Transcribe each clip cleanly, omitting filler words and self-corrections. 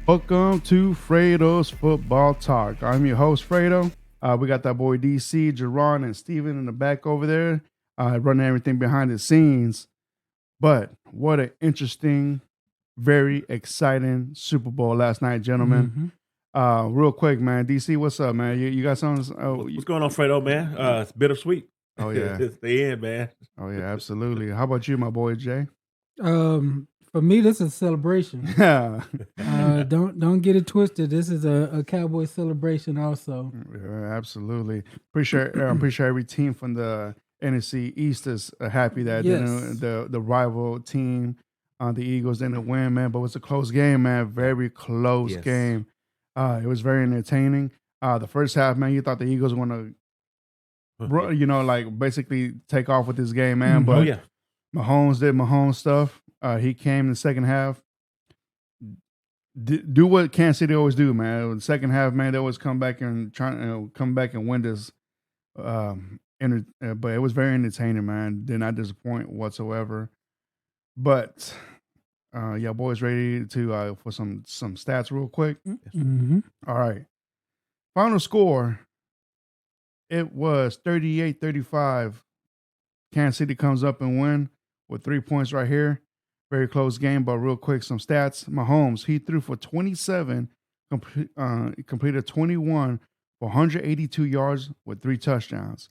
Welcome to Fredo's Football Talk. I'm your host, Fredo. We got that boy DC, Jerron, and Steven in the back over there, running everything behind the scenes. But what an interesting, very exciting Super Bowl last night, gentlemen. Real quick, man. DC, what's up, man? You got something? What's going on, Fredo, man? It's bittersweet. Oh, yeah. It's the end, man. Oh, yeah, absolutely. How about you, my boy, Jay? For me, this is a celebration. Yeah. Don't get it twisted. This is a Cowboy celebration also. Yeah, absolutely. I'm pretty sure every team from the NFC East is happy that Yes. the rival team, the Eagles, didn't win, man. But it was a close game, man. Very close Yes. game. It was very entertaining. The first half, man, you thought the Eagles were gonna, like basically take off with this game, man. But Oh, yeah. Mahomes did Mahomes stuff. He came in the second half. Do what Kansas City always do, man. In the second half, man, they always come back and win this. But it was very entertaining, man. Did not disappoint whatsoever. But yeah, boys, ready to for some stats real quick. Mm-hmm. All right. Final score. It was 38-35. Kansas City comes up and win with 3 points right here. Very close game, but real quick, some stats. Mahomes, he threw for 27, completed 21 for 182 yards with 3 touchdowns.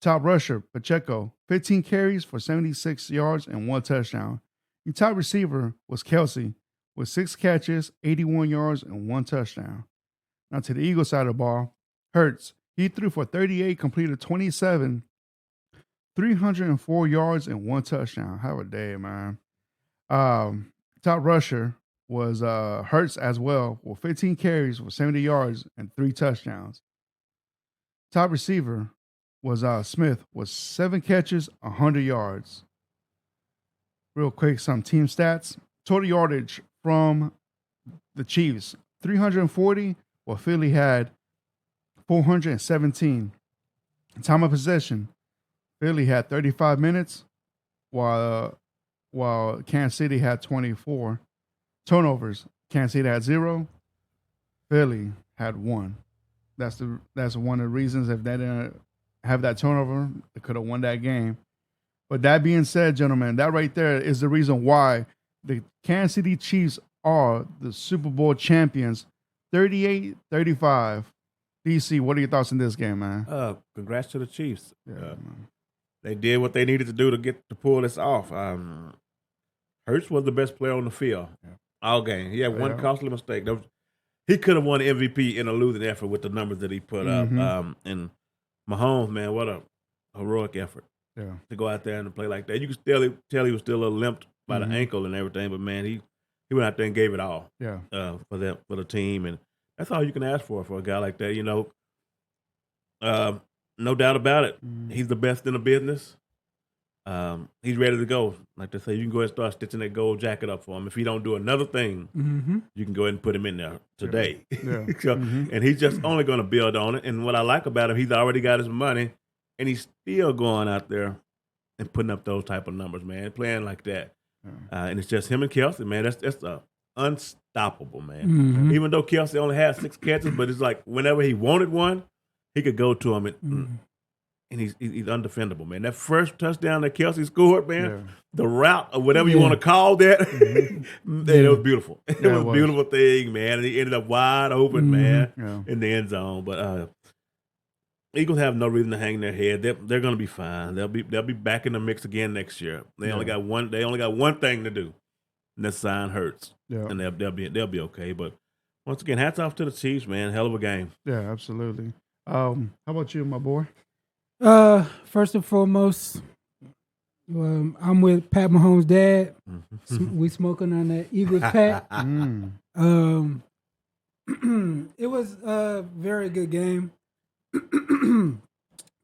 Top rusher, Pacheco, 15 carries for 76 yards and 1 touchdown. Your top receiver was Kelsey with 6 catches, 81 yards, and 1 touchdown. Now to the Eagles side of the ball, Hurts, he threw for 38, completed 27, 304 yards, and 1 touchdown. Have a day, man. Top rusher was Hurts as well, with 15 carries for 70 yards and 3 touchdowns. Top receiver was Smith with 7 catches, 100 yards. Real quick, some team stats. Total yardage from the Chiefs, 340, while Philly had 417. Time of possession, Philly had 35 minutes, while Kansas City had 24. Turnovers, Kansas City had 0. Philly had 1. That's one of the reasons. If they didn't have that turnover, they could have won that game. But that being said, gentlemen, that right there is the reason why the Kansas City Chiefs are the Super Bowl champions, 38-35. DC, what are your thoughts on this game, man? Congrats to the Chiefs. Yeah, They did what they needed to do to pull this off. Hurts was the best player on the field all game. He had one costly mistake. He could have won MVP in a losing effort with the numbers that he put up. And Mahomes, man, what a heroic effort to go out there and play like that. You could tell he was still a little limped by the ankle and everything, but man, he went out there and gave it all. For the team, and that's all you can ask for a guy like that. No doubt about it. He's the best in the business. He's ready to go. Like they say, you can go ahead and start stitching that gold jacket up for him. If he don't do another thing, you can go ahead and put him in there today. And he's just only going to build on it. And what I like about him, he's already got his money, and he's still going out there and putting up those type of numbers, man, playing like that. And it's just him and Kelsey, man. That's unstoppable, man. Even though Kelsey only had 6 catches, but it's like whenever he wanted one, he could go to him and he's undefendable, man. That first touchdown that Kelsey scored, man, the route or whatever you want to call that, man, it was beautiful. It was a beautiful thing, man. And he ended up wide open, man, in the end zone. But Eagles have no reason to hang their head. They're going to be fine. They'll be back in the mix again next year. They only got one thing to do, and that's sign Hurts, and they'll be okay. But once again, hats off to the Chiefs, man. Hell of a game. Yeah, absolutely. How about you, my boy? First and foremost, I'm with Pat Mahomes' dad. We smoking on that Eagles pack. It was a very good game.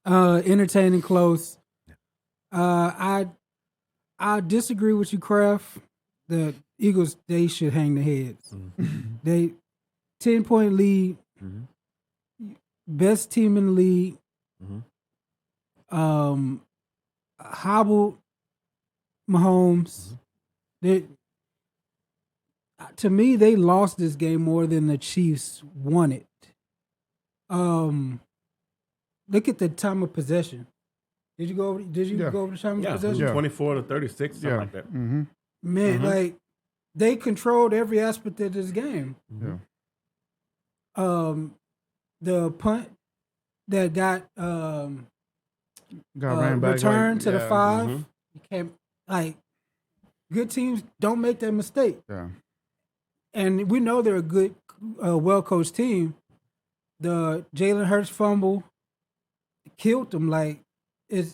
Entertaining, close. I disagree with you, Kraft. The Eagles, they should hang their heads. They 10-point lead, best team in the league. Hobbled Mahomes. to me, they lost this game more than the Chiefs won it. Look at the time of possession. Did you go over the time of possession? 24 to 36, something like that. Mm-hmm. Man, like they controlled every aspect of this game. Yeah. The punt that got ran back, returned to the 5. Mm-hmm. You can't, like, good teams don't make that mistake. Yeah. And we know they're a good, well-coached team. The Jalen Hurts fumble killed them. Like, they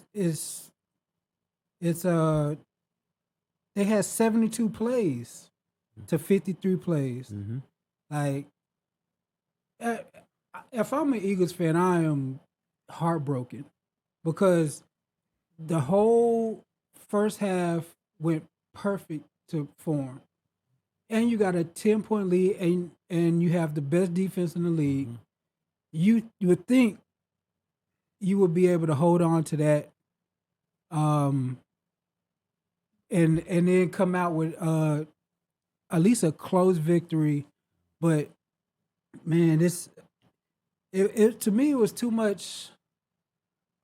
had 72 plays to 53 plays. Mm-hmm. Like, if I'm an Eagles fan, I am heartbroken because the whole first half went perfect to form. And you got a 10-point lead, and you have the best defense in the league. Mm-hmm. You would think you would be able to hold on to that, and then come out with at least a close victory. But man, it to me it was too much.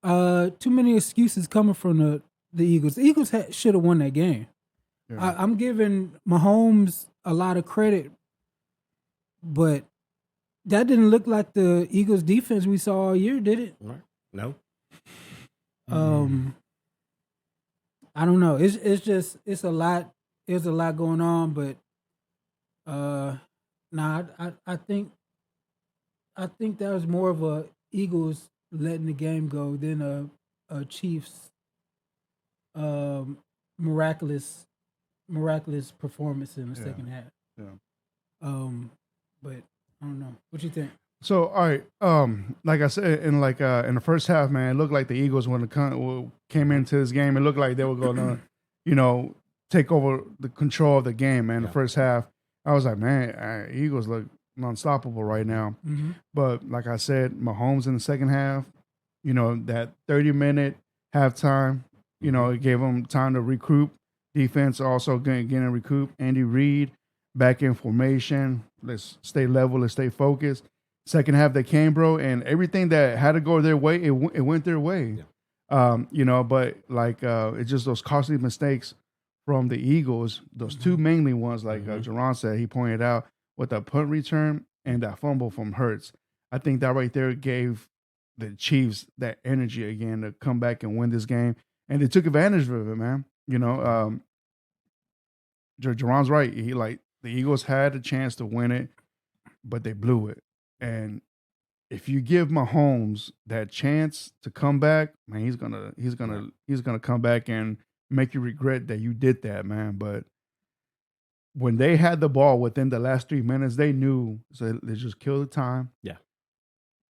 Too many excuses coming from the Eagles. The Eagles should have won that game. Yeah. I'm giving Mahomes a lot of credit, but that didn't look like the Eagles defense we saw all year, did it? No. I don't know. It's a lot. There's a lot going on, but I think that was more of a Eagles letting the game go than a Chiefs miraculous performance in the second half. Yeah. But I don't know. What you think? So, all right, like I said, in the first half, man, it looked like the Eagles came into this game. It looked like they were going to, take over the control of the game, man. The first half, I was like, man, Eagles look unstoppable right now. Mm-hmm. But like I said, Mahomes in the second half, that 30-minute halftime, it gave them time to recoup. Defense also getting to recoup. Andy Reid back in formation. Let's stay level. Let's stay focused. Second half they came, bro, and everything that had to go their way, it went their way. Yeah. But like it's just those costly mistakes from the Eagles. Those two mainly ones, like Jerron said, he pointed out with the punt return and that fumble from Hurts. I think that right there gave the Chiefs that energy again to come back and win this game, and they took advantage of it, man. Jerron's right. The Eagles had a chance to win it, but they blew it. And if you give Mahomes that chance to come back, man, he's gonna come back and make you regret that you did that, man. But when they had the ball within the last 3 minutes, they knew, so they just kill the time. Yeah.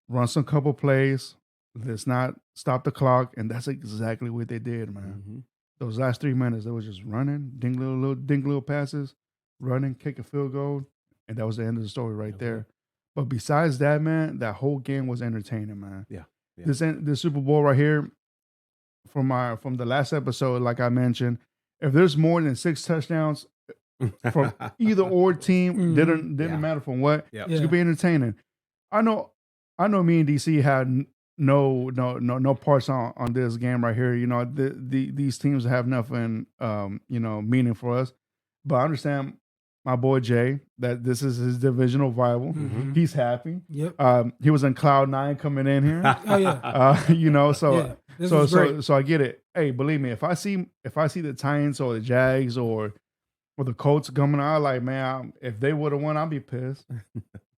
Run some couple plays. Let's not stop the clock, and that's exactly what they did, man. Mm-hmm. Those last 3 minutes, they were just running, ding little passes, running, kick a field goal, and that was the end of the story right there. But besides that, man, that whole game was entertaining, man. Yeah. This Super Bowl right here, from the last episode, like I mentioned, if there's more than 6 touchdowns from either or team, didn't matter from what, it's gonna be entertaining. I know. Me and DC had no parts on this game right here. These teams have nothing, meaning for us. But I understand my boy Jay that this is his divisional rival. Mm-hmm. He's happy. Yep. He was on cloud 9 coming in here. Oh yeah. So I get it. Hey, believe me, if I see the Titans or the Jags or the Colts coming out, like, man, if they would have won, I'd be pissed.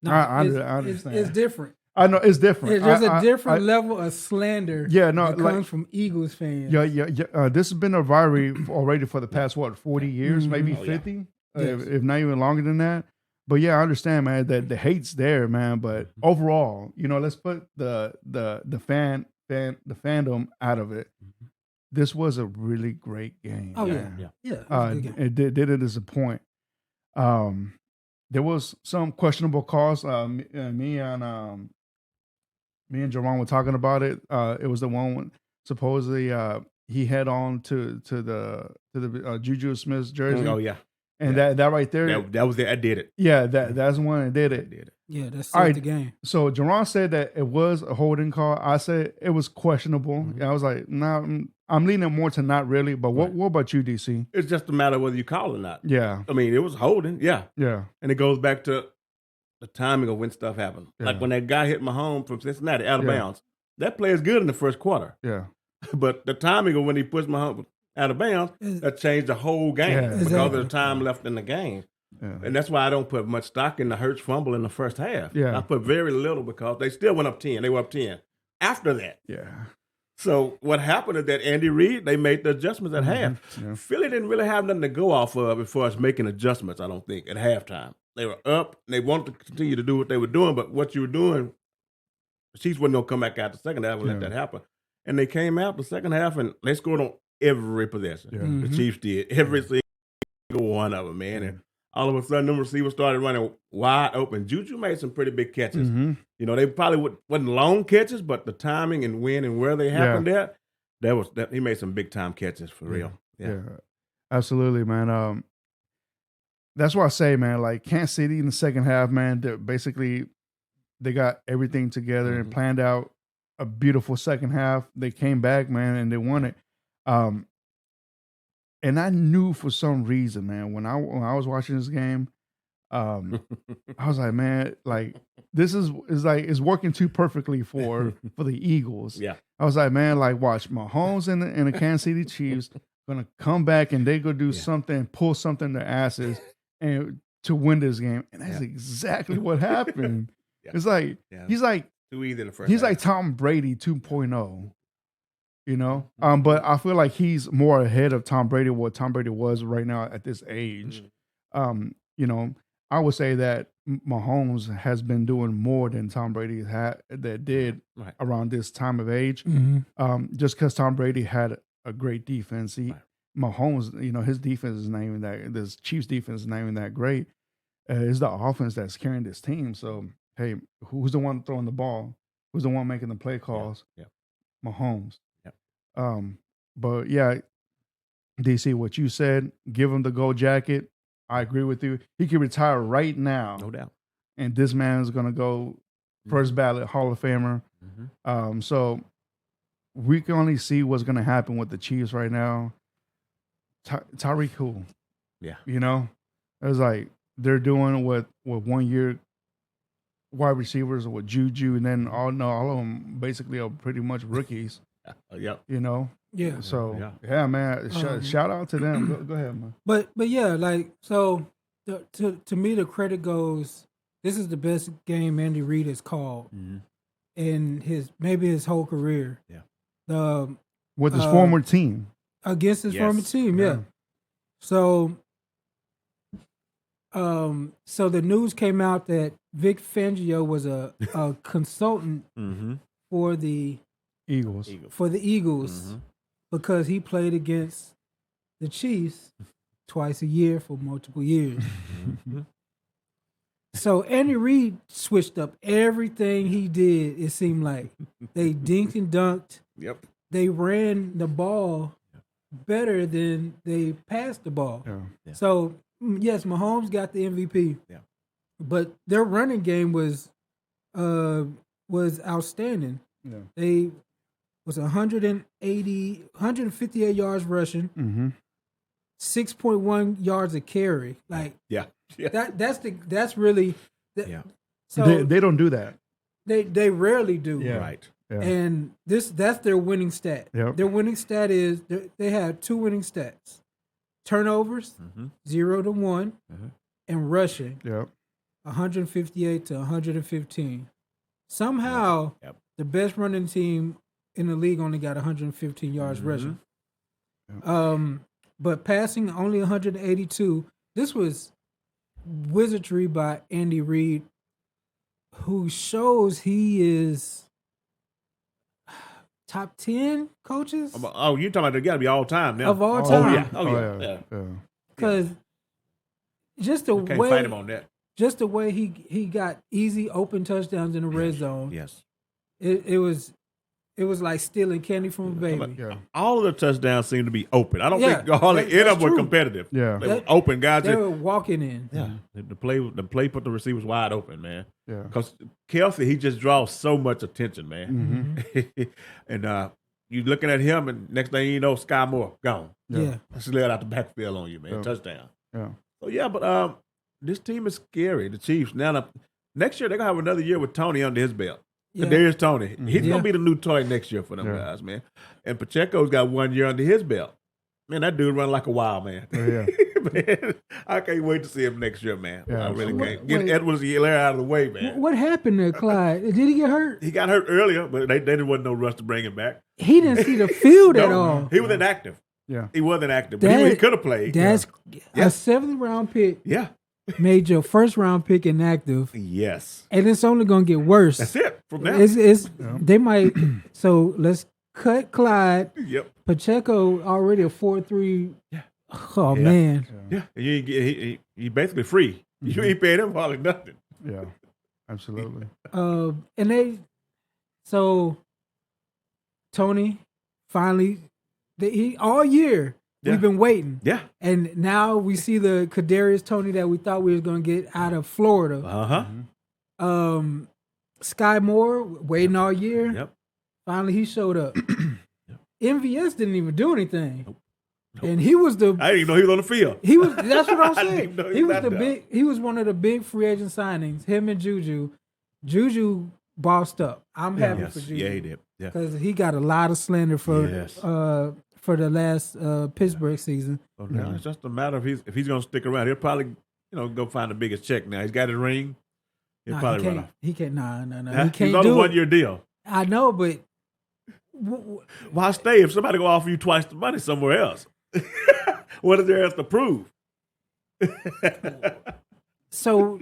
No, I understand. It's different. I know it's different. There's a different level of slander. Yeah, no, that comes from Eagles fans. Yeah. This has been a rivalry already for the past 40 years, maybe 50, if not even longer than that. But yeah, I understand, man, that the hate's there, man. But overall, let's put the fandom out of it. This was a really great game. Oh yeah. It didn't disappoint. There was some questionable calls. Me and Jerron were talking about it. It was the one when supposedly he had on to the Juju Smith's jersey. Oh yeah. And that right there, that was it. I did it. yeah, that's the one that did it. Yeah, that's All right. the game. So Jerron said that it was a holding call. I said it was questionable. Mm-hmm. I was like, nah, I'm leaning more to not really. But what about you, DC? It's just a matter of whether you call it or not. Yeah. I mean, it was holding. Yeah. Yeah. And it goes back to the timing of when stuff happened. Yeah. Like when that guy hit Mahomes from Cincinnati out of bounds. That play is good in the first quarter. Yeah. But the timing of when he pushed Mahomes out of bounds, that changed the whole game because of the time left in the game. Yeah. And that's why I don't put much stock in the Hurts fumble in the first half. Yeah. I put very little because they still went up 10. They were up 10 after that. Yeah. So what happened is that Andy Reid, they made the adjustments at half. Yeah. Philly didn't really have nothing to go off of as far as making adjustments, I don't think, at halftime. They were up, and they wanted to continue to do what they were doing, but what you were doing, the Chiefs wasn't going to come back out the second half and let that happen. And they came out the second half, and they scored on every possession. Yeah. The Chiefs did. Every single one of them, man. And all of a sudden, them receivers started running wide open. Juju made some pretty big catches. Mm-hmm. You know, they probably wasn't long catches, but the timing and when and where they happened at, he made some big time catches for real. Yeah, absolutely, man. That's why I say, man, like Kansas City in the second half, man, they got everything together and planned out a beautiful second half. They came back, man, and they won it. And I knew for some reason, man, when I was watching this game, I was like, man, like this is it's working too perfectly for the Eagles. Yeah, I was like, man, like watch Mahomes and the Kansas City Chiefs gonna come back and they go do something, pull something in their asses, and to win this game. And that's exactly what happened. It's like he's like too easy in the first. He's like Tom Brady 2.0. You know, but I feel like he's more ahead of Tom Brady, what Tom Brady was right now at this age. You know, I would say that Mahomes has been doing more than Tom Brady did around this time of age. Just because Tom Brady had a great defense, Mahomes, you know, his defense is not even that. This Chiefs defense is not even that great. It's the offense that's carrying this team. So, hey, who's the one throwing the ball? Who's the one making the play calls? Mahomes. But yeah, DC, what you said, give him the gold jacket. I agree with you. He can retire right now. No doubt. And this man is going to go first ballot Hall of Famer. So we can only see what's going to happen with the Chiefs right now. Tyreek Hill. Yeah. You know, it was like they're doing what 1 year wide receivers with Juju, and then all of them basically are pretty much rookies. Yep. You know? Yeah. So, yeah man. Shout out to them. Go ahead, man. But yeah, like, so to me, the credit goes, this is the best game Andy Reid has called in his whole career. Yeah. With his former team. Against his former team, yeah. So, so the news came out that Vic Fangio was a consultant for the Eagles. Because he played against the Chiefs twice a year for multiple years. So Andy Reid switched up everything he did, it seemed like. They dinked and dunked. Yep. They ran the ball better than they passed the ball. Yeah. So, yes, Mahomes got the MVP. Yeah. But their running game was outstanding. Yeah. They was 158 yards rushing, 6.1 yards a carry. Like that's really So they don't do that. They rarely do. Yeah. Right. Yeah. And that's their winning stat. Yep. Their winning stat is they have two winning stats: turnovers 0 to 1, and rushing 158 to 115. Somehow, the best running team in the league only got 115 yards rushing. But passing only 182. This was wizardry by Andy Reid, who shows he is top 10 coaches. Oh, you're talking about they got to be all time now. Of all time. Yeah. Because just the Can't way fight him on that. Just the way he got easy open touchdowns in the red zone. Yes. It was it was like stealing candy from a baby. Yeah. All of the touchdowns seem to be open. I don't Yeah, think hardly any of that's them were true. competitive. Yeah. They were open. Guys They just, were walking in. yeah. The play put the receivers wide open, man. Yeah. Because Kelsey, he just draws so much attention, man. Mm-hmm. And you looking at him, and next thing you know, Sky Moore gone. Yeah. Slid out the backfield on you, man. Yeah. Touchdown. Yeah. So yeah, but this team is scary. The Chiefs. Now, next year they're gonna have another year with Tony under his belt. Yeah. There's Tony. He's Yeah. gonna be the new toy next year for them guys, man. And Pacheco's got 1 year under his belt. Man, that dude run like a wild man. Yeah. Man, I can't wait to see him next year, man. Yeah. I really can't. Wait. Get Edwards-Helaire out of the way, man. What happened to Clyde? Did he get hurt? He got hurt earlier, but they didn't want no rush to bring him back. He didn't see the field at No, all. He was inactive. Yeah. He wasn't active, but he could have played. That's Yeah. a 7th round pick Yeah. made your 1st round pick inactive, Yes. and it's only gonna get worse. That's it. From now. They might. So let's cut Clyde. Yep. Pacheco already a 4.3. Yeah. Oh Yeah. man. Yeah. And you ain't he basically free. You ain't paying him hardly nothing. Yeah. Absolutely. And Tony finally, he all year Yeah. we've been waiting, Yeah. and now we see the Kadarius Tony that we thought we was gonna get out of Florida. Uh-huh. Sky Moore waiting all year. Yep. Finally, he showed up. MVS didn't even do anything, and he was the. I didn't even know he was on the field. He was. That's what I'm I didn't saying. even know He was was the that big. He was one of the big free agent signings. Him and Juju. Juju bossed up. I'm happy Yes. for Juju. Yeah, he did. Yeah. Because he got a lot of slander for Yes. for the last Pittsburgh season. So now it's just a matter of if he's going to stick around. He'll probably go find the biggest check now. He's got his ring. He'll Nah, probably he run can't. off. He can't. Nah. Huh? He can't He's on a do it. 1 year deal. I know, but Why stay if somebody go offer you twice the money somewhere else? What is there else to prove? so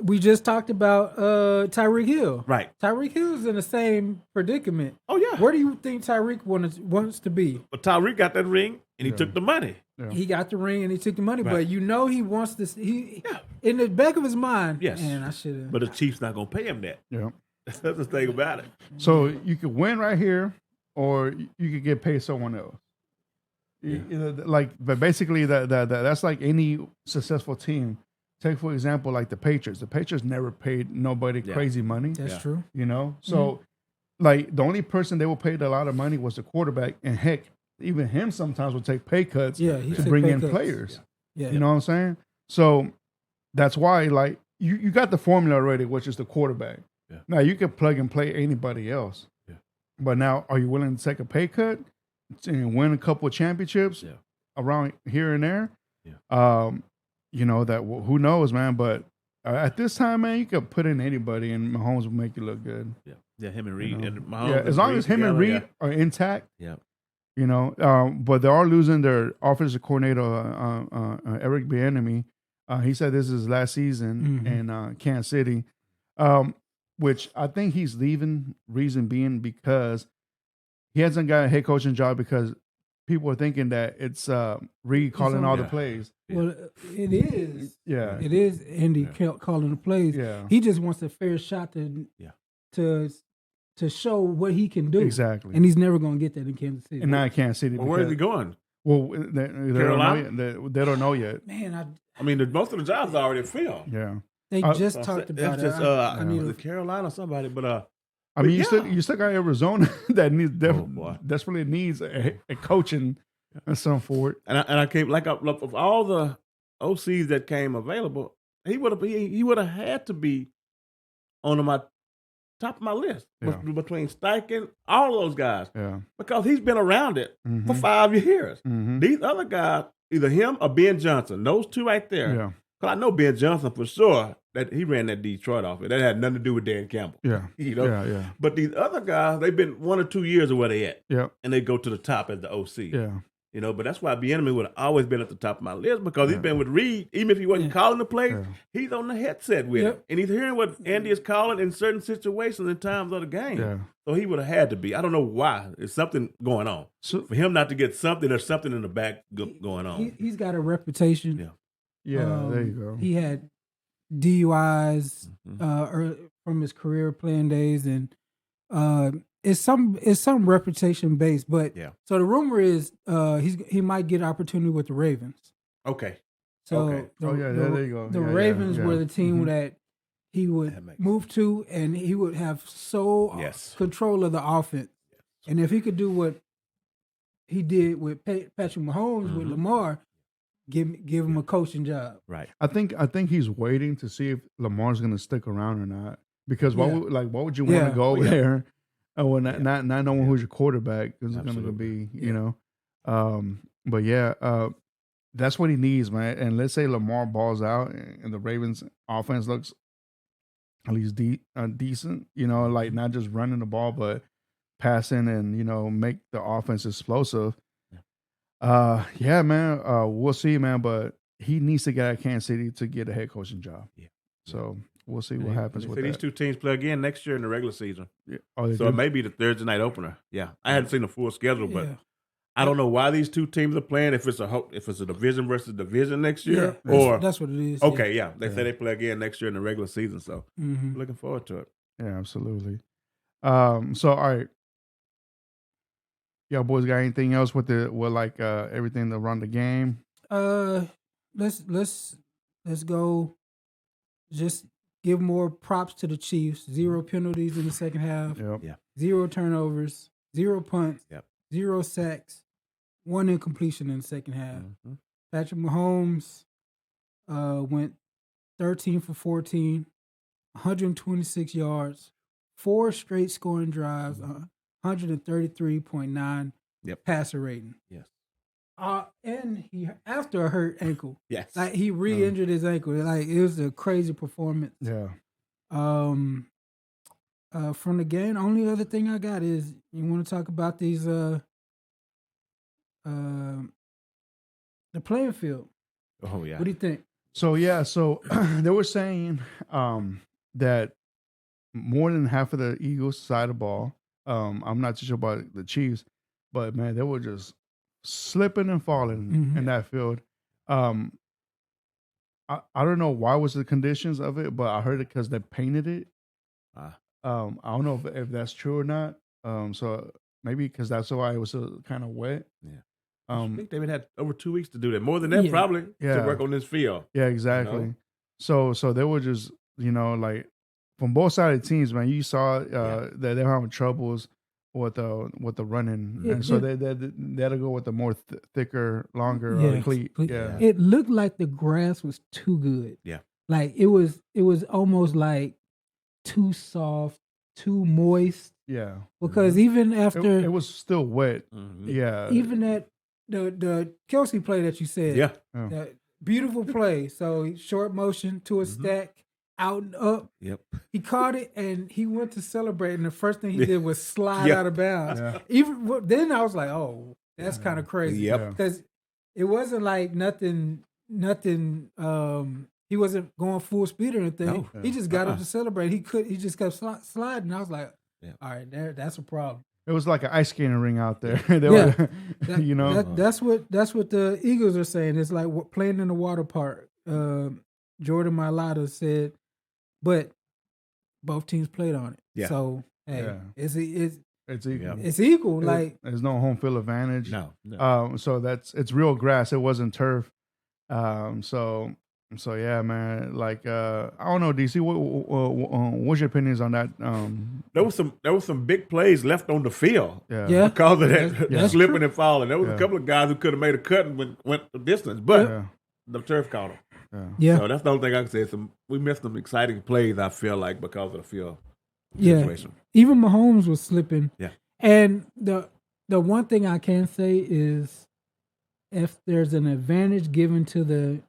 we just talked about Tyreek Hill. Right. Tyreek Hill is in the same predicament. Oh yeah. Where do you think Tyreek wants to be? But Tyreek got that ring and he took the money. Yeah. He got the ring and he took the money, Right. but he wants to. In the back of his mind. Yes. Man, I should have. But the Chiefs not going to pay him that. Yeah. That's the thing about it. So you could win right here, or you could get paid someone else. But basically, that's like any successful team. Take for example, like the Patriots. The Patriots never paid nobody crazy money. That's true. So like the only person they were paid a lot of money was the quarterback, and heck, even him sometimes would take pay cuts Yeah, he to took bring pay in cuts. players. Yeah. You know what I'm saying? So that's why, like, you got the formula already, which is the quarterback. Yeah. Now you can plug and play anybody else. Yeah. But now, are you willing to take a pay cut and win a couple of championships around here and there? Yeah. Who knows, man? But at this time, man, you could put in anybody, and Mahomes will make you look good. Yeah. Yeah, him and Reed. And Mahomes Yeah, as long as him and Reed are intact. Yeah. But they are losing their offensive coordinator, Eric Bieniemy. He said this is his last season in Kansas City, which I think he's leaving. Reason being because he hasn't got a head coaching job because people are thinking that it's Reed calling all the plays. Well, it is. Yeah, It is Andy calling the plays. Yeah. He just wants a fair shot to show what he can do. Exactly. And he's never going to get that in Kansas City. And not in Kansas City. Well, where is he going? Well, they don't know yet. Man, I mean, most of the jobs are already filled. Yeah. they just talked about it's it. just, I need the Carolina or somebody, but I mean, yeah. you still got Arizona that needs boy. desperately needs a coaching and some for it. and I came like of all the OCs that came available, he would have had to be on my top of my list between Steichen, all of those guys, because he's been around it for 5 years. These other guys, either him or Ben Johnson, those two right there. Yeah. Because I know Ben Johnson for sure that he ran that Detroit office. That had nothing to do with Dan Campbell. Yeah. Yeah. But these other guys, they've been 1 or 2 years of where they at. Yeah. And they go to the top as the OC. Yeah. But that's why Bieniemy would have always been at the top of my list because he's been with Reed. Even if he wasn't calling the plays, he's on the headset with him. And he's hearing what Andy is calling in certain situations and times of the game. Yeah. So he would have had to be. I don't know why. There's something going on. So, For him not to get something, there's something in the back going on. He's got a reputation. Yeah. there you go. He had DUIs from his career playing days, and it's some reputation based, but Yeah. so the rumor is he might get opportunity with the Ravens. Okay. So Okay. There you go. The Yeah, Ravens yeah. were the team Mhm. that he That would makes move to, and he would have Yes. control of the offense. And if he could do what he did with Patrick Mahomes with Lamar, give him a coaching job. Right. I think he's waiting to see if Lamar's going to stick around or not. Because why Yeah. would you want Yeah. to go over there when Yeah. not knowing who's your quarterback is going to Absolutely. be, you know. But yeah, that's what he needs, man. And let's say Lamar balls out and the Ravens offense looks at least decent, you know, like not just running the ball, but passing and, you know, make the offense explosive. Yeah, man. We'll see, man. But he needs to get out of Kansas City to get a head coaching job. Yeah. So we'll see what happens with that. These two teams play again next year in the regular season. Yeah. Oh, they So do? it may be the Thursday night opener. Yeah. I hadn't seen the full schedule, but Yeah. I don't know why these two teams are playing. If it's a division versus division next year, Yeah, or that's what it is. okay, yeah, they say they play again next year in the regular season. So Mm-hmm. looking forward to it. Yeah, absolutely. So all right. Y'all boys got anything else with everything to run the game? Let's go. Just give more props to the Chiefs. 0 penalties in the second half. Yep. Yeah. 0 turnovers. 0 punts. Yep. 0 sacks. 1 incompletion in the second half. Mm-hmm. Patrick Mahomes went 13 for 14, 126 yards, 4 straight scoring drives, 133.9 passer rating. Yes. And he after a hurt ankle. Yes. Like he re-injured his ankle. Like it was a crazy performance. Yeah. From the game, only other thing I got is you want to talk about these the playing field. Oh yeah. What do you think? So they were saying that more than half of the Eagles side of the ball. I'm not too sure about the Chiefs, but man, they were just slipping and falling in that field. I don't know why was the conditions of it, but I heard it because they painted it. I don't know if that's true or not. So maybe because that's why it was kind of wet. Yeah. I think they've had over 2 weeks to do that. More than that, probably to work on this field. Yeah, exactly. You know? So they were just, you know, like from both sides of the teams, man. You saw that they're having troubles with the running, and so they had to go with the more thicker, longer cleat. Yeah, it looked like the grass was too good. Yeah, like it was almost like too soft, too moist. Yeah, because even after it was still wet. Yeah, even that the Kelsey play that you said. Yeah, that beautiful play. So short motion to a stack. Out and up. Yep. He caught it and he went to celebrate, and the first thing he did was slide out of bounds. Yeah. Even then, I was like, "Oh, that's kind of crazy." Yep. Because it wasn't like nothing. He wasn't going full speed or anything. No. He just got up to celebrate. He just kept sliding. I was like, "All right, that's a problem." It was like an ice skating ring out there. You know, that's what the Eagles are saying. It's like playing in the water park. Jordan Mailata said, but both teams played on it. Yeah. So hey, it's equal. It's equal. Like there's no home field advantage. No. So it's real grass. It wasn't turf. So yeah, man. Like I don't know, DC. What's your opinions on that? There was some big plays left on the field. Yeah. Because of that slipping true. and falling. There was a couple of guys who could have made a cut and went the distance, but the turf caught them. Yeah. So that's the only thing I can say. We missed some exciting plays, I feel like, because of the field situation. Even Mahomes was slipping. Yeah. And the one thing I can say is if there's an advantage given to the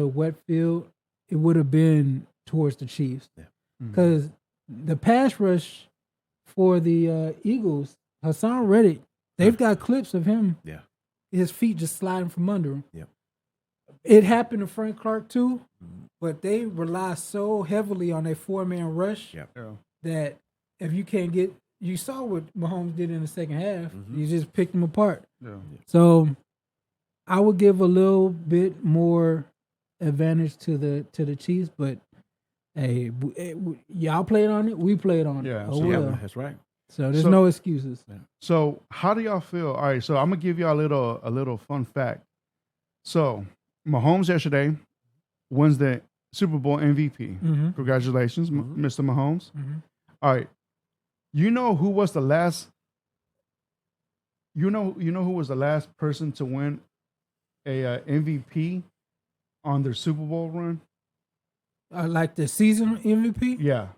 wet field, it would have been towards the Chiefs. Yeah. Because the pass rush for the Eagles, Hassan Reddick, they've got clips of him. Yeah. His feet just sliding from under him. Yeah. It happened to Frank Clark too, but they rely so heavily on a 4-man rush that if you can't get, you saw what Mahomes did in the second half. You just picked them apart. Yeah. So I would give a little bit more advantage to the Chiefs, but hey, y'all played on it, we played on it. Yeah, oh, well. That's right. So there's no excuses. So how do y'all feel? All right, so I'm gonna give y'all a little fun fact. So Mahomes yesterday wins the Super Bowl MVP. Mm-hmm. Congratulations, Mr. Mahomes. Mm-hmm. All right, you know who was the last? You know who was the last person to win a MVP on their Super Bowl run? Like the season MVP? Yeah.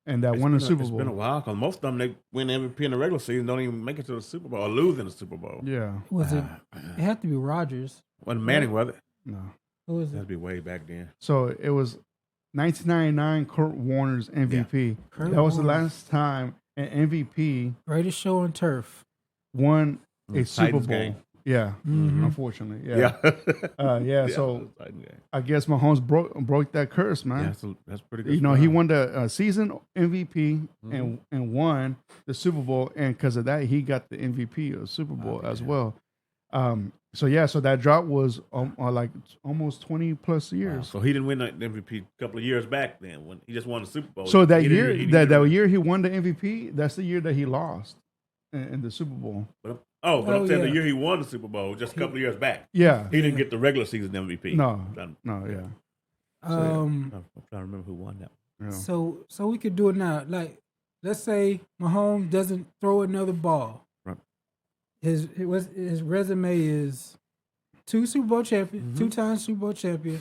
And that won the Super Bowl. It's been a while because most of them they win MVP in the regular season, don't even make it to the Super Bowl or lose in the Super Bowl. Yeah. Was it? It had to be Rodgers. Wasn't Manning, was it? No. Who was That'd it? be way back then. So it was 1999 Kurt Warner's MVP. Kurt That was the Warner. last time an MVP Greatest show on turf. won a Super Titans Bowl. game. Yeah. Mhm. Unfortunately. Yeah. Yeah. So Titans game. I guess Mahomes broke that curse, man. Yeah, that's pretty good. You know, he stuff. won the season MVP and won the Super Bowl, and because of that, he got the MVP of the Super Bowl as well. So that drop was like almost 20 plus years. Wow. So he didn't win the MVP a couple of years back then when he just won the Super Bowl. So that He year, didn't- he that didn't- year he won the MVP, that's the year that he lost in the Super Bowl. But I'm saying yeah. the year he won the Super Bowl, just a couple of years back. Yeah. He didn't get the regular season MVP. No. I'm Yeah. trying to remember who won that. Yeah. So we could do it now. Like, let's say Mahomes doesn't throw another ball. Right. His resume is 2 Super Bowl champion, 2-time Super Bowl champion,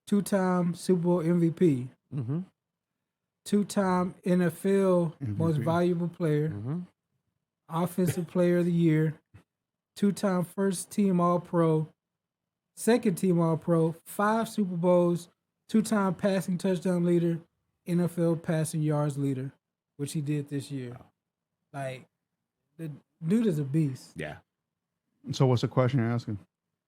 2-time Super Bowl MVP, 2-time NFL most valuable player, offensive player of the year, 2-time first team All-Pro, second team All-Pro, 5 Super Bowls, 2-time passing touchdown leader, NFL passing yards leader, which he did this year. Like, the dude is a beast. Yeah. So what's the question you're asking?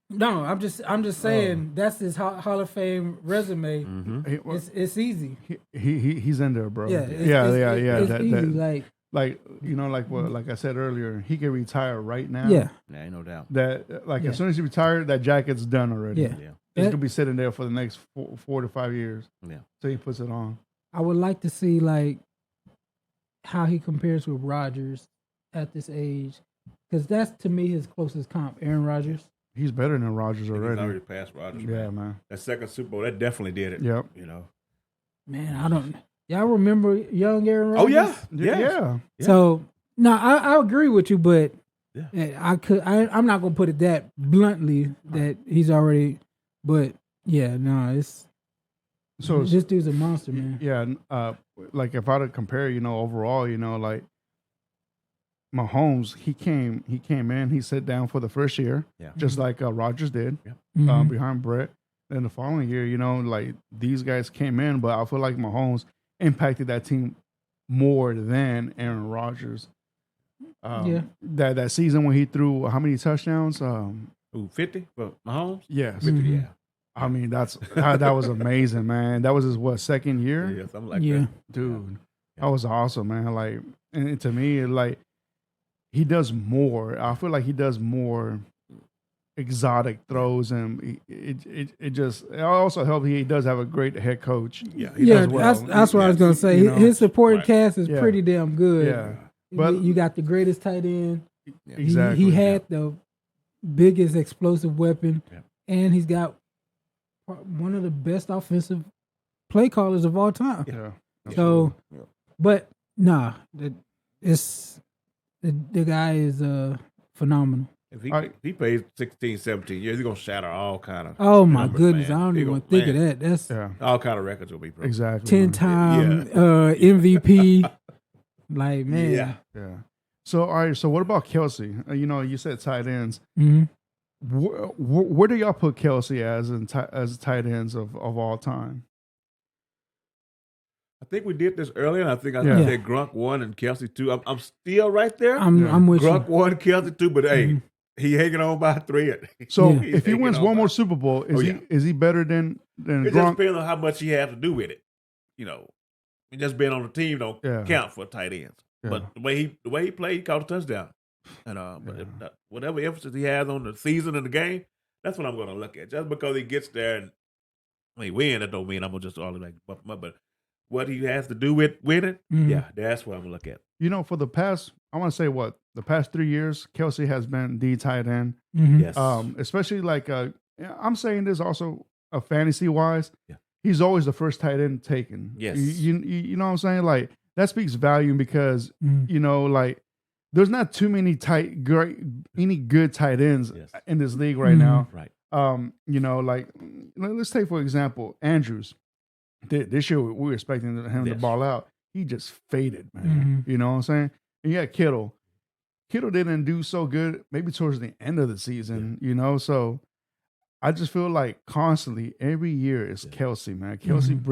No, I'm just saying that's his Hall of Fame resume. It's easy. He's in there, bro. Yeah, It's It's easy. Like I said earlier, he can retire right now. Yeah. Yeah, ain't no doubt. That Yeah. as soon as he retired, that jacket's done already. Yeah. Yeah. It's gonna be sitting there for the next 4 to 5 years. Yeah. So he puts it on. I would like to see like how he compares with Rodgers at this age, because that's to me his closest comp, Aaron Rodgers. He's better than Rodgers He's already. already passed Rodgers. Yeah, man. That second Super Bowl, that definitely did it. Yep. You know. Man, y'all remember young Aaron Rodgers? Oh yeah. Yeah. So no, I agree with you, but Yeah. I'm not gonna put it that bluntly that he's already. But yeah, no, So this dude's a monster, man. yeah, like if I were to compare, overall, like Mahomes, he came in, he sat down for the first year, Yeah. just like Rodgers did, Mhm. behind Brett. Then the following year, like these guys came in, but I feel like Mahomes impacted that team more than Aaron Rodgers. That season when he threw how many touchdowns? 50 for Mahomes? Yes. 50, yeah. I mean, that was amazing, man. That was his second year? Yeah, something like Yeah. that. Dude, that was awesome, man. Like, and to me, like, he does more. I feel like he does more exotic throws, and it also helps. He does have a great head coach. Yeah. Yeah, does well. that's what I was gonna say. His supporting cast is Yeah. pretty damn good. Yeah, But you got the greatest tight end. exactly. He had the biggest explosive weapon, Yeah. and he's got one of the best offensive play callers of all time. Yeah. So, Yeah. but nah, the guy is phenomenal. If he plays 16, 17 years, he's going to shatter all kind of Oh my numbers, goodness, man. I don't He even gonna- think of man, that. That's Yeah, all kind of records will be broken. exactly. 10-time MVP. Like, man. Yeah. Yeah. So, all right. So, what about Kelsey? You said tight ends. hmm Where do y'all put Kelsey as tight ends of all time? I think we did this earlier, and I think I Yeah. said Gronk 1 and Kelsey 2. I'm still right there. I'm with Gronk you. 1, Kelsey 2, but hey, he hanging on by a thread. So, Yeah. if he He's wins hanging one on more by- Super Bowl, Oh, yeah. is he better than It just Gronk? depends on how much he has to do with it. Just being on the team don't Yeah. count for tight ends. Yeah. But the way he played, he caught a touchdown. And whatever emphasis he has on the season and the game, that's what I'm going to look at. Just because he gets there and he win, that don't mean I'm gonna just all like bump him up. But what he has to do with it, Mhm. yeah, that's what I'm gonna look at. You know, for the past, I want to say the past 3 years, Kelsey has been the tight end. Mhm. Yes, Especially like I'm saying this also fantasy wise. Yeah. He's always the first tight end taken. Yes. You know what I'm saying? Like that speaks value because Mhm. you know like there's not too many any good tight ends Yes. in this league right Mhm. now. right. You know, like let's take for example Andrews. This year we were expecting him to Yes. ball out. He just faded, man. Mhm. You know what I'm saying? And you got Kittle. Kittle didn't do so good maybe towards the end of the season, you know. So I just feel like constantly every year is Yeah. Kelsey, man. Kelsey Mhm.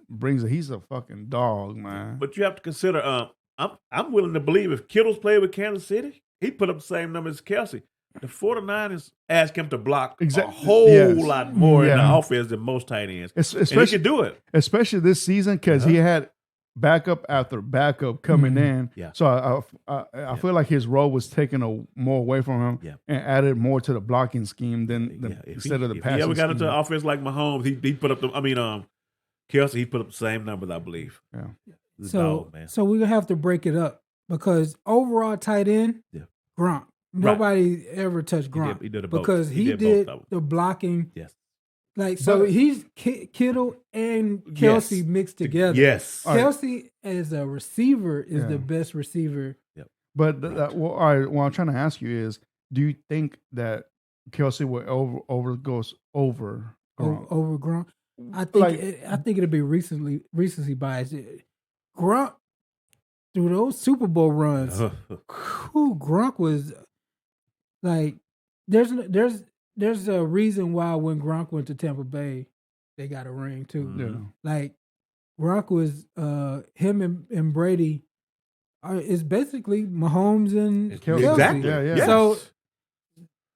brings it. He's a fucking dog, man. But you have to consider. I'm willing to believe if Kittle's played with Kansas City, he put up the same number as Kelsey. The 49ers asked him to block a whole Yes. lot more in the Yeah. offense than most tight ends. And he Especially could do it. especially this season because he had backup after backup coming Mhm. in. Yeah. So I feel like his role was taken more away from him Yeah. and added more to the blocking scheme than If instead of the if passing he ever got scheme. into an offense like Mahomes, he put up Kelsey, he put up the same numbers, I believe. Yeah. The So, dog, man. so we're gonna have to break it up because overall tight end, Yeah. Gronk. Nobody ever touched Gronk He did both. because he both did of them. the blocking. Yes. Like so, But- he's Kittle and Kelsey Yes. mixed together. Yes. Kelsey as a receiver is Yeah. the best receiver. But well, all right, what I'm trying to ask you is, do you think that Kelsey will goes over Gronk? Over Gronk. I think Like- I think it'll be recency bias. Gronk through those Super Bowl runs, Gronk was like there's a reason why when Gronk went to Tampa Bay, they got a ring too. Yeah. Like Gronk was him and Brady is basically Mahomes and Kelsey. Exactly. Yeah, yeah. Yes. So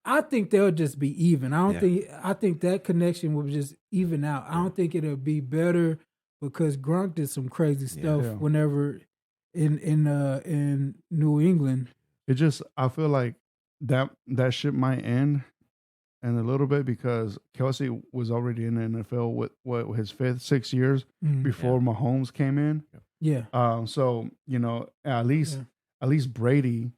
I think they'll just be even. Yeah. I think that connection will just even out. I don't think it'll be better because Gronk did some crazy stuff Yeah. whenever in New England. It just I feel like that shit might end in a little bit because Kelsey was already in the NFL with his 5th, 6 years Mm. before Mahomes came in. Yeah. So you know at least Brady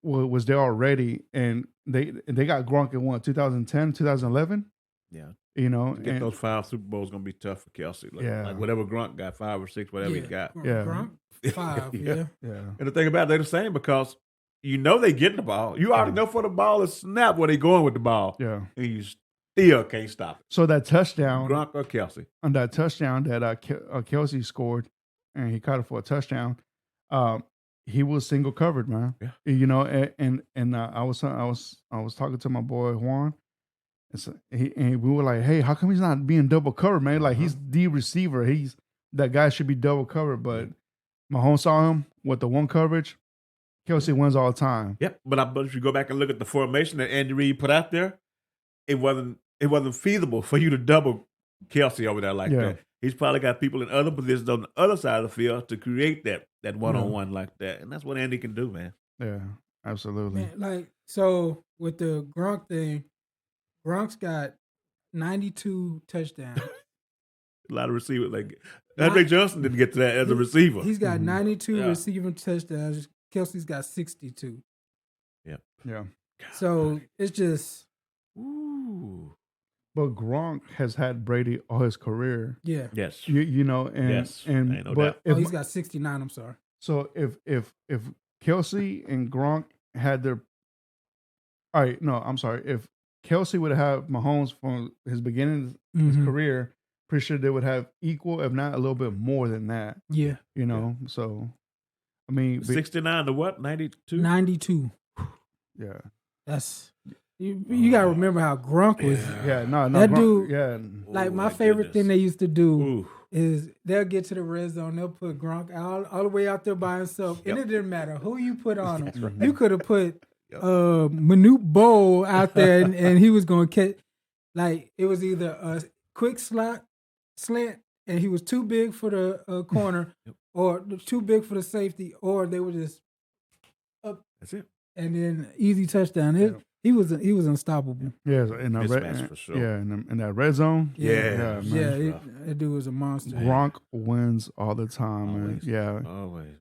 was there already, and they got Gronk in 2010, 2011. Yeah. You know, To get and- those 5 Super Bowls gonna be tough for Kelsey. Like whatever Gronk got, 5 or 6, whatever he got. Yeah. Gronk 5. Yeah. yeah. And the thing about it, they're the same because you know they getting the ball. You already know for the ball is snap where they going with the ball. Yeah. And you still can't stop it. So that touchdown Gronk or Kelsey. on that touchdown that Kelsey scored, and he caught it for a touchdown. He was single covered, man. Yeah. You know, and I was talking to my boy Juan, and we were like, hey, how come he's not being double covered, man? Like he's the receiver. That guy should be double covered, but Mahomes saw him with the one coverage. Kelsey wins all the time. Yep. But if you go back and look at the formation that Andy Reid put out there, it wasn't feasible for you to double Kelsey over there like that. He's probably got people in other positions on the other side of the field to create that one-on-one like that. And that's what Andy can do, man. Yeah, absolutely. Man, like so with the Gronk thing, Gronk's got 92 touchdowns. A lot of receivers. Like Andre Johnson didn't get to that as a receiver. He's got 92 Yeah. receiving touchdowns. Kelsey's got 62. Yeah. So it's just Ooh. But Gronk has had Brady all his career. yeah. Yes. You know, and Yes, and ain't no but doubt. Oh, if, he's got 69. I'm sorry. so if Kelsey and Gronk had their, all right, no, I'm sorry. If Kelsey would have Mahomes from his beginning of his Mhm. career, pretty sure they would have equal, if not a little bit more than that. Yeah. You know, so I mean, 69 to what? 92? 92. yeah, That's you got to remember how Gronk was. yeah, no, That Gronk, dude- yeah, Like Oh, my my favorite thing goodness. they used to do Ooh. is they'll get to the red zone, they'll put Gronk all the way out there by himself, and it didn't matter who you put on him. You could have put Manute Bowl out there, and he was going to catch. Like it was either a quick slant, and he was too big for the corner, or too big for the safety, or they were just up That's it. and then easy touchdown. he was unstoppable. Yeah, in that Mismatch for sure. Yeah, in that red zone. Yeah, man. That dude was a monster. Gronk wins all the time, man. Always. Yeah, Always.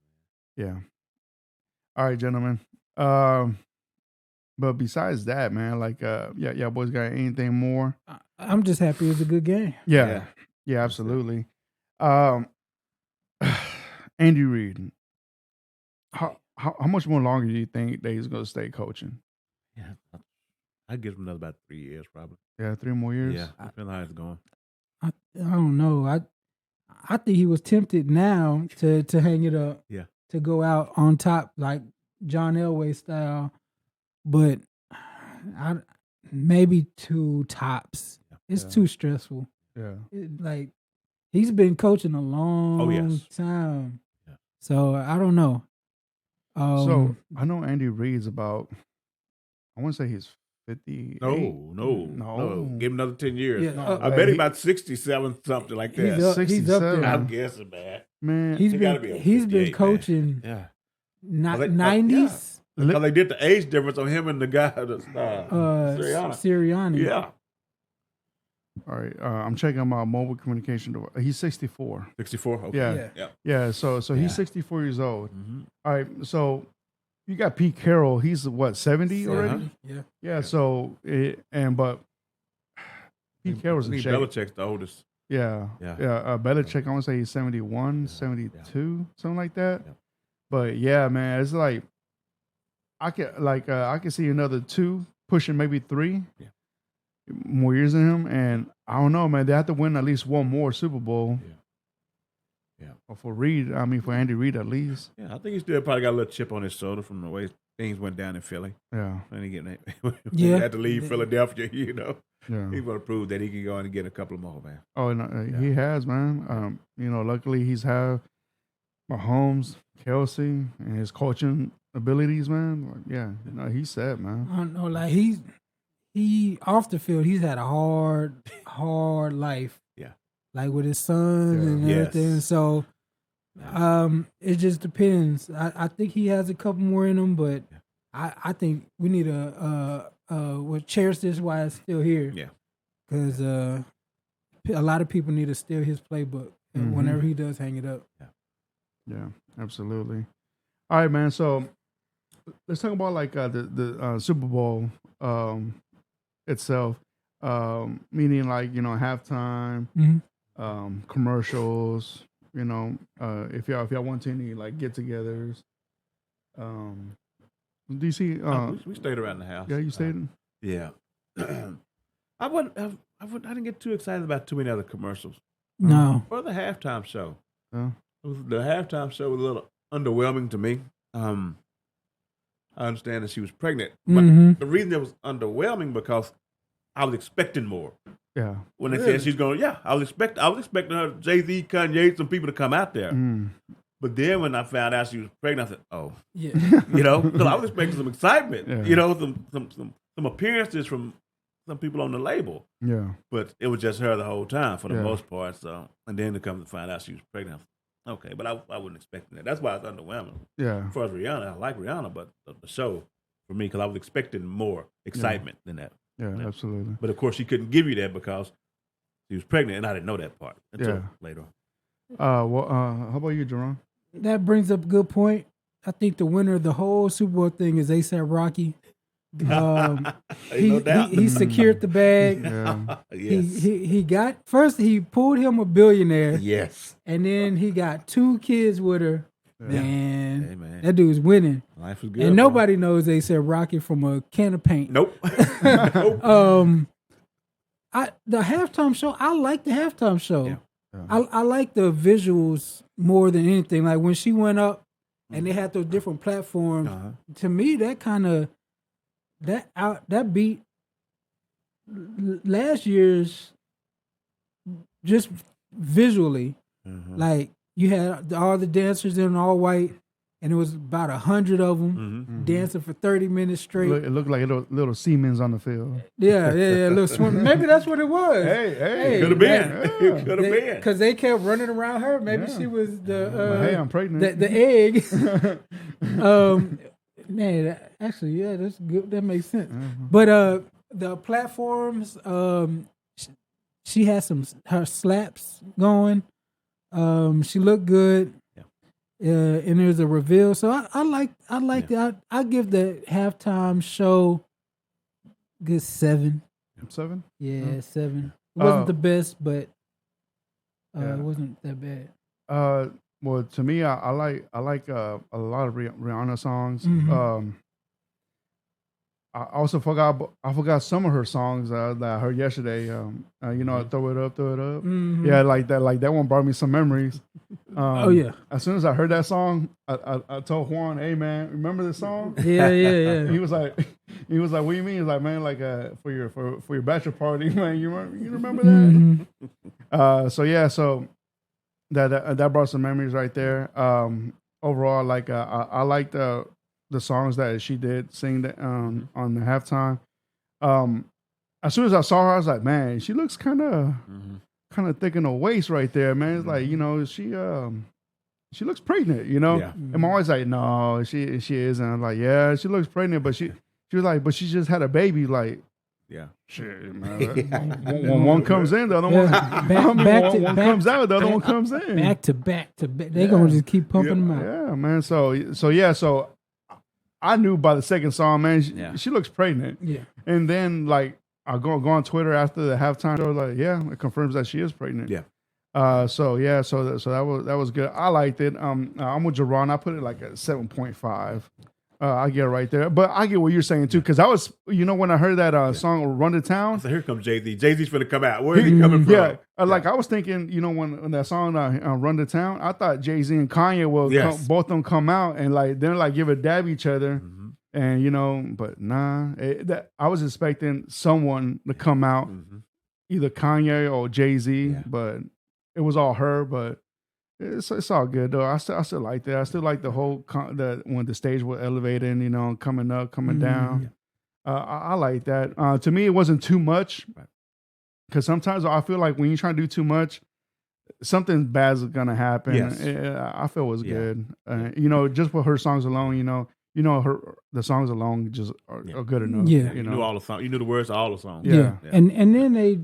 yeah. All right, gentlemen. But besides that, man, like, y'all boys got anything more? I'm just happy it's a good game. Yeah, absolutely. Andy Reid, how much more longer do you think that he's going to stay coaching? Yeah, I'd give him another about 3 years, probably. Yeah, 3 more years. Yeah, I feel how it's going. I don't know. I think he was tempted now to hang it up. Yeah. To go out on top like John Elway style, but maybe 2 tops. It's too stressful. Yeah. Like he's been coaching a long time. Yeah. So I don't know. So I know Andy Reid's about, I want to say he's 58. No. Give him another 10 years. Yeah, I bet he's about 67, something like that. He's up there. I'm guessing, man. He's been coaching. Yeah. 90s. Because they did the age difference on him and the guy that's Sirianni. Yeah. All right. I'm checking my mobile communication device. He's 64. 64? Okay. Yeah. So he's 64 years old. Mm-hmm. All right. So you got Pete Carroll. He's what, 70 already? Yeah. So but Pete Carroll's in shape. Belichick's the oldest. Yeah. Belichick, I want to say he's 71, 72, something like that. Yeah. But yeah, man, it's like I can see another 2 pushing maybe 3 more years in him, and I don't know, man. They have to win at least 1 more Super Bowl. Yeah. Or for Andy Reid at least. Yeah, I think he still probably got a little chip on his shoulder from the way things went down in Philly. Yeah. When he had to leave Philadelphia, Yeah. He's going to prove that he can go and get a couple more, man. Oh, no, he has, man. Luckily he's had Mahomes, Kelsey, and his coaching abilities, man. He's set, man. I don't know, like he off the field, he's had a hard life. Yeah. Like with his sons and everything. Yes. So it just depends. I think he has a couple more in him, but I think we need cherish this while it's still here. Yeah. Because a lot of people need to steal his playbook whenever he does hang it up. Yeah, absolutely. All right, man. So let's talk about like the Super Bowl itself, meaning like halftime, commercials. If y'all want to any like get-togethers. Do you see? We stayed around the house. Yeah, you stayed. Yeah. I didn't get too excited about too many other commercials. No. Or the halftime show. Yeah. The halftime show was a little underwhelming to me. I understand that she was pregnant, but the reason it was underwhelming because I was expecting more. Yeah. When they said she's going, I was expecting her, Jay-Z, Kanye, some people to come out there. But then when I found out she was pregnant, I said, "Oh, yeah," because I was expecting some excitement, Yeah. some appearances from some people on the label. Yeah. But it was just her the whole time for the most part. So, and then to come to find out she was pregnant, okay, but I wasn't expecting that. That's why it's underwhelming. Yeah. As far as Rihanna, I like Rihanna, but the show for me, because I was expecting more excitement than that. Yeah, absolutely. But of course, she couldn't give you that because she was pregnant, and I didn't know that part until later on. How about you, Jerron? That brings up a good point. I think the winner of the whole Super Bowl thing is A$AP Rocky. No doubt. He secured the bag. Yeah. Yes. He got first. He pulled him a billionaire. Yes. And then he got 2 kids with her. Yeah. Man, Hey, man. that dude's winning. Life is good. And bro. nobody knows A$AP Rocky from a can of paint. Nope. Nope. The halftime show. I like the halftime show. Yeah. I like the visuals more than anything. Like when she went up and they had those different platforms. To me, that kind of that beat last year's just visually. Like you had all the dancers in all white, and it was about 100 of them dancing for 30 minutes straight. It looked like little Siemens on the field. Yeah. Little swim. Maybe that's what it was. Hey, Could have been. Could have been. Because they kept running around her. Maybe she was the hey, I'm pregnant. the egg. Man, actually, yeah, that's good. That makes sense. But the platforms, she has her slaps going. She looked good. And there's a reveal. So I like it. I give the halftime show good 7. 7? Yeah, 7. It wasn't the best, but Yeah. it wasn't that bad. Well, to me, I like a lot of Rihanna songs. I also forgot some of her songs that I heard yesterday. You know, throw it up. Yeah, like that one brought me some memories. Oh yeah. As soon as I heard that song, I told Juan, "Hey man, remember this song?" Yeah. He was like, "What do you mean?" He's like, "Man, like for your bachelor party, man. You remember that?" So that brought some memories right there. Overall, like I liked the songs that she did sing on the halftime. As soon as I saw her, I was like, man, she looks kind of thick in the waist right there, man. It's like, you know, she looks pregnant, you know. Yeah. And my wife's like, no, she isn't. I'm like, yeah, she looks pregnant, but she was like, but she just had a baby, like. Yeah. Shit, man. When one comes in, the other one. One comes out, the other one comes in. Back to back. They're gonna just keep pumping them out. Yeah, man. So I knew by the second song, man, she looks pregnant. Yeah. And then like I go on Twitter after the halftime show, like, yeah, it confirms that she is pregnant. Yeah. So that was good. I liked it. I'm with Jerron. I put it like a 7.5. I get it right there, but I get what you're saying too, because I was, you know, when I heard that song "Run to Town." So here comes Jay-Z. Jay-Z's gonna come out. Where is he coming from? Yeah, like I was thinking, you know, when that song "Run to Town," I thought Jay-Z and Kanye will both of them come out and like then like give a dab each other, and you know, but nah, I was expecting someone to come out, either Kanye or Jay-Z, but it was all her, but. It's all good though. I still like that. I still like the whole when the stage was elevating, you know, coming up, coming down. I like that. To me, it wasn't too much because sometimes I feel like when you try to do too much, something bad is gonna happen. Yes. I feel it was good. You know, just with her songs alone, you know the songs alone just are good enough. Yeah, you knew all the songs. You knew the words to all the songs. Yeah. And then they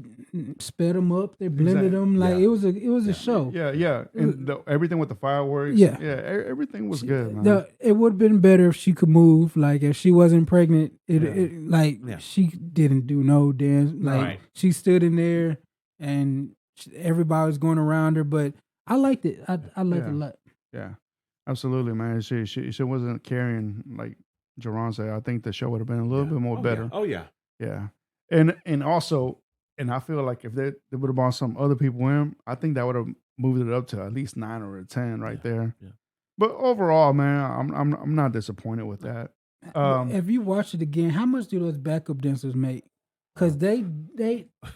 sped them up. They blended them like it was a show. Yeah. And everything with the fireworks. Yeah. Everything was good, man. It would have been better if she could move. Like if she wasn't pregnant, she didn't do no dance. Like she stood in there and everybody was going around her. But I liked it. I liked it a lot. Yeah. Absolutely, man. She wasn't carrying like Jerron said. I think the show would have been a little bit more better. Yeah. Yeah. And also, I feel like if they would have brought some other people in, I think that would have moved it up to at least 9 or a 10 right there. Yeah. But overall, man, I'm not disappointed with that. If you watch it again, how much do those backup dancers make? Because they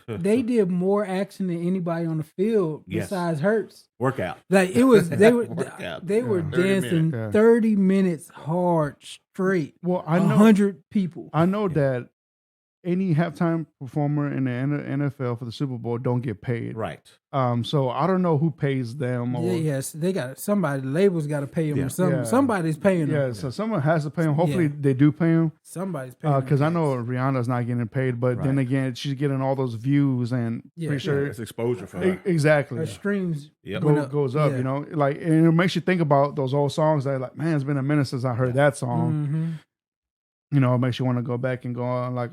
did more action than anybody on the field besides Hurts. Workout. Like it was they were dancing 30 minutes hard straight. Well, I know 100 people. I know that any halftime performer in the NFL for the Super Bowl don't get paid. Right. So I don't know who pays them. Or, yes, they got somebody. The label's got to pay them or something. Somebody's paying them. Yeah, so someone has to pay them. Hopefully they do pay them. Somebody's paying them. Because I know Rihanna's not getting paid, but then again, she's getting all those views and pretty sure it's exposure for her. Exactly. Her streams goes up. You know, like and it makes you think about those old songs that like, man, it's been a minute since I heard that song. Mm-hmm. You know, it makes you want to go back and go on get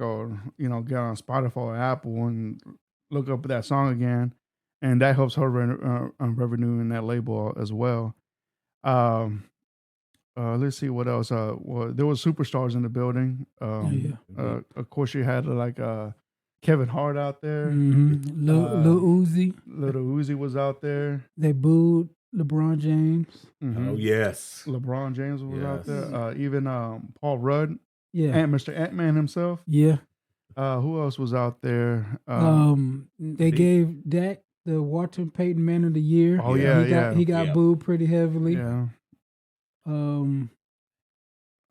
on Spotify or Apple and look up that song again, and that helps her revenue in that label as well. Let's see what else. Well, there was superstars in the building. Of course, you had like Kevin Hart out there. Mm-hmm. Lil Uzi. Little Uzi was out there. They booed LeBron James. Mm-hmm. Oh yes, LeBron James was out there. Even Paul Rudd. Yeah, and Mr. Ant-Man himself. Yeah. Who else was out there? They gave Dak the Walter Payton Man of the Year. Oh he got booed pretty heavily. Yeah.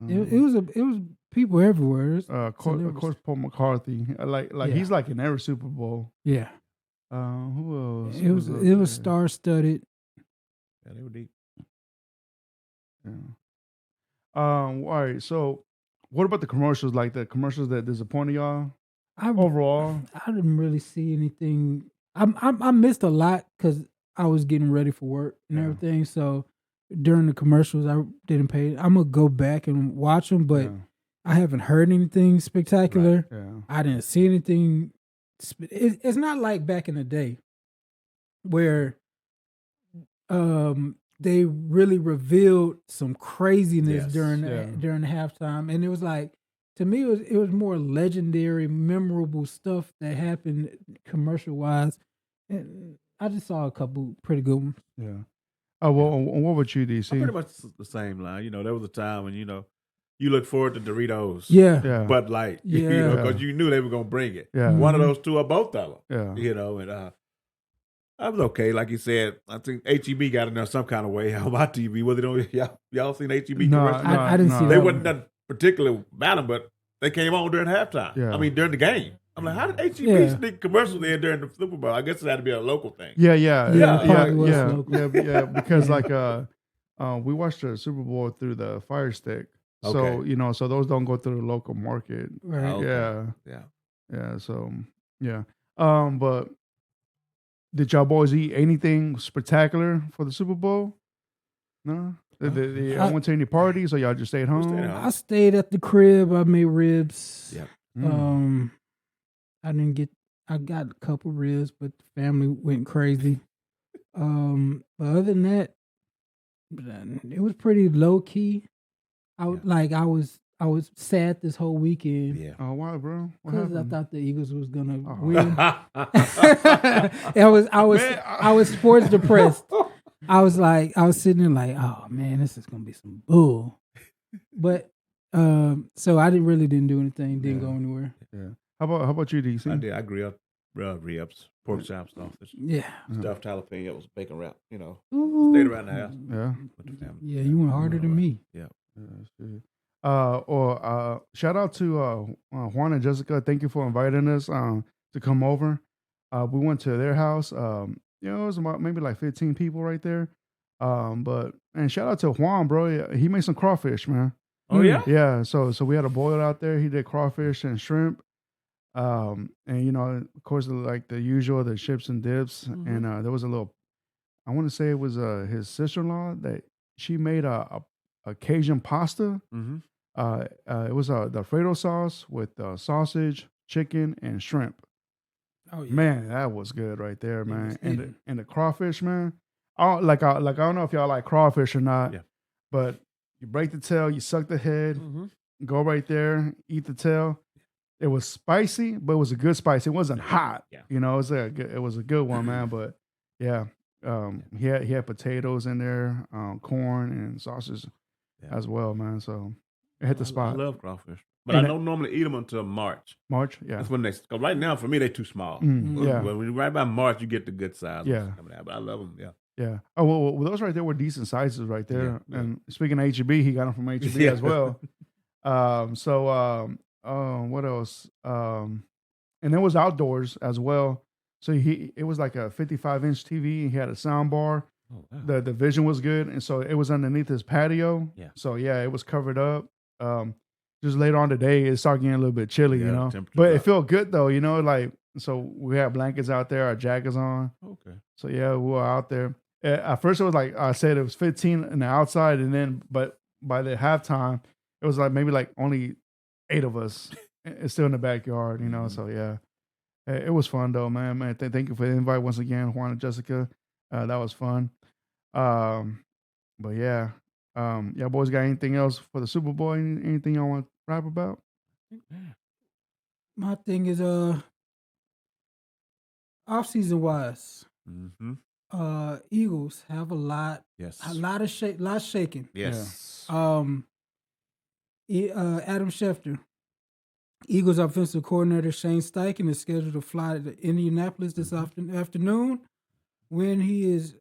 It was people everywhere. Of course, Paul McCarthy. Like he's like in every Super Bowl. Yeah. Who else? It was star studded. Yeah, they were deep. Yeah. All right. So, what about the commercials? Like the commercials that disappointed y'all I overall? I didn't really see anything. I missed a lot because I was getting ready for work and Yeah. everything. So during the commercials, I didn't pay. I'm gonna go back and watch them, but Yeah. I haven't heard anything spectacular. Yeah. I didn't see anything. It's not like back in the day where they really revealed some craziness Yes. during Yeah. during the halftime, and it was like, to me it was more legendary, memorable stuff that happened commercial wise, and I just saw a couple pretty good ones. Yeah. Oh well. What about you, I'm DC? pretty much the same line. There was a time when you look forward to Doritos, Yeah, Yeah. Bud Light, Yeah. because you knew they were gonna bring it. Yeah. One of Mhm. those two or both of them. Yeah. And I was okay. Like you said, I think HEB got in there some kind of way on my TV. Was it on y'all seen HEB No, commercials? I didn't see They that wasn't one. nothing particularly about them, but they came on during halftime. Yeah. I mean, during the game. I'm like, how did HEB Yeah. sneak commercials in during the Super Bowl? I guess it had to be a local thing. Yeah. Yeah. Yeah, it Yeah. probably was Yeah. local. Yeah. Because Yeah. we watched the Super Bowl through the Fire Stick. So Okay. so those don't go through the local market. Right. Okay. Yeah. Yeah. Yeah. So yeah. But did y'all boys eat anything spectacular for the Super Bowl? No. I went to any parties, or y'all just stayed home? stayed home. I stayed at the crib. I made ribs. Yeah. I didn't get. I got a couple ribs, but the family went crazy. But other than that, it was pretty low key. I was sad this whole weekend Yeah. Oh, why, bro? What because I happened? thought the Eagles was gonna Oh. win. I was sports depressed. I was sitting there like, oh man, this is gonna be some bull. But so I didn't do anything, didn't go anywhere. Yeah. How about you, DC? I did. I grew up ribs, pork chops, sausage, Yeah. stuffed jalapeno, bacon wrap. Ooh. Stayed around the house Yeah. with the family. Yeah, you went harder than me. Yeah. Shout out to Juan and Jessica. Thank you for inviting us to come over. We went to their house. It was about maybe like 15 people right there. And shout out to Juan, bro. He made some crawfish, man. Oh yeah. Yeah. So we had a boil out there. He did crawfish and shrimp. And of course, like the usual, the chips and dips. And there was a little, I want to say it was his sister-in-law that she made a Cajun pasta. Mm-hmm. It was the Fredo sauce with sausage, chicken, and shrimp. Oh yeah. Man, that was good right there, man. was And hitting. the crawfish, man. I don't know if y'all like crawfish or not. Yeah. But you break the tail, you suck the head, Mm-hmm. go right there, eat the tail. It was spicy, but it was a good spice. It wasn't hot. Yeah. It was a good one, man. But yeah, he had potatoes in there, corn and sausage as well, man. So it hit the spot. I love crawfish, but And I don't normally eat them until March. March, yeah. That's when cause right now for me they're too small. Yeah. When you right by March, you get the good size. Yeah. Coming out, but I love them. Yeah. Yeah. Oh well, those right there were decent sizes right there. Yeah. And speaking of HEB, he got them from HEB Yeah. as well. What else? And it was outdoors as well. So it was like a 55-inch TV. He had a sound bar. Oh, wow. The vision was good, and so it was underneath his patio. Yeah. So yeah, it was covered up. Just later on today, it started getting a little bit chilly, Yeah, you know. temperature But it dropped. felt good though, you know. Like so, we had blankets out there, our jackets on. Okay. So yeah, we were out there. At first, it was like I said, it was 15 in the outside, and then but by the halftime, it was like maybe like only 8 of us. It's still in the backyard, you know. So yeah, it was fun though, man. Thank you for the invite once again, Juan and Jessica. That was fun. But yeah, y'all boys got anything else for the Super Bowl? Anything y'all want to rap about? My thing is off season wise, Mm-hmm. Eagles have a lot Yes. shaking. Yes. Adam Schefter, Eagles offensive coordinator Shane Steichen is scheduled to fly to Indianapolis this afternoon, where he is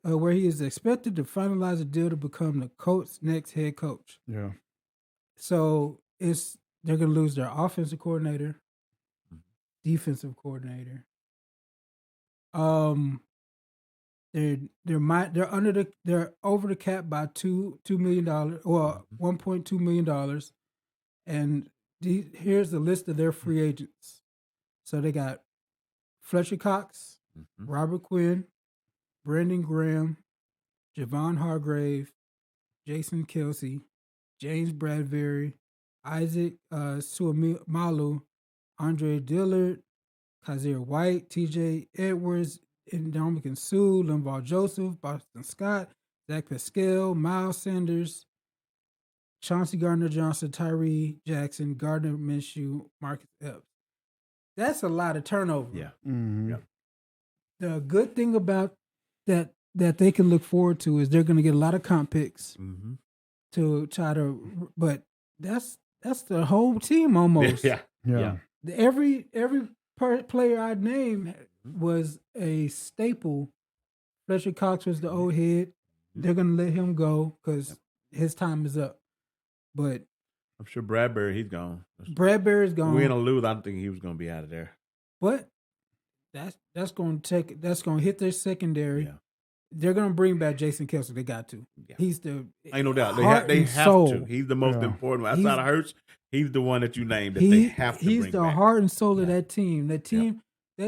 expected to finalize a deal to become the Colts' next head coach. Yeah. So they're going to lose their offensive coordinator, defensive coordinator. they're over the cap by $2 million or $1.2 million, and here's the list of their free agents. So they got Fletcher Cox, Robert Quinn, Brandon Graham, Javon Hargrave, Jason Kelsey, James Bradbury, Isaac Suamalu, Andre Dillard, Kazir White, TJ Edwards, Ndamukong Suh, Linval Joseph, Boston Scott, Zach Pascal, Miles Sanders, Chauncey Gardner-Johnson, Tyree Jackson, Gardner Minshew, Marcus Epps. That's a lot of turnover. Yeah. Mm-hmm. The good thing about that they can look forward to is they're going to get a lot of comp picks to try to, but that's the whole team almost. Yeah. Every player I named was a staple. Fletcher Cox was the old head. They're going to let him go because his time is up. But I'm sure Bradbury, he's gone. Bradbury's gone. Win or lose, I don't think he was going to be out of there. But that's going to hit their secondary. Yeah. They're going to bring back Jason Kelsey. They got to. Yeah. He's the ain't no doubt. They have to. He's the most important one. Outside of Hurts, he's the one that you named that they have to bring back. He's the heart and soul of that team. That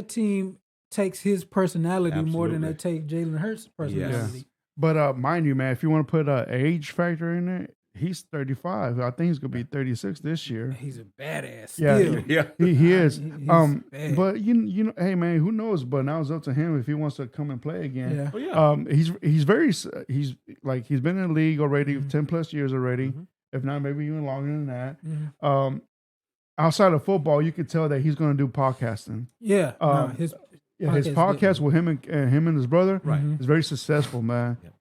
team takes his personality more than they take Jalen Hurts' personality. Yes. But mind you, man, if you want to put an age factor in it, he's 35. I think he's gonna be 36 this year. He's a badass. Yeah, he is. He's but you know, hey man, who knows? But now it's up to him if he wants to come and play again. Yeah. He's been in the league already 10 plus years already. If not, maybe even longer than that. Outside of football, you could tell that he's going to do podcasting. Yeah. His podcast with him and his brother is very successful, man. Yeah.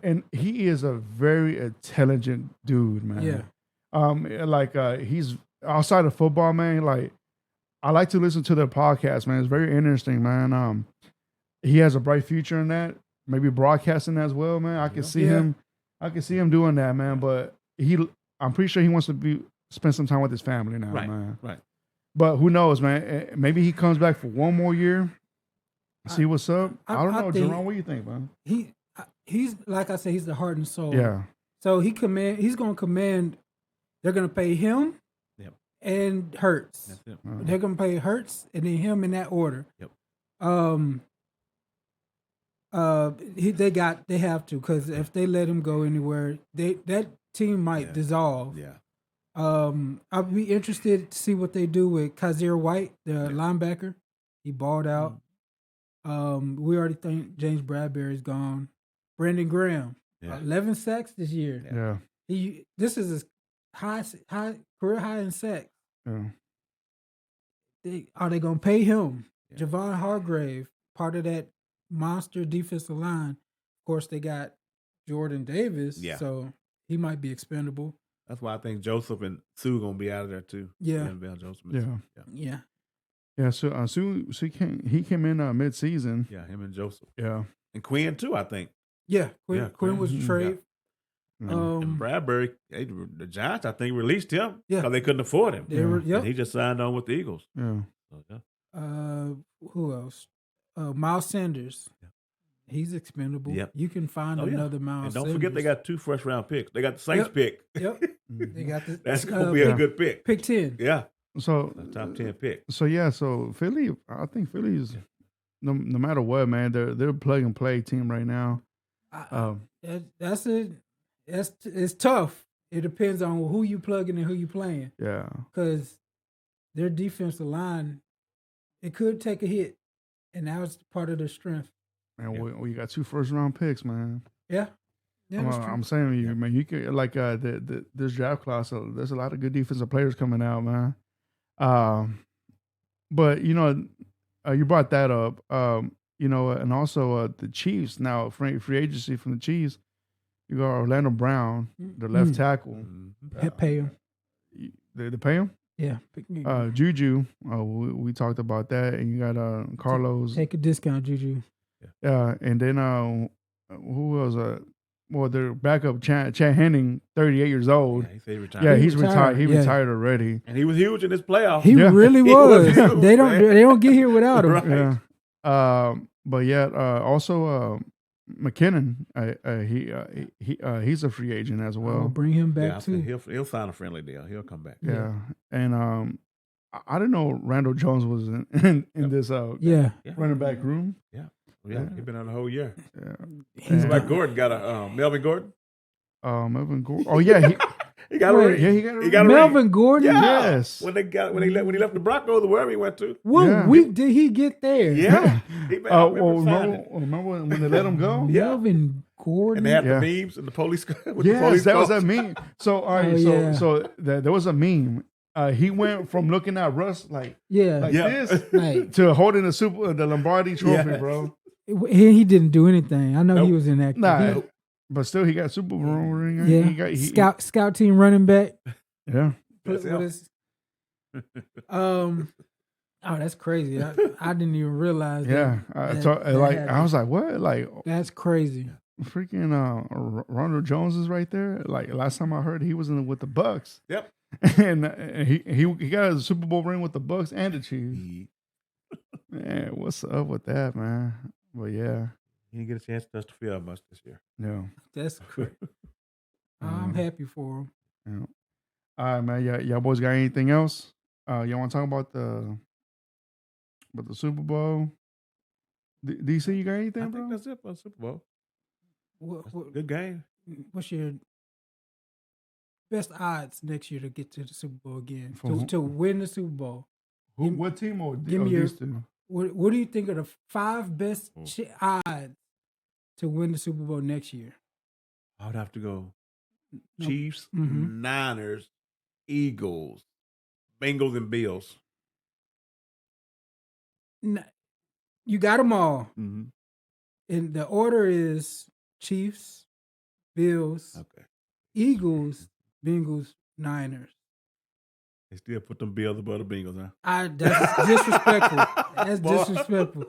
And he is a very intelligent dude, man. Yeah. He's outside of football, man. Like, I like to listen to their podcast, man. It's very interesting, man. He has a bright future in that. Maybe broadcasting as well, man. I can see him. I can see him doing that, man. But I'm pretty sure he wants to spend some time with his family now, man. Right. But who knows, man? Maybe he comes back for one more year. See what's up. I don't know, Jerome. What do you think, man? He's like I said, he's the heart and soul. Yeah. So he's going to command. They're going to pay him. Yep. And Hurts. That's it. They're going to pay Hurts and then him in that order. Yep. They have to, because if they let him go anywhere, that team might dissolve. Yeah. I'd be interested to see what they do with Kazir White, the linebacker. He balled out. We already think James Bradbury's gone. Brandon Graham, 11 sacks this year. Yeah. This is his high career high in sacks. Yeah. Are they gonna pay him? Yeah. Javon Hargrave, part of that monster defensive line. Of course, they got Jordan Davis, so he might be expendable. That's why I think Joseph and Sue gonna be out of there too. Yeah. Yeah. So Sue came in mid-season. Yeah, him and Joseph. Yeah. And Quinn too, I think. Yeah, Quinn was a trade. And Bradbury, the Giants, I think, released him because they couldn't afford him. And he just signed on with the Eagles. Yeah. So, who else? Miles Sanders. Yeah. He's expendable. Yep. You can find another Miles and don't Sanders. forget they got 2 first-round picks. They got the Saints pick. Yep. They got That's going to be a good pick. Pick 10. Yeah. So top 10 pick. So Philly, I think Philly's no matter what, man, they're a plug and play team right now. It's tough. It depends on who you plugging and who you playing. Yeah. Because their defensive line, it could take a hit, and that was part of their strength. Man, we got 2 first-round picks, man. Yeah. I'm saying to you, man, you could this draft class. There's a lot of good defensive players coming out, man. But you brought that up. And also the Chiefs now free agency from the Chiefs. You got Orlando Brown, the left tackle. Pay him. They pay him. Yeah. Juju. We talked about that, and you got Carlos. Take a discount, Juju. Yeah, and then who else? Their backup Chad Henning, 38 years old. Yeah, he retired. Yeah, he's retired. He retired already, and he was huge in this playoff. He really was. They don't get here without him. Right. Yeah. Also McKinnon, he's a free agent as I'll well. bring him Yeah, back I too. think he'll sign a friendly deal. He'll come back. Yeah, and I didn't know Randall Jones was in this Yeah. running back room. Yeah, he's been on the whole year. Yeah, He's Like Gordon got a Melvin Gordon. Melvin Gordon. Oh yeah, He got a Wait, ring. yeah, He got a Melvin ring. Gordon. Yeah. Yes. When he left the Broncos or wherever he went to. What Yeah. week did he get there? Yeah. Remember when they let him go? Yeah. Melvin Gordon. And they had Yeah. the memes and the police. With Yes, the police that was cars. a meme. So all right, Oh, yeah. so there was a meme. He went from looking at Russ like Yeah. this Like, to holding the Lombardi trophy, Yeah. bro. he didn't do anything. I know he Nope. was inactive. Nah, He- but still he got Super Bowl ring. yeah. Scout team running back. Yeah. That's What him. is- oh, that's crazy. I didn't even realize. Yeah. that I was like, what? Like that's crazy. freaking Ronald Jones is right there. Like last time I heard, he was with the Bucks. Yep. And he got a Super Bowl ring with the Bucks and the Chiefs. Man, what's up with that, man? But yeah, He didn't get a chance to touch the field much this year. no. That's crazy. I'm happy for him. Yeah. All right, man. Y'all boys got anything else? Y'all want to talk about the Super Bowl? DC, you got anything, I bro? think that's it for the Super Bowl. What, Good game. what's your best odds next year to get to the Super Bowl again? For who? To win the Super Bowl? What team or give me your- these two? What do you think are the 5 best Hmm. odds to win the Super Bowl next year? I would have to go No. Chiefs, Mhm. Niners, Eagles, Bengals, and Bills. You got them all. Mm-hmm. And the order is Chiefs, Bills, Okay. Eagles, Bengals, Niners. They still put them Bills above the Bengals, huh? That's disrespectful. That's Boy. disrespectful.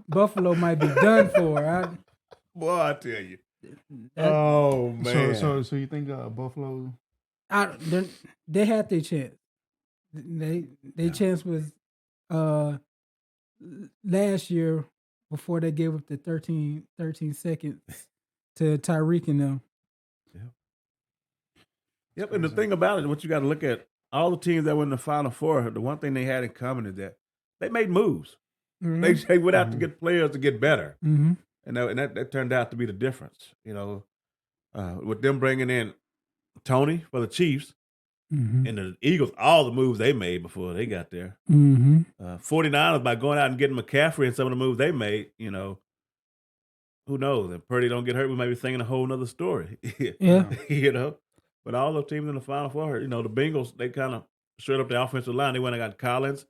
Buffalo might be done for. Boy, I tell you. That- Oh man. So you think Buffalo? They had their chance. Their chance was last year before they gave up the 13 seconds to Tyreek and them. Yep, and the thing about it, what you got to look at, all the teams that were in the Final Four, the one thing they had in common is that they made moves. Mhm. They went out to get players to get better, Mhm. and that turned out to be the difference. With them bringing in Tony for the Chiefs Mhm. and the Eagles, all the moves they made before they got there. Mhm. 49ers, by going out and getting McCaffrey and some of the moves they made, who knows? If Purdy don't get hurt, we might be singing a whole nother story. Yeah. But all those teams in the Final Four, the Bengals, they kind of showed up the offensive line. They went and got Collins.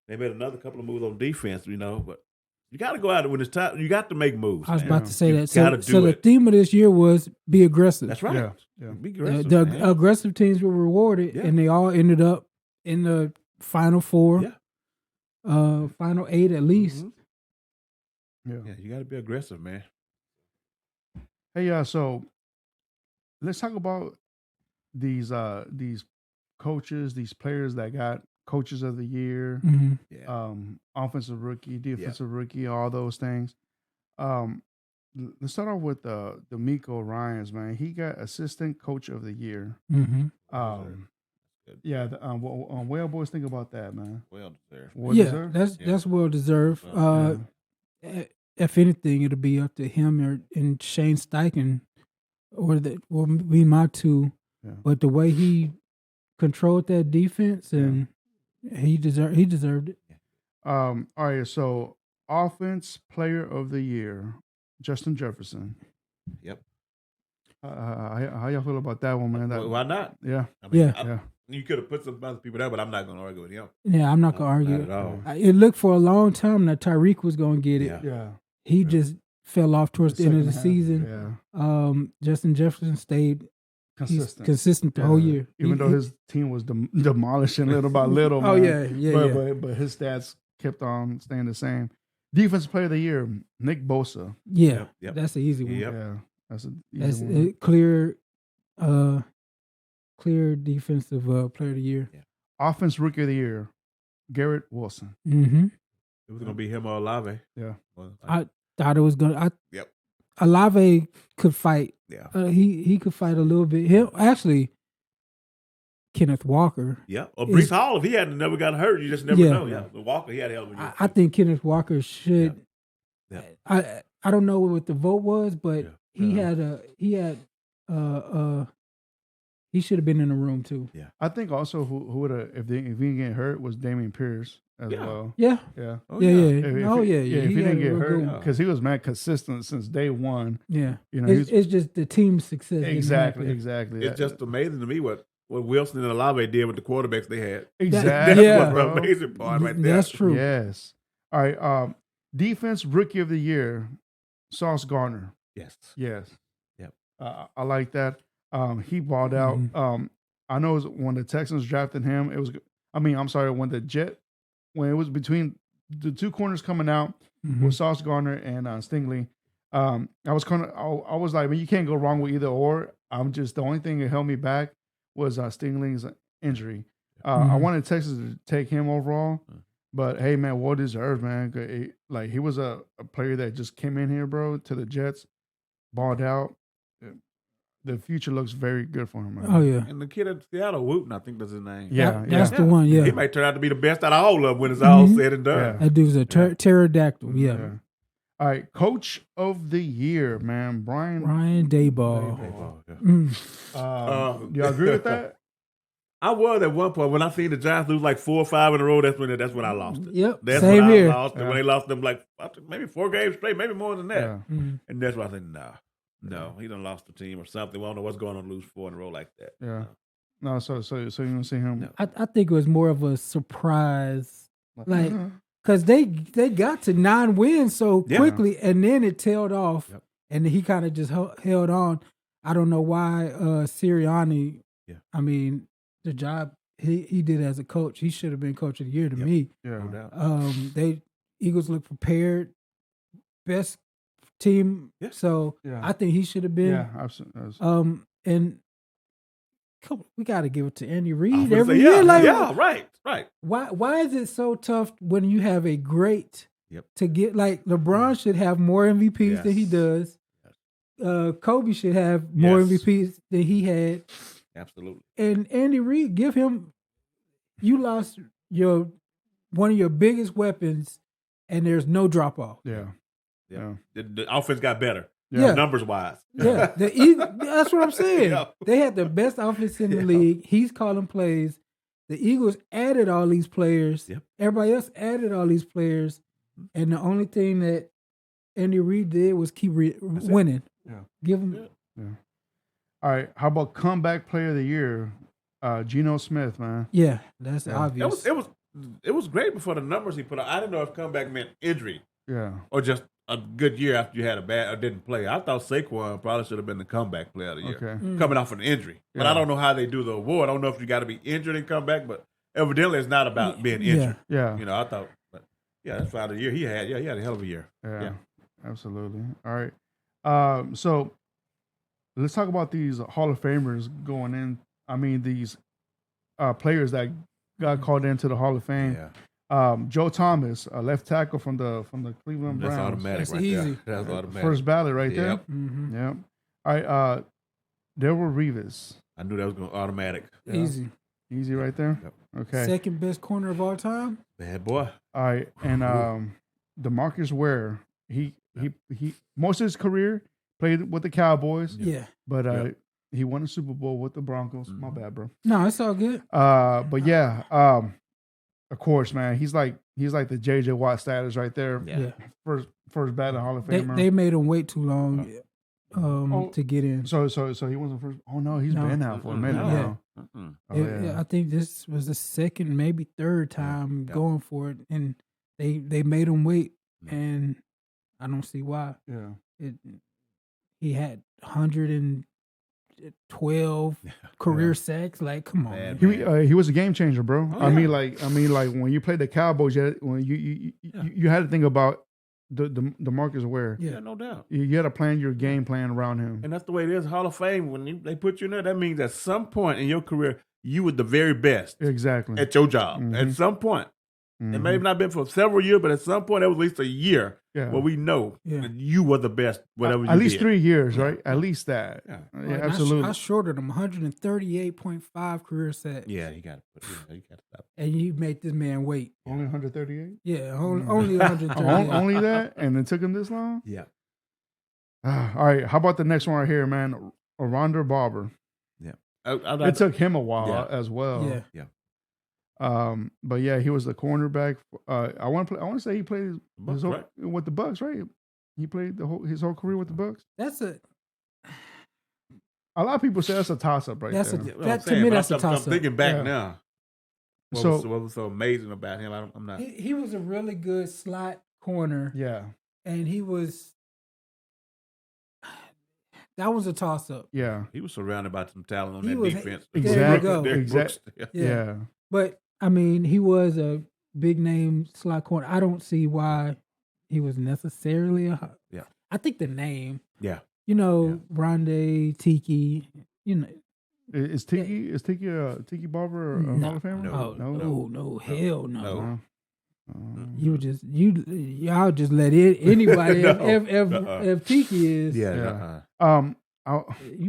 They made another couple of moves on defense, but you got to go out when it's time. You got to make moves. I was man. about to say You that. So, gotta so do the it. theme of this year was be aggressive. That's right. Yeah. Be aggressive. The man. aggressive teams were rewarded, Yeah. and they all ended up in the Final Four, Final 8 at least. Mhm. Yeah. Yeah, you got to be aggressive, man. Hey, so let's talk about these coaches, these players that got coaches of the year, Mhm. Yeah. offensive rookie, defensive rookie, all those things. Let's start off with D'Amico Ryans, man. He got assistant coach of the year. Mhm. Good. Yeah. What y'all boys think about that, man? Well deserved. Well Yeah, deserved? that's well deserved. If anything, it'll be up to him and Shane Steichen, or that will be my two. Yeah. But the way he controlled that defense, and he deserved it. All right. So offense player of the year, Justin Jefferson. Yep. How y'all feel about that one, man? Well, why not? Yeah. I mean, Yeah. You could have put some other people there, but I'm not going to argue with him. Yeah, I'm not gonna argue. Not at all. It looked for a long time that Tyreek was gonna get it. Yeah. Yeah. He just fell off towards the end of the Second half, season. Yeah. Justin Jefferson stayed Consistent. consistent the whole year. Even though his team was demolishing little by little. Oh, man. yeah. But his stats kept on staying the same. Defensive player of the year, Nick Bosa. Yeah, Yep. that's the easy one. Yep. Yeah. That's an That's easy one. it, clear defensive player of the year. Offense rookie of the year, Garrett Wilson. Mm-hmm. It was going to be him or Olave. Yeah. Well, I thought it was gonna. Yep. Olave could fight. Yeah. He could fight a little bit. He'll actually Kenneth Walker. Yeah. Or Brees Hall, if he hadn't never got hurt, you just never know. Yeah. But Walker, he had a hell of a year. I think Kenneth Walker should. Yeah. I don't know what the vote was, but he should have been in the room too. Yeah. I think also who would have if he didn't get hurt was Damian Pierce as well. Yeah. Yeah. Oh, yeah. If he didn't get hurt because he was mad consistent since day one. Yeah. You know, it's just the team's success. Exactly. It's just amazing to me what Wilson and Olave did with the quarterbacks they had. Exactly. That's the amazing part right there. That's true. Yes. All right. Defense Rookie of the Year, Sauce Gardner. Yes. Yes. Yep. I like that. He balled out. I know it was when the Texans drafted him, it was. When it was between the two corners coming out with Sauce Gardner and Stingley. I was like, man, you can't go wrong with either or. The only thing that held me back was Stingley's injury. I wanted Texas to take him overall, but hey, man, well deserved, man. He was a player that just came in here, bro, to the Jets, balled out. The future looks very good for him, man. Oh, yeah. And the kid at Seattle, Wooten, I think that's his name. That's the one, yeah. He might turn out to be the best out of all of them when it's all said and done. Yeah. That dude's a pterodactyl, yeah. All right, Coach of the Year, man, Brian Daboll. Do y'all agree with that? I was at one point when I seen the Giants lose like 4 or 5 in a row. That's when I lost it. Yep, that's same when here. I lost it. When they lost them like maybe 4 games straight, maybe more than that. Yeah. And that's why I said, no, he done lost the team or something. We don't know what's going on to lose 4 in a row like that. Yeah. No, so you don't see him. No. I think it was more of a surprise, like because they got to 9 wins so quickly, and then it tailed off, and he kind of just held on. I don't know why Sirianni. Yeah. I mean, the job he did as a coach, he should have been Coach of the Year to me. Yeah. No doubt. Eagles look prepared, best team. Yeah. So I think he should have been. Yeah, absolutely. And we got to give it to Andy Reid every year. Right. Why is it so tough when you have a great to get like LeBron should have more MVPs than he does. Kobe should have more MVPs than he had. Absolutely. And Andy Reid, give him. You lost one of your biggest weapons, and there's no drop off. Yeah. The offense got better. Numbers wise. Yeah. That's what I'm saying. They had the best offense in the league. He's calling plays. The Eagles added all these players. Yep. Everybody else added all these players. And the only thing that Andy Reid did was keep winning. Yeah. Give him. Yeah. All right. How about comeback player of the year? Geno Smith, man. Yeah, that's obvious. It was great before the numbers he put out. I didn't know if comeback meant injury. Yeah. Or just a good year after you had a bad or didn't play. I thought Saquon probably should have been the comeback player of the year. Okay. Coming off an injury. But I don't know how they do the award. I don't know if you got to be injured and come back, but evidently it's not about being injured. Yeah. You know, I thought, but that's why the year he had. Yeah, he had a hell of a year. Yeah. Absolutely. All right. So let's talk about these Hall of Famers going in. I mean, these players that got called into the Hall of Fame. Yeah. Joe Thomas, a left tackle from the Cleveland Browns. That's automatic. That's right easy. There. That's automatic. First ballot right there. Yep. Mm-hmm. Yep. All right. Darrell Revis. I knew that was going to automatic. Easy. Easy right there. Yep. Okay. Second best corner of all time. Bad boy. All right. And DeMarcus Ware, he most of his career played with the Cowboys. Yeah. But he won a Super Bowl with the Broncos. My bad, bro. No, it's all good. But yeah, of course, man, he's like the J.J. Watt status right there. Yeah. First ballot Hall of Famer. They made him wait too long to get in. So he wasn't first. Oh no, he's been out for a minute now. I think this was the second, maybe third time going for it, and they made him wait, and I don't see why. Yeah. He had 112 career sacks. Like, come on. He was a game changer, bro. Oh, I mean, like when you played the Cowboys, you had to think about the Marcus Ware. Yeah, no doubt. You had to plan your game plan around him. And that's the way it is. Hall of Fame, when they put you in there, that means at some point in your career, you were the very best Exactly. at your job. Mm-hmm. At some point. It may have not been for several years, but at some point, it was at least a year Yeah. where we know that you were the best, whatever you At least did. 3 years, right? At least that. Yeah. Yeah, absolutely. I shorted him 138.5 career sacks. Yeah, you got to stop. And you make this man wait. Only 138? Yeah, only 138. Only that? And it took him this long? Yeah. All right. How about the next one right here, man? Rondé Barber. Yeah. It took him a while as well. Yeah. But yeah, he was the cornerback. I want to say he played Bucks, right? with the Bucks, right? He played his whole career with the Bucks. A lot of people say that's a toss up, right? That's there. to me, that's a toss up. I'm thinking back now. What was so amazing about him? I'm not. He was a really good slot corner. Yeah. And he was. That was a toss up. Yeah. He was surrounded by some talent on that defense. Exactly. Yeah. But I mean, he was a big name slot corner. I don't see why he was necessarily a. Yeah. I think the name. Yeah. Rondé, Tiki. Is Tiki Barber a Hall of Famer? No, hell no. Y'all just let anybody if Tiki is. You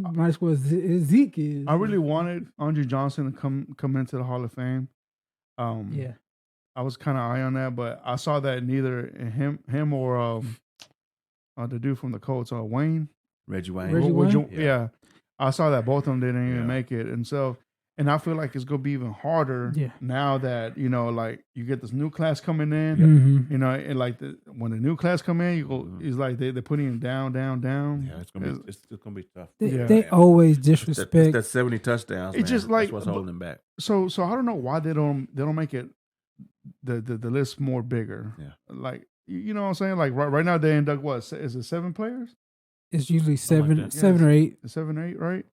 might as well Zeke is. I really wanted Andre Johnson to come into the Hall of Fame. I was kind of eye on that, but I saw that neither him or the dude from the Colts, Reggie Wayne. Yeah. I saw that both of them didn't even make it, and I feel like it's gonna be even harder now that like you get this new class coming in. And like when the new class come in, it's like they're putting him down. Yeah, it's gonna be tough. They always disrespect. That 70 touchdowns. It's just like that's what's holding them back. So I don't know why they don't make it the list more bigger. Yeah, like you know what I'm saying. Like right now they induct what is it 7 players? It's usually 7 or 8. 7 or 8, right?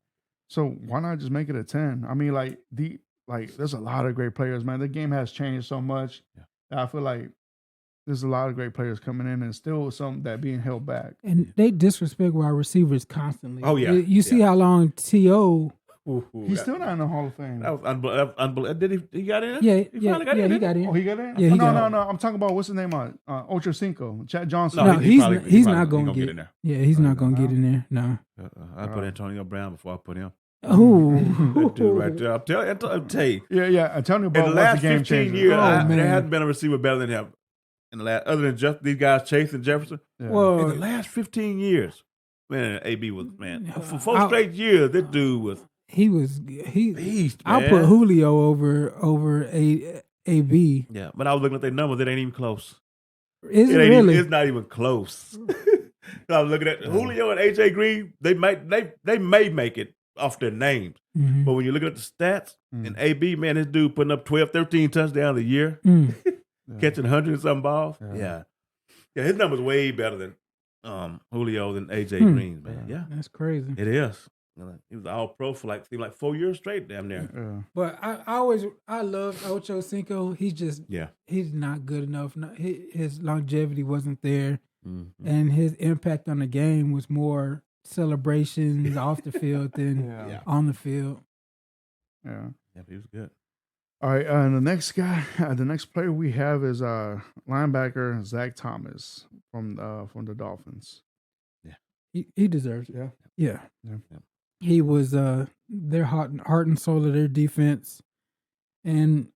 So why not just make it a 10? I mean, like there's a lot of great players, man. The game has changed so much. I feel like there's a lot of great players coming in, and still some that being held back. And they disrespect wide receivers constantly. Oh yeah, you see how long T.O. He's still not in the Hall of Fame. That was unbelievable. Did he got in? Yeah, he finally got in. He got in. Oh, he got in. Yeah, no. I'm talking about what's his name on Ocho Cinco, Chad Johnson. No, he's not going to get in there. Yeah, he's not going to get in there. No. I put Antonio Brown before I put him. That dude right there. I'll tell you. Yeah. Antonio Brown. In the last 15 years, there hasn't been a receiver better than him. In the last, other than just these guys, Chase and Jefferson. Yeah. Well, in the last 15 years, man, AB was for 4 straight years. This dude was. He beast, man. I'll put Julio over AB. Yeah, but I was looking at their numbers. It ain't even close. Is it really? It's not even close. So I was looking at Julio and AJ Green. They may make it off their names. Mm-hmm. But when you're looking at the stats, and AB, man, this dude putting up 12, 13 touchdowns a year, catching 100 and something balls. Yeah, his numbers way better than Julio than AJ Green's, man. Yeah, that's crazy. It is. He was all pro for seemed like 4 years straight damn near. But I love Ocho Cinco. He's not good enough. His longevity wasn't there, and his impact on the game was more celebrations off the field than on the field. Yeah, he was good. All right, and the next guy, the next player we have is linebacker Zach Thomas from the Dolphins. Yeah, he deserves it. Yeah. He was their heart and soul of their defense, and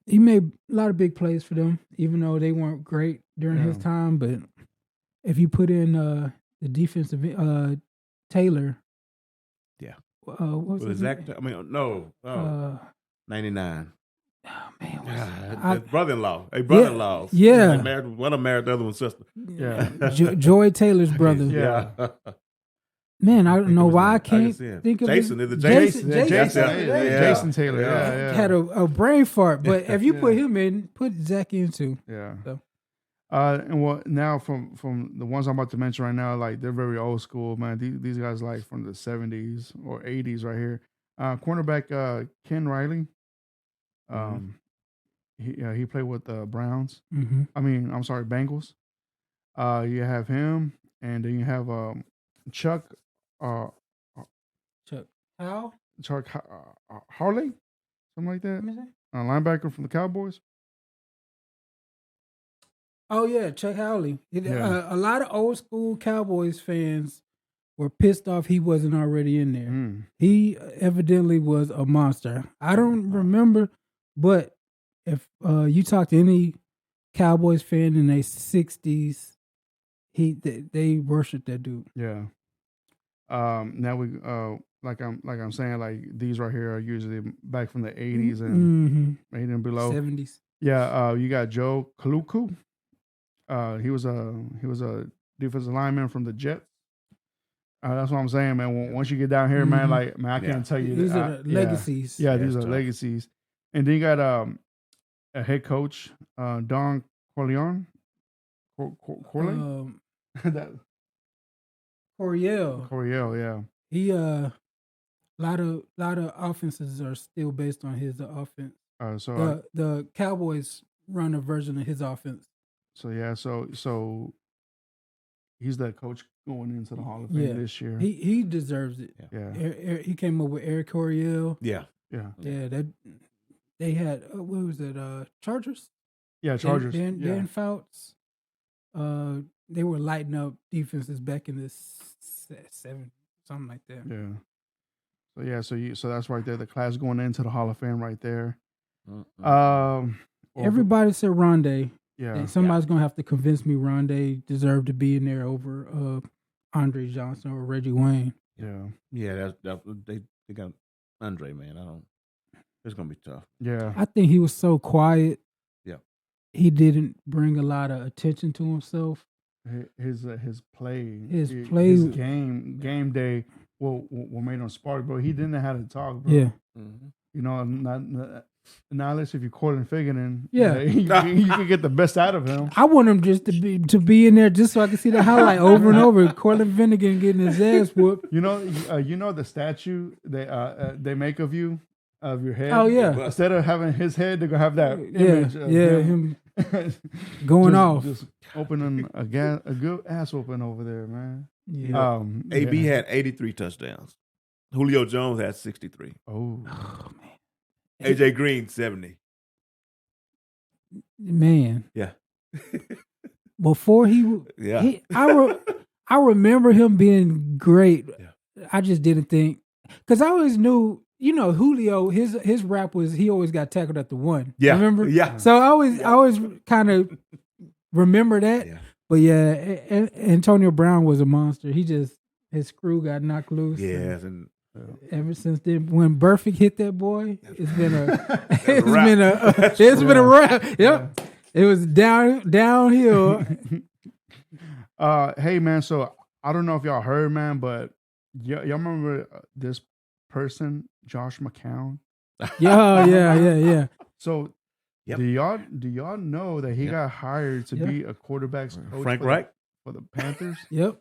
he made a lot of big plays for them, even though they weren't great during his time. But if you put in the defensive Taylor, what was his Zach? name? I mean, no, 99. Oh man, his brother-in-law. A brother-in-law. Yeah. One of them married the other one's sister. Yeah. Joy Taylor's brother. Yeah. Man, I don't know why I can't think of Jason. his, Is it Jason Taylor. Yeah. Had a brain fart, but if you put him in, put Zach in too. Yeah. So. And what now from the ones I'm about to mention right now, like they're very old school, man. These guys like from the 70s or 80s right here. Cornerback Ken Riley. He played with the Browns. Mm-hmm. I mean, I'm sorry, Bengals. You have him, and then you have Chuck. Chuck Howell? Chuck Harley, something like that. linebacker from the Cowboys. Oh yeah, Chuck Howley. Yeah. A lot of old school Cowboys fans were pissed off he wasn't already in there. Mm. He evidently was a monster. I don't remember, but if you talk to any Cowboys fan in their 60s, they worship that dude. Yeah. Now we like I'm saying, like these right here are usually back from the 80s and 80 and below. 70s. Yeah. You got Joe Kaluku. He was a defensive lineman from the Jets. That's what I'm saying, man. Once you get down here, man, I can't tell you. These are legacies. Yeah, these are legacies. And then you got a head coach, Don Corleone. Corleone? Coryell, yeah. He lot of offenses are still based on his offense. The Cowboys run a version of his offense. So yeah, so he's that coach going into the Hall of Fame this year. He deserves it. Yeah. He came up with Eric Coryell. Yeah. That they had what was it? Chargers. Yeah, Chargers. Dan Fouts. They were lighting up defenses back in the 70s, something like that. Yeah. So that's right there. The class going into the Hall of Fame right there. Everybody said Rondé. Yeah. And somebody's gonna have to convince me Rondé deserved to be in there over Andre Johnson or Reggie Wayne. Yeah. That's they got Andre, man. It's gonna be tough. Yeah. I think he was so quiet. Yeah. He didn't bring a lot of attention to himself. His play. His game day. What made him spark, bro? He didn't know how to talk, bro. Yeah. Mm-hmm. You know, not unless if you're Colin Figgin, yeah, you can get the best out of him. I want him just to be in there just so I can see the highlight over and over. Corlin Finnegan getting his ass whooped. You know the statue they make of you, of your head. Oh yeah. Instead of having his head, they're gonna have that image. Of him going off, just opening a good ass open over there, man. Yeah. AB had 83 touchdowns. Julio Jones had 63. Oh man. AJ Green 70. Man. Yeah. Before I remember him being great. Yeah. I just didn't think, because I always knew, Julio, his rap was he always got tackled at the one. Yeah. Remember? Yeah. So I always kind of remember that. Yeah. But yeah, Antonio Brown was a monster. His screw got knocked loose. Yes, and ever since then, when Burfict hit that boy, it's been a wrap. Yep, yeah. It was downhill. Hey man, so I don't know if y'all heard, man, but y'all remember this person, Josh McCown? Yeah. So do y'all know that he got hired to be a quarterback's coach Frank Reich for the Panthers? Yep.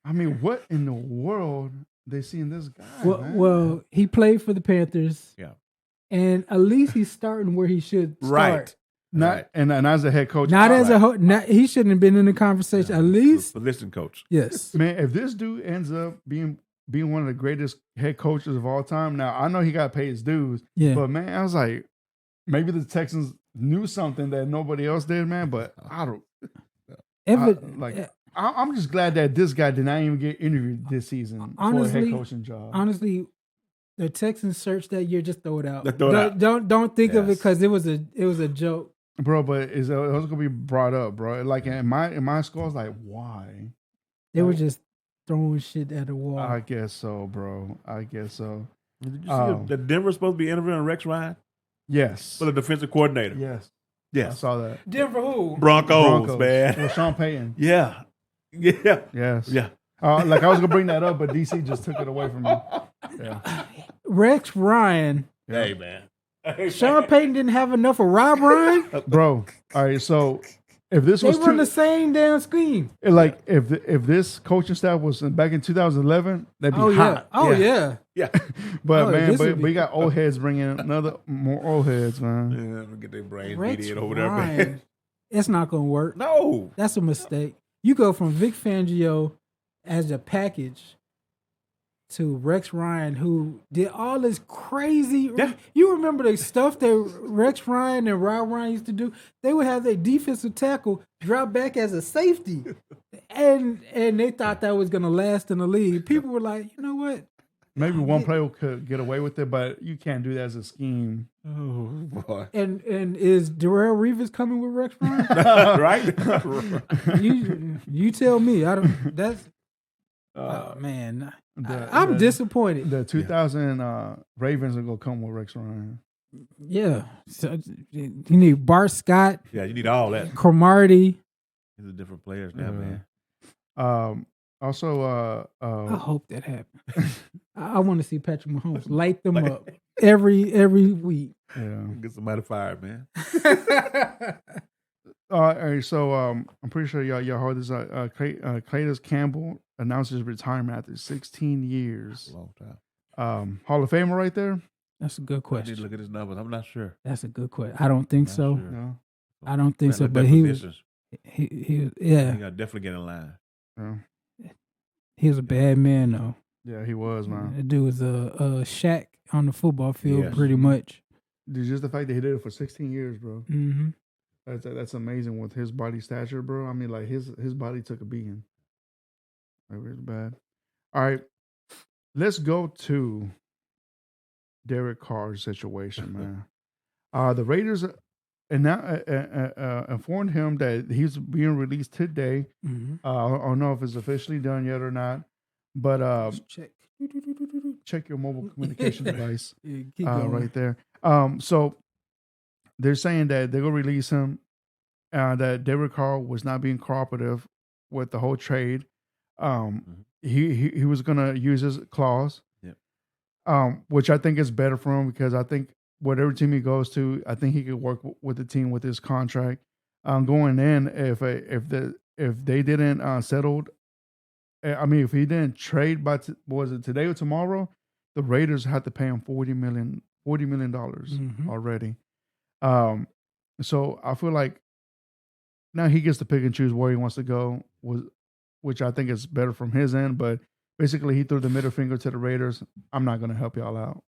I mean, what in the world they see in this guy? Well, he played for the Panthers. Yeah. And at least he's starting where he should start. Right. And as a head coach. He shouldn't have been in the conversation. At least. Position coach. Yes. Man, if this dude ends up being one of the greatest head coaches of all time, now I know he got to pay his dues. Yeah. But man, I was like, maybe the Texans knew something that nobody else did, man. But I don't. I'm just glad that this guy did not even get interviewed this season for a head coaching job. Honestly, the Texans search that year, just throw it out. Don't think of it, because it was a joke, bro. But it was gonna be brought up, bro. Like in my school, I was like, why? They were just throwing shit at the wall. I guess so, bro. I guess so. Did you see that Denver's supposed to be interviewing Rex Ryan? Yes. For the defensive coordinator. Yes. Yes. I saw that. Denver who? Broncos, man. Or Sean Payton. Yeah. Yeah. Yes. Yeah. Like I was gonna bring that up, but DC just took it away from me. Yeah. Rex Ryan. Hey man. Sean Payton didn't have enough of Rob Ryan. Bro. All right. So if this was run the same damn scheme. Like if this coaching staff was back in 2011, that'd be hot. Yeah. But we got old heads bringing more old heads, man. Yeah, get their brains Rex beat in over there, Ryan, man. It's not gonna work. No, that's a mistake. You go from Vic Fangio as a package to Rex Ryan, who did all this crazy. Yeah. You remember the stuff that Rex Ryan and Rob Ryan used to do? They would have their defensive tackle drop back as a safety, and they thought that was going to last in the league. People were like, you know what? Maybe one player could get away with it, but you can't do that as a scheme. Oh boy! And is Darrelle Revis coming with Rex Ryan? Right? You tell me. I don't. That's. Oh man, I'm disappointed. The 2000 Ravens are gonna come with Rex Ryan. Yeah, so you need Bart Scott. Yeah, you need all that. Cromartie. These are different players now, man. Also, I hope that happens. I want to see Patrick Mahomes light them up every week. Yeah, Get somebody fired, man. All right, so I'm pretty sure y'all heard this. Claytus Campbell announced his retirement after 16 years. Long time. Hall of Famer right there. That's a good I need question. to look at his numbers. I'm not sure. That's a good question. I don't think so. Sure. No. I don't think so. Look But at he was. positions. He was. Yeah, He got definitely get in line. Yeah. he was a bad man though. Yeah, he was, man. That dude was a Shaq on the football field, Yes. pretty much. Dude, just the fact that he did it for 16 years, bro. Mm-hmm. That's amazing with his body stature, bro. I mean, like his body took a beating. Like really bad. All right, let's go to Derek Carr's situation, man. The Raiders informed him that he's being released today. Mm-hmm. I don't know if it's officially done yet or not, but Let's check your mobile communication device Yeah, keep going. right there. So they're saying that they're gonna release him. That Derek Carr was not being cooperative with the whole trade. He was gonna use his clause, which I think is better for him because I think whatever team he goes to, I think he could work with the team with his contract. Going in, if they didn't settled, I mean, if he didn't trade by was it today or tomorrow, the Raiders had to pay him $40 million already. So I feel like now he gets to pick and choose where he wants to go, which I think is better from his end. But basically, he threw the middle finger to the Raiders. I'm not going to help y'all out,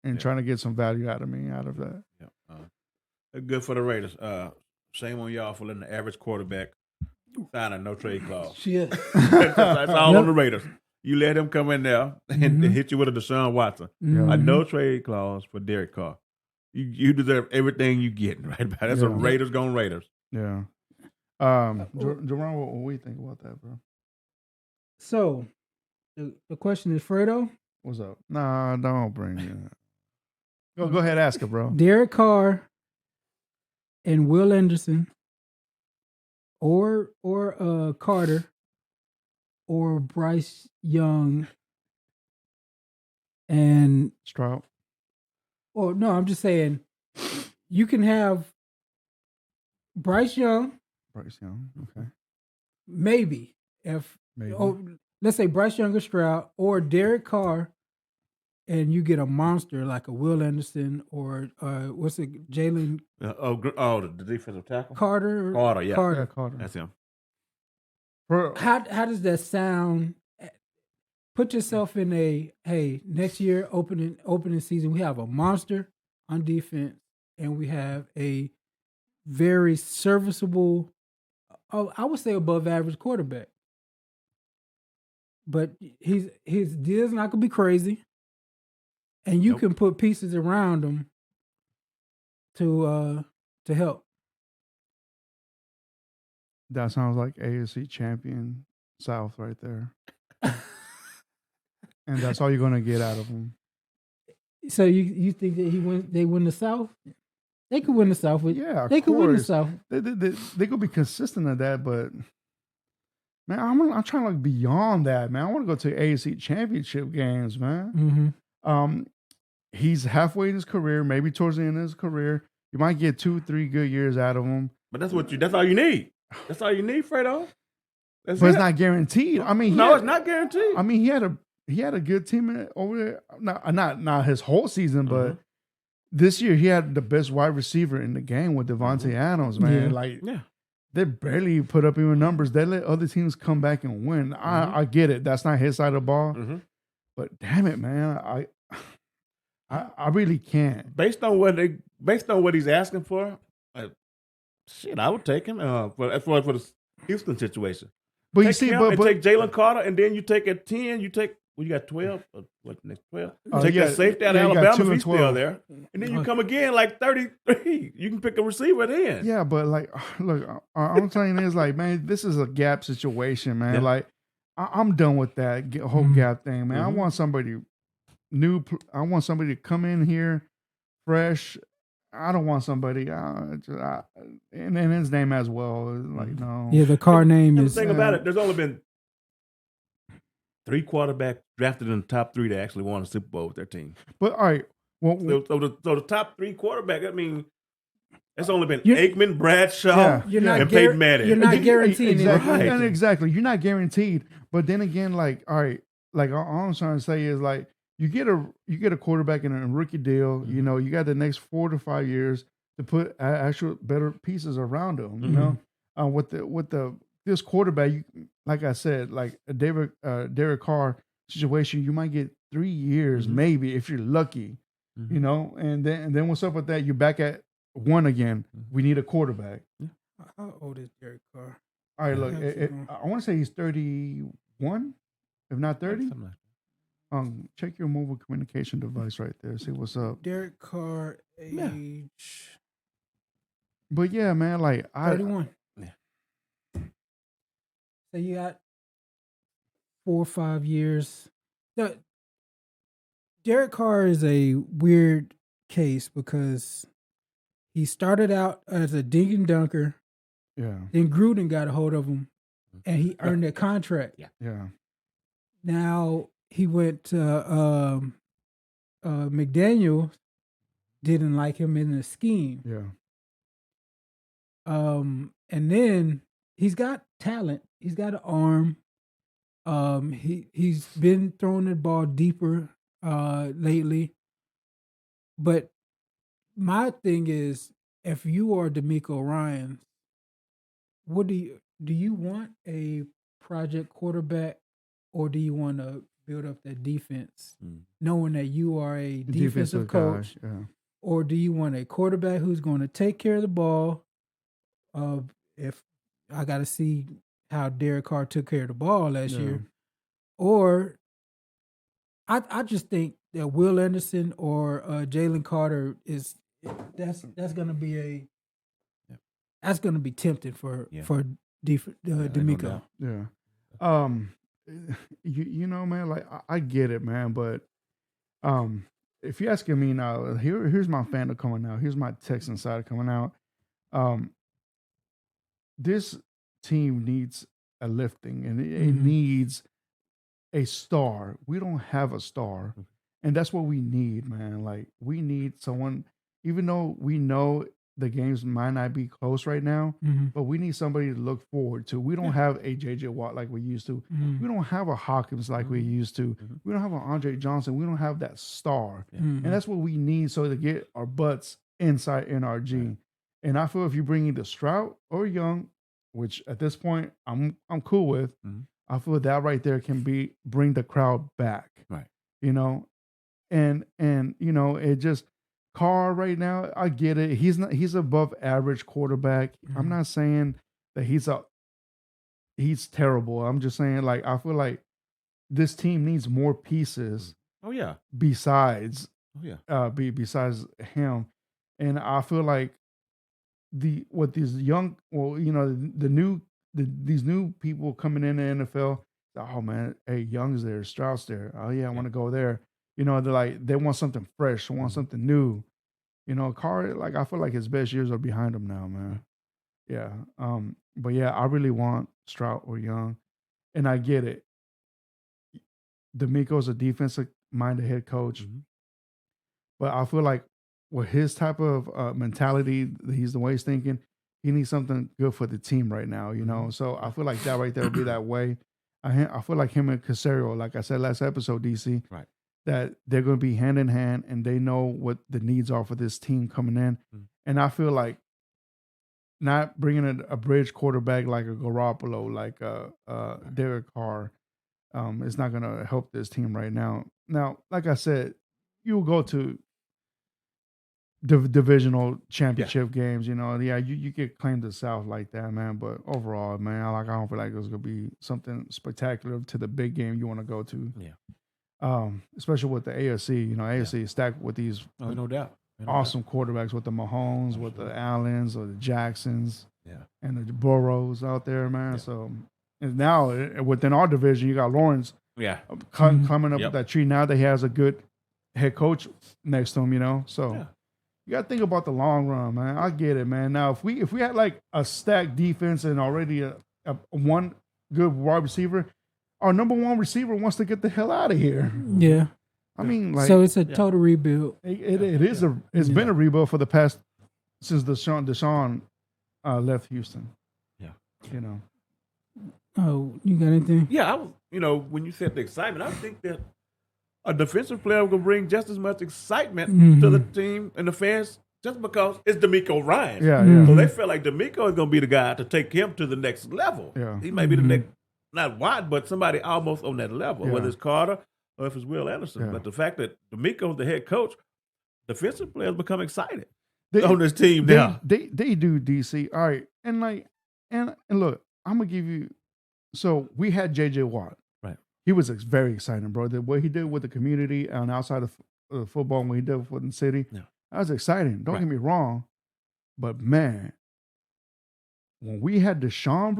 and trying to get some value out of that. Yeah. Good for the Raiders. Shame on y'all for letting the average quarterback sign a no trade clause. Shit. That's all on the Raiders. You let him come in there and hit you with a Deshaun Watson. Mhm. A no trade clause for Derek Carr. You deserve everything you get, right? That's a Raiders going Raiders. Yeah. Jerome, what do you think about that, bro? So, the question is, Fredo, What's up? Nah, don't bring it up. Go ahead, ask it, bro. Derek Carr and Will Anderson, or Carter, or Bryce Young, and Stroud. or no, I'm just saying, you can have Bryce Young, Okay. maybe Maybe. let's say Bryce Young or Stroud, or Derek Carr, and you get a monster like a Will Anderson or what's it, Jalen the defensive tackle? Carter? Carter, yeah. Yeah, Carter. That's him. How does that sound? Put yourself in next year opening season, we have a monster on defense and we have a very serviceable, I would say above average quarterback. But his deal's not gonna be crazy. And you can put pieces around him to help. That sounds like AFC champion South right there. And that's all you're gonna get out of him. So you think that they win the South? They could win the South. They could win the South. They could be consistent at that, but man, I'm trying to look beyond that, man. I want to go to AFC championship games, man. Mm-hmm. He's halfway in his career, maybe towards the end of his career. You might get 2-3 good years out of him. But that's all you need. That's all you need, Fredo. But it's not guaranteed. I mean, it's not guaranteed. I mean, he had a good team over there. Not his whole season, but this year he had the best wide receiver in the game with Devontae Adams, man. They barely put up even numbers. They let other teams come back and win. I get it. That's not his side of the ball. But damn it, man, I really can't. Based on what he's asking for, shit, I would take him for the Houston situation. But take you see, him but take Jalen Carter, and then you take at 10. You take you got 12. What next 12? Take that safety out of Alabama if he's still there, and then you come again like 33. You can pick a receiver then. Yeah, but like, look, I'm saying is like, man, this is a gap situation, man. Yeah. Like, I'm done with that whole gap thing, man. I want somebody new. I want somebody to come in here fresh. I don't want somebody, and his name as well. Like, no. Yeah, the car name is. The thing about it, there's only been 3 quarterbacks drafted in the top 3 that actually won a Super Bowl with their team. But all right, well, so the top 3 quarterbacks. I mean, it's only been Aikman, Bradshaw, and Peyton Manning. You're not guaranteed. Exactly. Right. Exactly. You're not guaranteed. But then again, like, all right, like all I'm trying to say is like, you get a quarterback in a rookie deal. You know, you got the next 4 to 5 years to put actual better pieces around him. You know, with this quarterback, like I said, like a Derek Carr situation, you might get 3 years maybe if you're lucky. You know, and then what's up with that? You're back at 1 again. We need a quarterback. How old is Derek Carr? All right, look, I want to say he's 31, if not 30. Check your mobile communication device right there. See what's up. Derek Carr age. Yeah. But yeah, man, like 31. So you got 4 or 5 years. Derek Carr is a weird case because he started out as a dink and dunker. Yeah. Then Gruden got a hold of him, and he earned a contract. Yeah. Now he went to McDaniel. Didn't like him in the scheme. Yeah. And then he's got talent. He's got an arm. He's been throwing the ball deeper lately. But my thing is, if you are DeMeco Ryans, what do you want a project quarterback, or do you want to build up that defense, knowing that you are a defensive coach, or do you want a quarterback who's going to take care of the ball? If I got to see how Derek Carr took care of the ball last year, or I just think that Will Anderson or Jalen Carter that's going to be that's going to be tempting for DeMeco. Yeah. You know, man, like I get it, man, but if you're asking me now, here's my fandom coming out. Here's my Texan side coming out. This team needs a lifting, and it needs a star. We don't have a star, and that's what we need, man. Like, we need someone, even though we know the games might not be close right now, but we need somebody to look forward to. We don't have a J.J. Watt like we used to. We don't have a Hawkins like we used to. We don't have an Andre Johnson. We don't have that star. And that's what we need so to get our butts inside NRG. And I feel if you bring either Stroud or Young, which at this point I'm cool with, I feel that right there can bring the crowd back. Right. You know, and you know, it just Carr right now, I get it. He's above average quarterback. I'm not saying that he's terrible. I'm just saying, like, I feel like this team needs more pieces. Oh yeah. Besides besides him. And I feel like these new people coming in the NFL, oh man, hey, Young's there, Stroud's there. Oh yeah, I want to go there. You know, they want something fresh, want something new. You know, Carr, like, I feel like his best years are behind him now, man. Yeah. But yeah, I really want Stroud or Young. And I get it. DeMeco's a defensive minded head coach. But I feel like with his type of mentality, the way he's thinking, he needs something good for the team right now, you know. So I feel like that right there would be that way. I feel like him and Caserio, like I said last episode, DC, right, that they're going to be hand in hand, and they know what the needs are for this team coming in. And I feel like not bringing a bridge quarterback like a Garoppolo, like Derek Carr, it's not going to help this team right now. Now, like I said, you go to divisional championship games, you get claimed the South like that, man. But overall, man, I don't feel like it's gonna be something spectacular to the big game you want to go to. Yeah. Especially with the AFC, AFC is stacked with these no doubt. awesome quarterbacks with the Mahomes, with the Allens or the Jacksons, Yeah. and the Burrows out there, man. Yeah. So and now within our division, you got Lawrence, coming up with that tree. Now that he has a good head coach next to him, so. Yeah. You got to think about the long run, man. I get it, man. Now, if we had like a stacked defense and already a one good wide receiver, our number one receiver wants to get the hell out of here. Yeah. I mean, like, so it's a total rebuild. It's been a rebuild for the past since Deshaun left Houston. Yeah. Oh, you got anything? Yeah, I was. When you said the excitement, I think that a defensive player will bring just as much excitement to the team and the fans just because it's D'Amico Ryan. Yeah. So they feel like D'Amico is going to be the guy to take him to the next level. Yeah. He may be the next, not wide, but somebody almost on that level, whether it's Carter or if it's Will Anderson. Yeah. But the fact that D'Amico's the head coach, defensive players become excited on this team now. They do, DC. All right. And look, I'm going to give you, so we had J.J. Watt. He was very exciting, bro. What he did with the community and outside of football, what he did for the city, that was exciting. Don't get me wrong, but man, when we had Deshaun,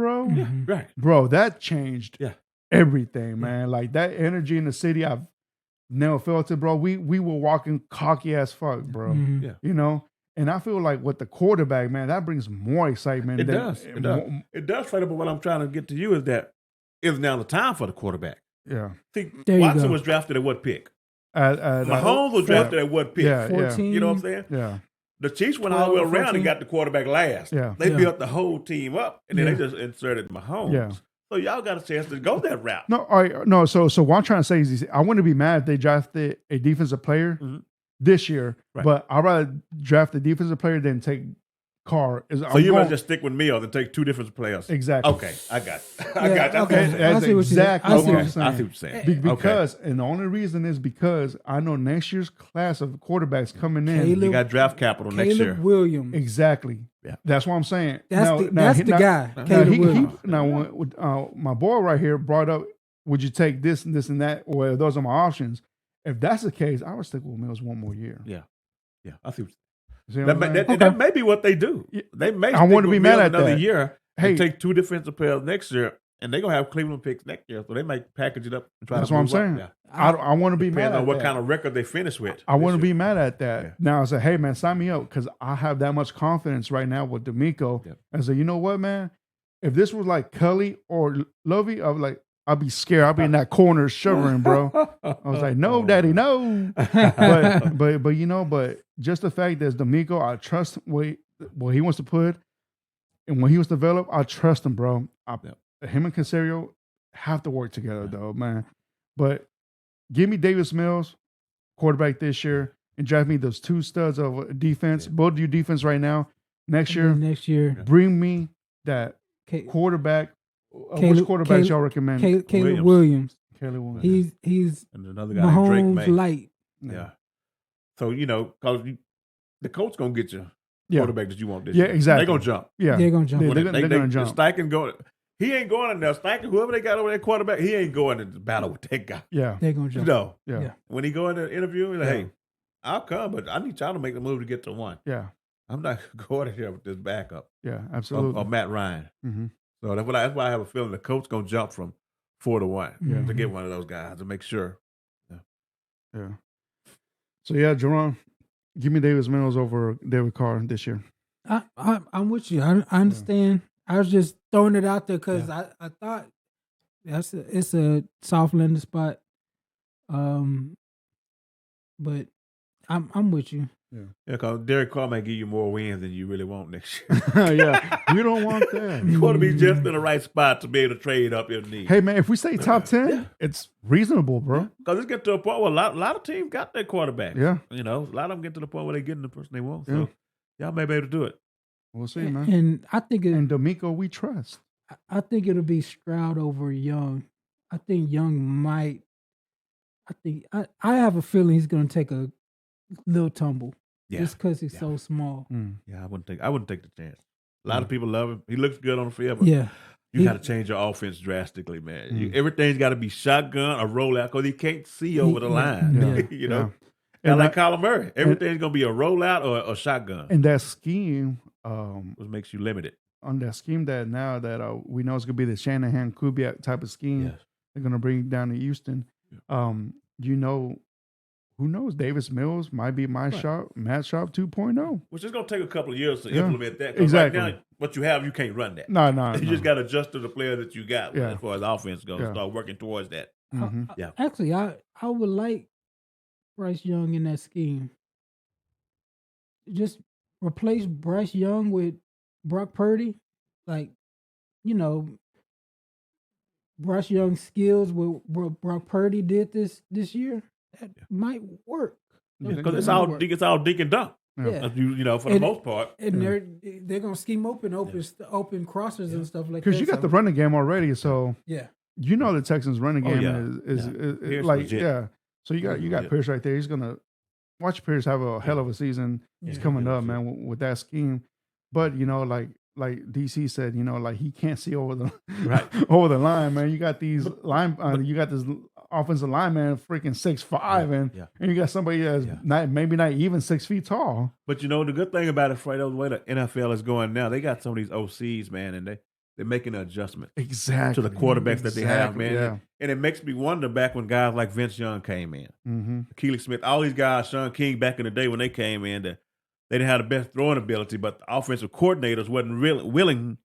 bro, that changed everything, man. Like that energy in the city, I've never felt it, bro. We were walking cocky as fuck, bro. And I feel like with the quarterback, man, that brings more excitement. It does. It does, Fredo, but what I'm trying to get to you is that it's now the time for the quarterback. Yeah. See, Watson was drafted at what pick? Mahomes was drafted at what pick? Yeah, 14. You know what I'm saying? Yeah. The Chiefs went all the way around and got the quarterback last. Yeah. They built the whole team up, and then they just inserted Mahomes. Yeah. So y'all got a chance to go that route. No, all right, no. So what I'm trying to say is, I wouldn't be mad if they drafted a defensive player this year, but I'd rather draft a defensive player than take Carr. So you must just stick with me or to take two different players. Exactly. Okay, I got it. I got it. Okay. That's exactly what I'm saying. I see what you're saying. Because, and the only reason is because I know next year's class of quarterbacks coming in. You got draft capital next year. Williams. Exactly. Yeah. That's what I'm saying. That's the guy. Caleb Williams. My boy right here brought up, would you take this and this and that, or those are my options? If that's the case, I would stick with Mills one more year. Yeah. I see what you're saying. That may be what they do. They may. I want to be mad at another that. year. And take two defensive players next year, and they're gonna have Cleveland picks next year, so they might package it up and try. That's to what I'm saying. Yeah. I want to be mad at on what that. kind of record they finish with. I want to be mad at that. Yeah. Now I say, hey man, sign me up because I have that much confidence right now with D'Amico. Yeah. I say, you know what, man? If this was like Cully or Lovey, I'd be scared. I'd be in that corner shivering, bro. I was like, no, daddy, no. but just the fact that it's D'Amico, I trust what he wants to put and when he was developed, I trust him, bro. Him and Casario have to work together, though, man. But give me Davis Mills, quarterback this year, and draft me those two studs of defense. Both of you defense right now. Next year, bring me that quarterback. Which quarterbacks y'all recommend? Caleb Williams. Caleb Williams. He's and another guy, Mahomes Drake light. Yeah. So because the coach gonna get you quarterback that you want this year. Exactly. They're gonna jump. Yeah, they're gonna jump. They're gonna jump. Steichen going. He ain't going in there. Steichen, whoever they got over there quarterback, he ain't going into battle with that guy. Yeah, they're gonna jump. No. Yeah. When he go in the interview, he's like, hey, I'll come, but I need y'all to make the move to get to one. Yeah. I'm not going in here with this backup. Yeah, absolutely. Or Matt Ryan. Mm-hmm. So that's why I have a feeling the coach gonna jump from 4 to 1 to get one of those guys to make sure. Yeah. So Jerome, give me Davis Mills over David Carr this year. I'm with you. I understand. I was just throwing it out there because I thought it's a soft landing spot. But I'm with you. Yeah, because Derek Carr might give you more wins than you really want next year. Yeah, you don't want that. You want to be just in the right spot to be able to trade up if need. Hey, man, if we stay top 10, it's reasonable, bro. Because it's getting to a point where a lot of teams got their quarterback. Yeah. A lot of them get to the point where they're getting the person they want. So y'all may be able to do it. We'll see, man. And I think and D'Amico, we trust. I think it'll be Stroud over Young I think Young might. I have a feeling he's going to take a little tumble. Yeah. Just because he's so small. Yeah, I wouldn't take the chance. A lot of people love him. He looks good on the field, but Yeah. you got to change your offense drastically, man. Everything's got to be shotgun or rollout because he can't see over the line. You know, and like Kyler Murray, everything's gonna be a rollout or a shotgun. And that scheme, which makes you limited. On that scheme that now that we know it's gonna be the Shanahan Kubiak type of scheme, they're gonna bring down to Houston. You know, who knows? Davis Mills might be Matt Sharp 2.0. Which is going to take a couple of years to implement that. Exactly. Right now, what you have, you can't run that. No. You just got to adjust to the player that you got as far as offense goes. Start working towards that. Actually, I would like Bryce Young in that scheme. Just replace Bryce Young with Brock Purdy. Like, you know, Bryce Young's skills with what Brock Purdy did this year. That might work. Because it's all dink and dunk. Yeah. You know, for the most part. And they're gonna scheme open crossers and stuff like that. Because you got the running game already, so you know the Texans' running game is like legit. So you got Pierce right there. He's gonna watch Pierce have a hell of a season. He's coming up, man, with that scheme. But you know, like DC said, you know, like he can't see over the over the line, man. You got these you got this offensive lineman freaking 6'5", and you got somebody that's maybe not even 6 feet tall. But you know the good thing about it, Fredo, the way the NFL is going now, they got some of these OCs, man, and they're making an adjustment to the quarterbacks that they have, man. And it makes me wonder back when guys like Vince Young came in, Keely Smith, all these guys, Sean King back in the day when they came in, they didn't have the best throwing ability, but the offensive coordinators wasn't really willing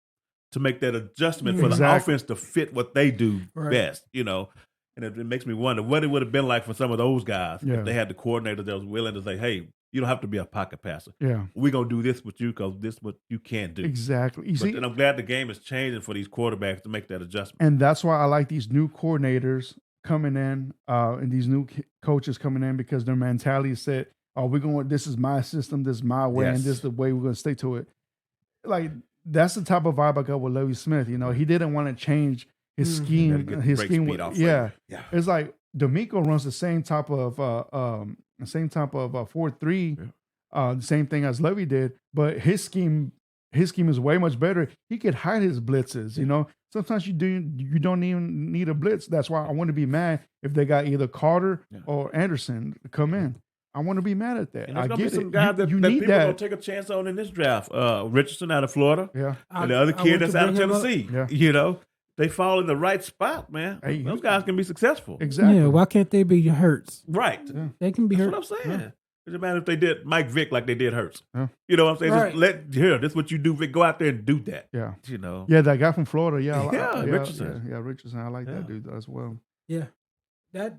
to make that adjustment for the offense to fit what they do best, you know. And it makes me wonder what it would have been like for some of those guys if they had the coordinator that was willing to say, hey, you don't have to be a pocket passer. Yeah. We're going to do this with you because this is what you can't do. Exactly. And I'm glad the game is changing for these quarterbacks to make that adjustment. And that's why I like these new coordinators coming in and these new coaches coming in because their mentality is set, this is my system, this is my way, and this is the way we're going to stick to it. Like, that's the type of vibe I got with Lovie Smith. You know, he didn't want to change his scheme. His scheme, it's like D'Amico runs the same type of 4-3, the same thing as Lovie did, but his scheme is way much better. He could hide his blitzes. You know, sometimes you don't even need a blitz. That's why I want to be mad if they got either Carter or Anderson to come in. I want to be mad at that. And there's going to be some guys that people are going to take a chance on in this draft. Richardson out of Florida. Yeah. And the other kid that's out of Tennessee. Yeah. You know, they fall in the right spot, man. Hey, those guys can be successful. Exactly. Yeah, why can't they be Hurts? Right. Yeah. They can be Hurts. That's what I'm saying. Yeah. It doesn't matter if they did Mike Vick like they did Hurts. Yeah. You know what I'm saying? Right. This is what you do, Vic. Go out there and do that. Yeah. You know? Yeah, that guy from Florida. Richardson. Yeah, Richardson. I like that dude as well. Yeah. That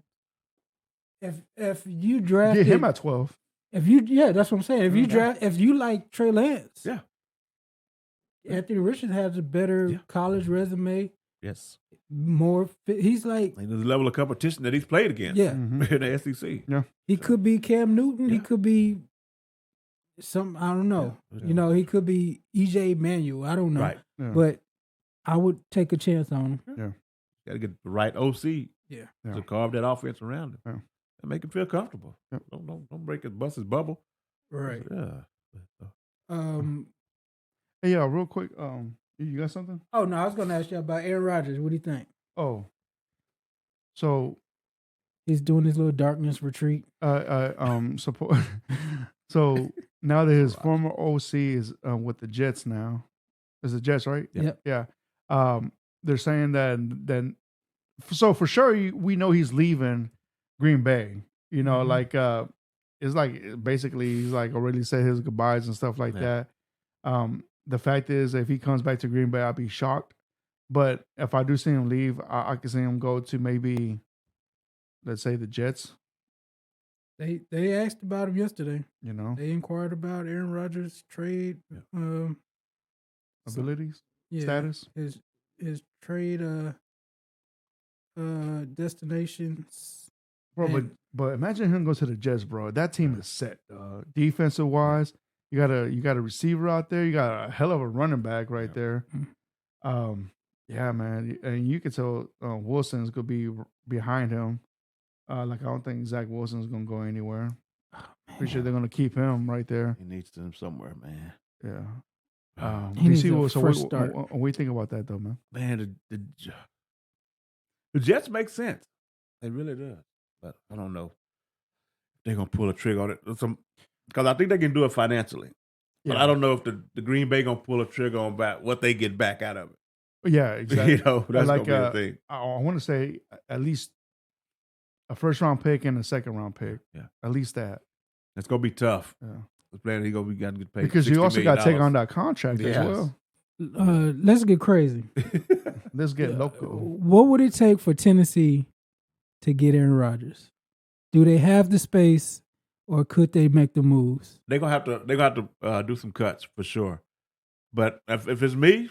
if you drafted him at 12. That's what I'm saying. If you like Trey Lance, Anthony Richardson has a better college resume. Yes. More fit. He's like the level of competition that he's played against. Yeah. In the SEC. Yeah. He could be Cam Newton. He could be some. I don't know. Yeah. You know, he could be EJ Manuel. I don't know. Right. Yeah. But I would take a chance on him. Yeah. Got to get the right OC. Yeah. To carve that offense around him. Yeah. And make him feel comfortable. Yeah. Don't break bust his bubble. Right. Yeah. Real quick. You got something? Oh no, I was going to ask you about Aaron Rodgers. What do you think? Oh. So. He's doing his little darkness retreat. Support. So now that his former OC is with the Jets now, is the Jets right? Yep. Yeah. They're saying that so for sure we know he's leaving Green Bay. You know, like it's like basically he's like already said his goodbyes and stuff like that. The fact is, if he comes back to Green Bay, I'll be shocked. But if I do see him leave, I can see him go to maybe, let's say, the Jets. They asked about him yesterday. You know, they inquired about Aaron Rodgers' trade abilities, status, his trade destinations. Bro, but imagine him go to the Jets, bro. That team is set. Defensive wise, you got a receiver out there. You got a hell of a running back right there. Yeah, Yeah, man, and you could tell Wilson's gonna be behind him. Like I don't think Zach Wilson's gonna go anywhere. Pretty sure they're gonna keep him right there. He needs them somewhere, man. Yeah. He needs DC, a so fresh start. what do you think about that though, man? Man, the Jets make sense. They really do. But I don't know if they're gonna pull a trigger on it. Because I think they can do it financially. But I don't know if the Green Bay gonna pull a trigger on what they get back out of it. Yeah, exactly. That's like, gonna be a thing. I want to say at least a first round pick and a second round pick. Yeah, at least that. It's gonna be tough. Yeah, the player he gonna be got to get paid because you also got to take on that contract as well. Let's get crazy. Let's get local. What would it take for Tennessee to get Aaron Rodgers? Do they have the space, or could they make the moves? They're gonna have to do some cuts for sure. But if it's me,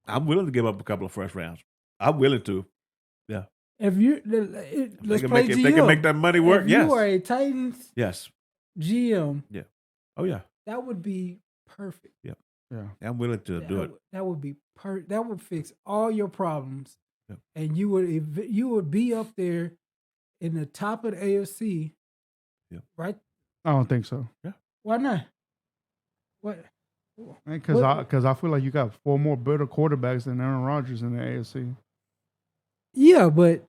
I'm willing to give up a couple of first rounds. I'm willing to. Yeah. If you let's play GM. If they can make that money work, if yes. you are a Titans GM, yeah. Oh yeah. That would be perfect. Yeah. Yeah. I'm willing to do it. That would be that would fix all your problems. Yeah. And you would be up there in the top of the AFC. Yeah. Right? I don't think so. Yeah. Why not? What? Because I feel like you got 4 more better quarterbacks than Aaron Rodgers in the AFC. Yeah, but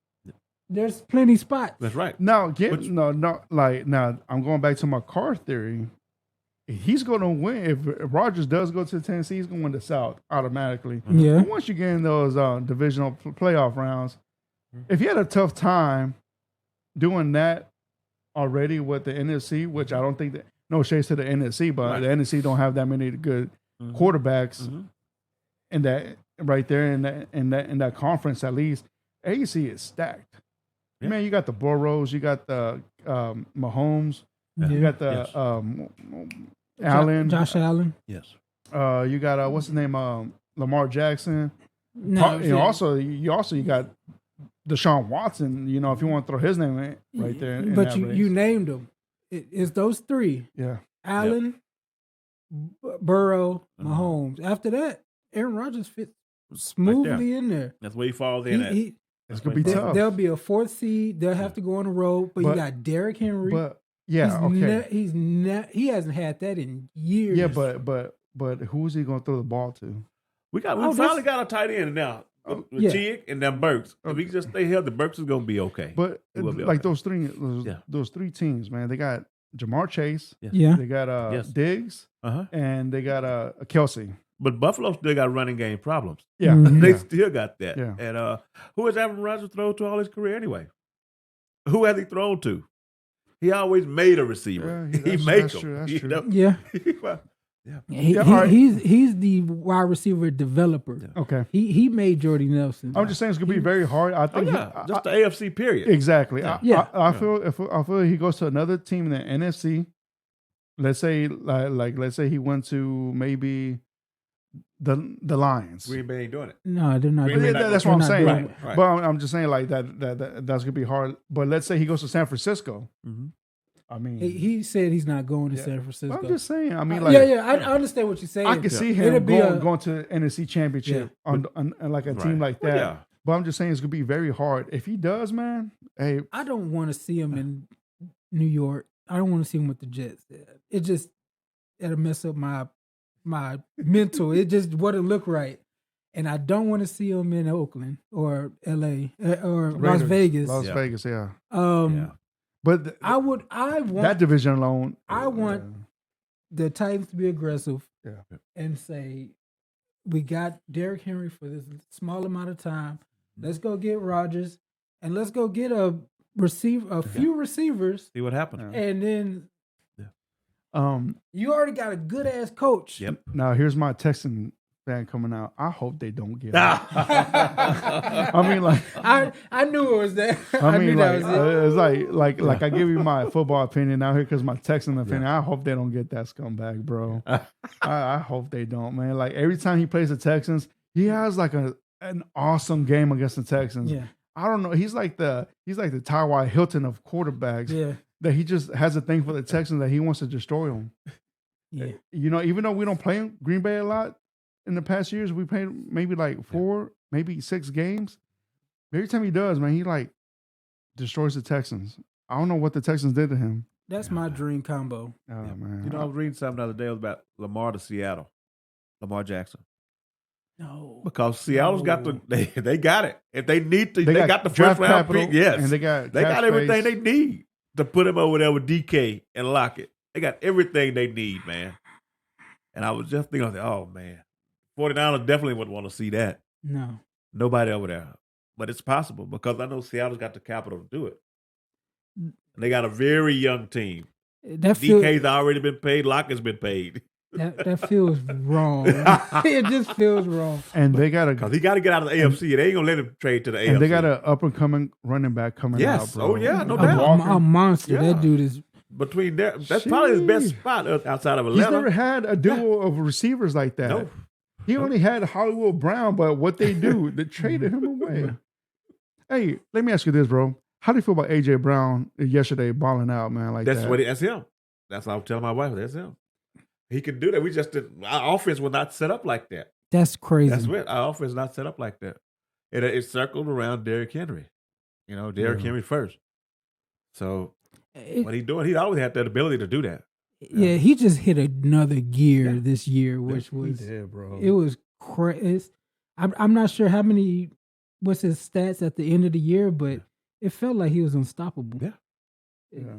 there's plenty spots. That's right. Now, now I'm going back to my car theory. He's going to win. If Rodgers does go to Tennessee, he's going to win the South automatically. Yeah. But once you get in those divisional playoff rounds, if you had a tough time doing that already with the NFC, which I don't think that, no shades to the NFC, but the NFC don't have that many good quarterbacks in that right there in that conference at least. AFC is stacked. Yeah. Man, you got the Burrows, you got the Mahomes, you got the Allen, Josh Allen. Yes. You got what's his name? Lamar Jackson. No, you also got Deshaun Watson. You know, if you want to throw his name in right there. But you named them. It's those 3. Yeah. Allen, Burrow, Mahomes. After that, Aaron Rodgers fits smoothly in there. That's where he falls in at. It's going to be tough. There'll be a 4th seed. They'll have to go on the road. But you got Derrick Henry. But yeah, he hasn't had that in years. Yeah, but who's he going to throw the ball to? We finally got a tight end now. With Cheek and then Burks. If we just stay healthy, Burks is going to be okay. But like those three teams, man, they got Jamar Chase. Yeah. They got Diggs. And they got Kelsey. But Buffalo still got running game problems. Yeah. They still got that. Yeah. And who has Aaron Rodgers thrown to all his career anyway? Who has he thrown to? He always made a receiver. Yeah, he made that's them. true. That's you true. know? Yeah. He's the wide receiver developer. Yeah. Okay. He made Jordy Nelson. I'm just saying it's gonna be very hard. I think just the AFC period. Exactly. Yeah. I feel he goes to another team in the NFC. Let's say let's say he went to maybe the Lions. Green Bay ain't doing it. No, they're not. That's what I'm saying. Right. But I'm just saying like that's gonna be hard. But let's say he goes to San Francisco. Mm-hmm. I mean, he said he's not going to San Francisco. I'm just saying. I mean, I understand what you're saying. I can see him going to the NFC Championship on like a team like that. Well, yeah. But I'm just saying it's gonna be very hard. If he does, man, hey, I don't want to see him in New York. I don't want to see him with the Jets. It'll mess up my mental. It just wouldn't look right. And I don't want to see him in Oakland or LA or Raiders, Las Vegas. Las Vegas, yeah. But I want that division alone. I want the Titans to be aggressive, and say, we got Derrick Henry for this small amount of time. Let's go get Rodgers, and let's go get a few receivers. See what happens, and then you already got a good ass coach. Yep. Now here's my Texan fan coming out. I hope they don't get it. I mean, like I knew it was that. I mean, that was it. It's like I give you my football opinion out here because my Texan opinion. I hope they don't get that scumbag, bro. I hope they don't, man. Like every time he plays the Texans, he has like an awesome game against the Texans. Yeah. I don't know. He's like the Tyrod Hilton of quarterbacks. Yeah. That he just has a thing for the Texans that he wants to destroy them. Yeah. You know, even though we don't play Green Bay a lot in the past years, we played maybe like 4 maybe 6 games. Every time he does, man, he like destroys the Texans. I don't know what the Texans did to him. That's my dream combo. Oh man, You know, I was reading something the other day about Lamar to Seattle, Lamar Jackson. No. Because Seattle's got they got it. If they need to, They they got got the draft first round capital, pick. Yes. and they got everything space. they need to put him over there with DK and Lockett. They got everything they need, man. And I was just thinking, oh man, 49ers definitely would want to see that. No. Nobody over there. But it's possible because I know Seattle's got the capital to do it. And they got a very young team. DK's already been paid. Lockett's been paid. That feels wrong. It just feels wrong. And they got because he got to get out of the AFC. They ain't gonna let him trade to the AFC. And they got an up and coming running back coming out, bro. Oh yeah, no doubt. A monster. Yeah. That dude is between there. That's probably his best spot outside of Atlanta. He's never had a duo of receivers like that. Nope. He only had Hollywood Brown, but what they do, they traded him away. Hey, let me ask you this, bro. How do you feel about AJ Brown yesterday balling out, man? Like that's him. That's what I was telling my wife. That's him. He can do that. We just didn't. Our offense was not set up like that. That's crazy. That's what our offense is not set up like that. It circled around Derrick Henry. You know, Derrick Henry first. So what he doing? He always had that ability to do that. Yeah, he just hit another gear this year, which was bro. It was crazy. I'm not sure how many what's his stats at the end of the year, but it felt like he was unstoppable. Yeah.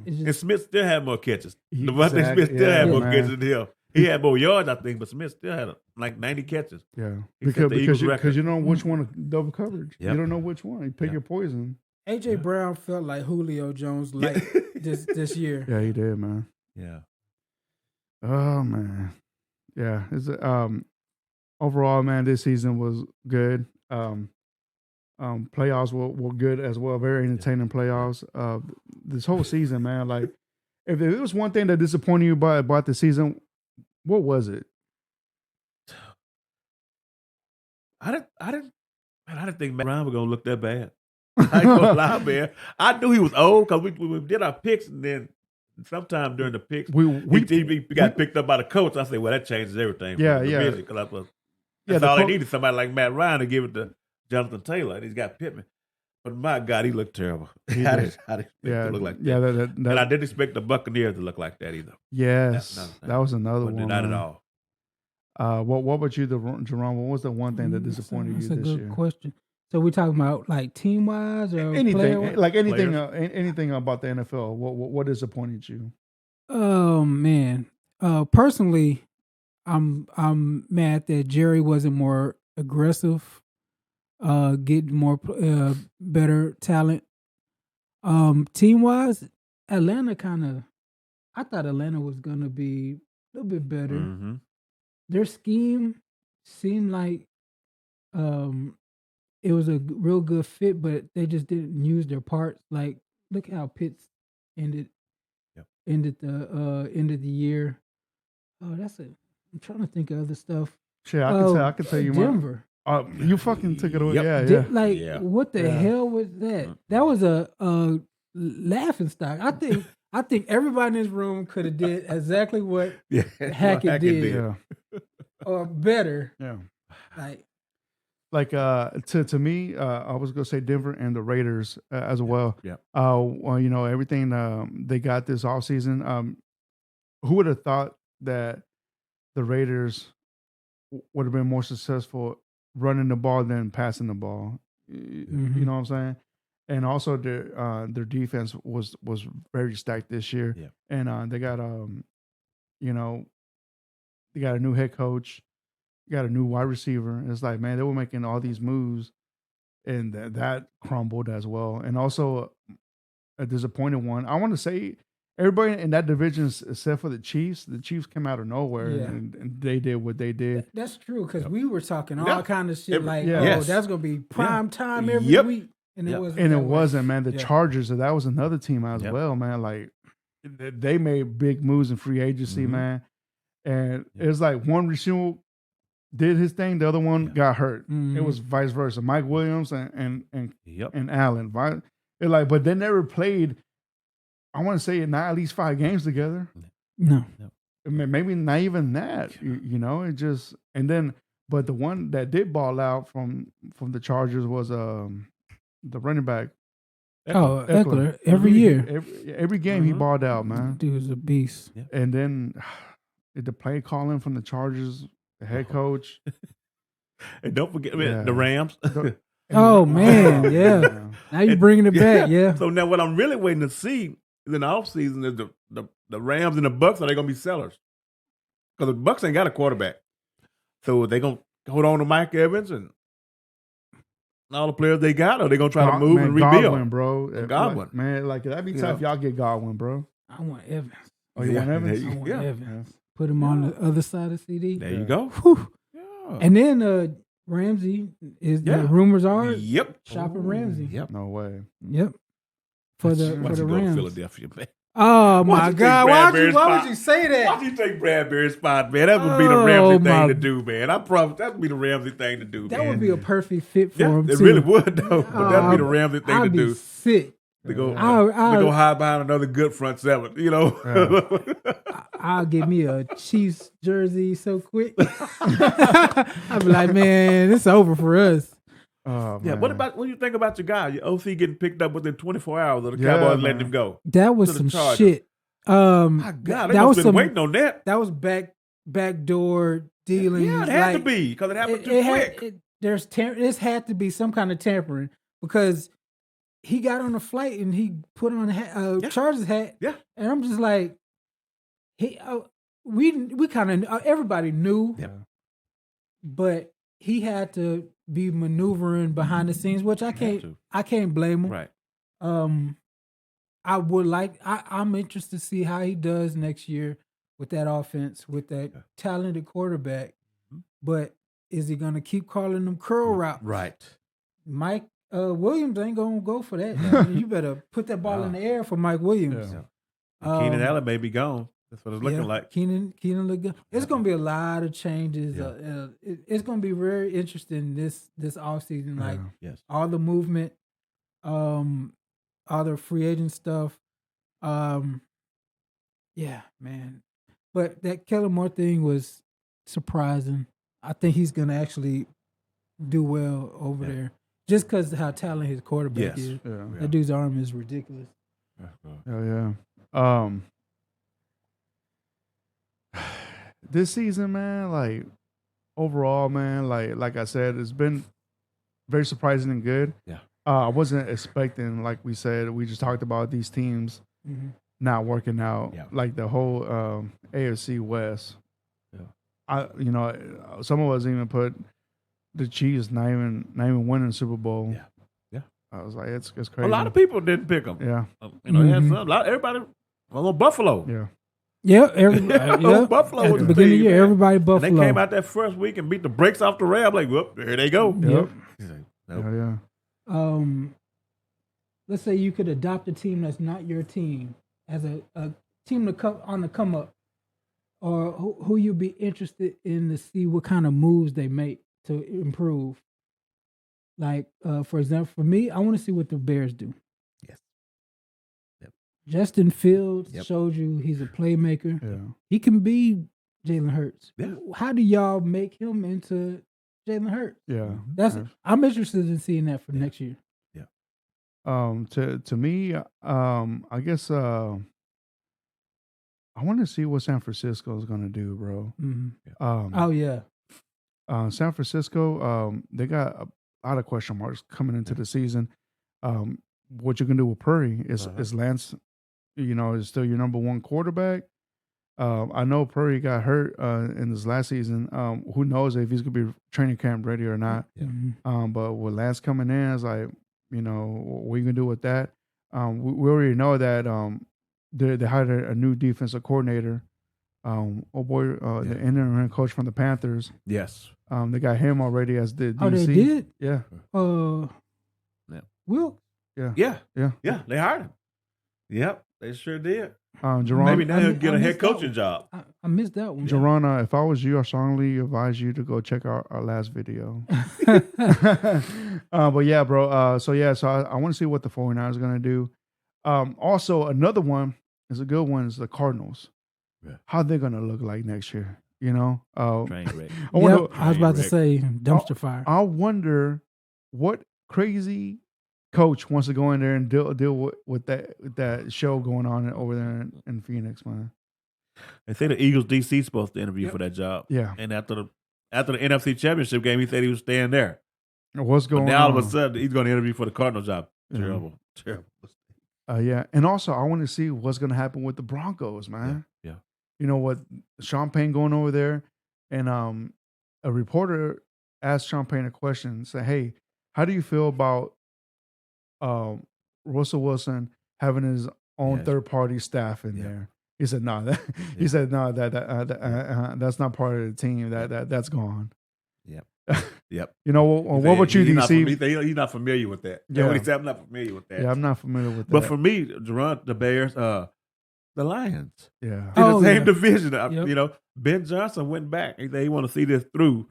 Just, and Smith still had more catches. Smith still had more catches than him. He had more yards, I think, but Smith still had like 90 catches. Yeah, because you don't know which one double coverage. Yep. You don't know which one. You pick your poison. AJ Brown felt like Julio Jones this year. Yeah, he did, man. Yeah. Oh man. Yeah. It's overall, man, this season was good. Playoffs were good as well. Very entertaining playoffs. This whole season, man. Like, if there was one thing that disappointed you about the season, what was it? I didn't think Matt Ryan was gonna look that bad. I ain't gonna lie, man. I knew he was old because we did our picks, and then sometime during the picks, he got picked up by the coach. I said, "Well, that changes everything." Because that's all they needed, somebody like Matt Ryan to give it to Jonathan Taylor, and he's got Pittman. But my God, he looked terrible. I didn't expect to look like that. Yeah, and I didn't expect the Buccaneers to look like that either. Yes, that was another one. Not at all. What about you, Jerome? What was the one thing that disappointed you this year? That's a good question. So we talking about like team wise or anything, like anything, anything about the NFL? What disappointed you? Oh man, personally, I'm mad that Jerry wasn't more aggressive. Get more better talent. Team wise, Atlanta I thought Atlanta was gonna be a little bit better. Mm-hmm. Their scheme seemed like it was a real good fit, but they just didn't use their parts. Like, look how Pitts ended the end of the year. Oh, I'm trying to think of other stuff. Sure, I can tell you Denver. You fucking took it away. Yep. Yeah. What the hell was that? That was a laughing stock. I think everybody in this room could have did exactly what Hackett did. Or better. Yeah. Like to me, I was gonna say Denver and the Raiders as well. Yeah. Well, everything they got this offseason. Who would have thought that the Raiders would have been more successful running the ball than passing the ball? Mm-hmm. You know what I'm saying? And also their defense was very stacked this year. Yeah. And they got they got a new head coach, got a new wide receiver. And it's like, man, they were making all these moves, and that crumbled as well. And also a disappointing one. I want to say everybody in that division, except for the Chiefs came out of nowhere, and they did what they did. That's true, because we were talking all kind of shit that's going to be prime time every week. And it wasn't. And it wasn't, man. The Chargers, that was another team as well, man. Like, they made big moves in free agency, man. And it was like one receiver did his thing, the other one got hurt. Mm-hmm. It was vice versa. Mike Williams and Allen. It like, but they never played. I want to say not at least 5 games together. No. Maybe not even that. It just, and then But the one that did ball out from the Chargers was the running back. Eckler. Every year. Every game he balled out, man. Dude's a beast. Yeah. And then the play calling from the Chargers, the head coach. And don't forget the Rams. Oh, man, yeah. Now you're bringing it back, yeah. So now what I'm really waiting to see in the offseason is the Rams and the Bucks, are they going to be sellers? Because the Bucks ain't got a quarterback. So are they going to hold on to Mike Evans and all the players they got, or are they going to try to move and rebuild? Godwin, bro. Godwin. Man, like, that'd be tough. Y'all get Godwin, bro. I want Evans. Oh, you want Evans? I want Evans. Put him on the other side of CD. There you go. Yeah. And then Ramsey is the rumors are shopping Ramsey. Yep. No way. Yep. For the Rams. Philadelphia, man. Oh my God! Why would you say that? Why'd you take Bradbury's spot, man? That would be the Ramsey thing to do, man. I promise that would be the Ramsey thing to do. That would be a perfect fit for him. It really would, though. But that'd be the Ramsey thing to do. I'd be sick. To go hide behind another good front seven, you know. I'll get me a Chiefs jersey so quick. I'll be like, man, it's over for us. Oh, yeah. What do you think about your guy? Your OC getting picked up within 24 hours of the Cowboys letting him go? That was some shit. My God, they must have been waiting on that. That was backdoor dealing. Yeah, it had to be because it happened too quick. This had to be some kind of tampering because he got on a flight and he put on a Chargers hat. Yeah, and I'm just like, we kind of everybody knew, but he had to be maneuvering behind the scenes, which I can't blame him. Right. I'm interested to see how he does next year with that offense, with that talented quarterback. But is he going to keep calling them curl routes? Right. Mike Williams ain't going to go for that. You better put that ball in the air for Mike Williams. Yeah. Keenan Allen may be gone. That's what it's looking like. Keenan look good. It's going to be a lot of changes. Yeah. It's going to be very interesting this offseason. Like all the movement, all the free agent stuff. Yeah, man. But that Kellen Moore thing was surprising. I think he's going to actually do well over there just because of how talented his quarterback is. Yeah. That dude's arm is ridiculous. Yeah. This season, man, like overall, man, like I said, it's been very surprising and good. Yeah. I wasn't expecting, like we said, we just talked about these teams not working out, like the whole AFC West. Yeah. Some of us even put the Chiefs not even winning the Super Bowl. Yeah. Yeah. I was like, it's crazy. A lot of people didn't pick them. Yeah. Everybody on Buffalo. Yeah. Yeah, Buffalo at the beginning of the year, everybody Buffalo. And they came out that first week and beat the brakes off the Rams. Like, whoop, there they go. Yep. Yeah. Let's say you could adopt a team that's not your team as a team on the come up, or who you'd be interested in to see what kind of moves they make to improve. Like, for example, for me, I want to see what the Bears do. Justin Fields showed you he's a playmaker. Yeah. He can be Jalen Hurts. Yeah. How do y'all make him into Jalen Hurts? Yeah. I'm interested in seeing that for next year. Yeah. To me, I guess I want to see what San Francisco is going to do, bro. Mm-hmm. San Francisco, they got a lot of question marks coming into the season. What you can do with Purdy is Lance, is still your number one quarterback. I know Purdy got hurt in this last season. Who knows if he's going to be training camp ready or not. Yeah. But with Lance coming in, it's like, what are you going to do with that? We already know that they hired a new defensive coordinator. The interim coach from the Panthers. Yes. They got him already as the DC. Oh, they did? Yeah. Will? Yeah. They hired him. Yep, they sure did. Jerron, maybe now he'll get a head coaching job. I missed that one. Jerron, if I was you, I strongly advise you to go check out our last video. But yeah, bro. So I want to see what the 49ers are going to do. Also, another one is a good one is the Cardinals. Yeah. How they're going to look like next year. You know, Train wreck. I wonder. I was about to wreck. say dumpster fire. I wonder what crazy coach wants to go in there and deal with that show going on over there in Phoenix, man. They say the Eagles DC is supposed to interview for that job. Yeah. And after the NFC Championship game, he said he was staying there. What's going But now on? all of a sudden, he's going to interview for the Cardinal job. Yeah. Terrible. Yeah, and also I want to see what's going to happen with the Broncos, man. Yeah. You know what? Sean Payne going over there, and a reporter asked Sean Payne a question. Say, hey, how do you feel about Russell Wilson having his own third party staff in there? He said, no. He said, no. That's not part of the team. That's gone. Yep. You know, what about you, DC? He's not familiar with that. Yeah. What he said, I'm not familiar with that. Yeah, I'm not familiar with that. But for me, the Bears, the Lions. Yeah. In the same yeah. division. Yep. You know, Ben Johnson went back. He said he want to see this through.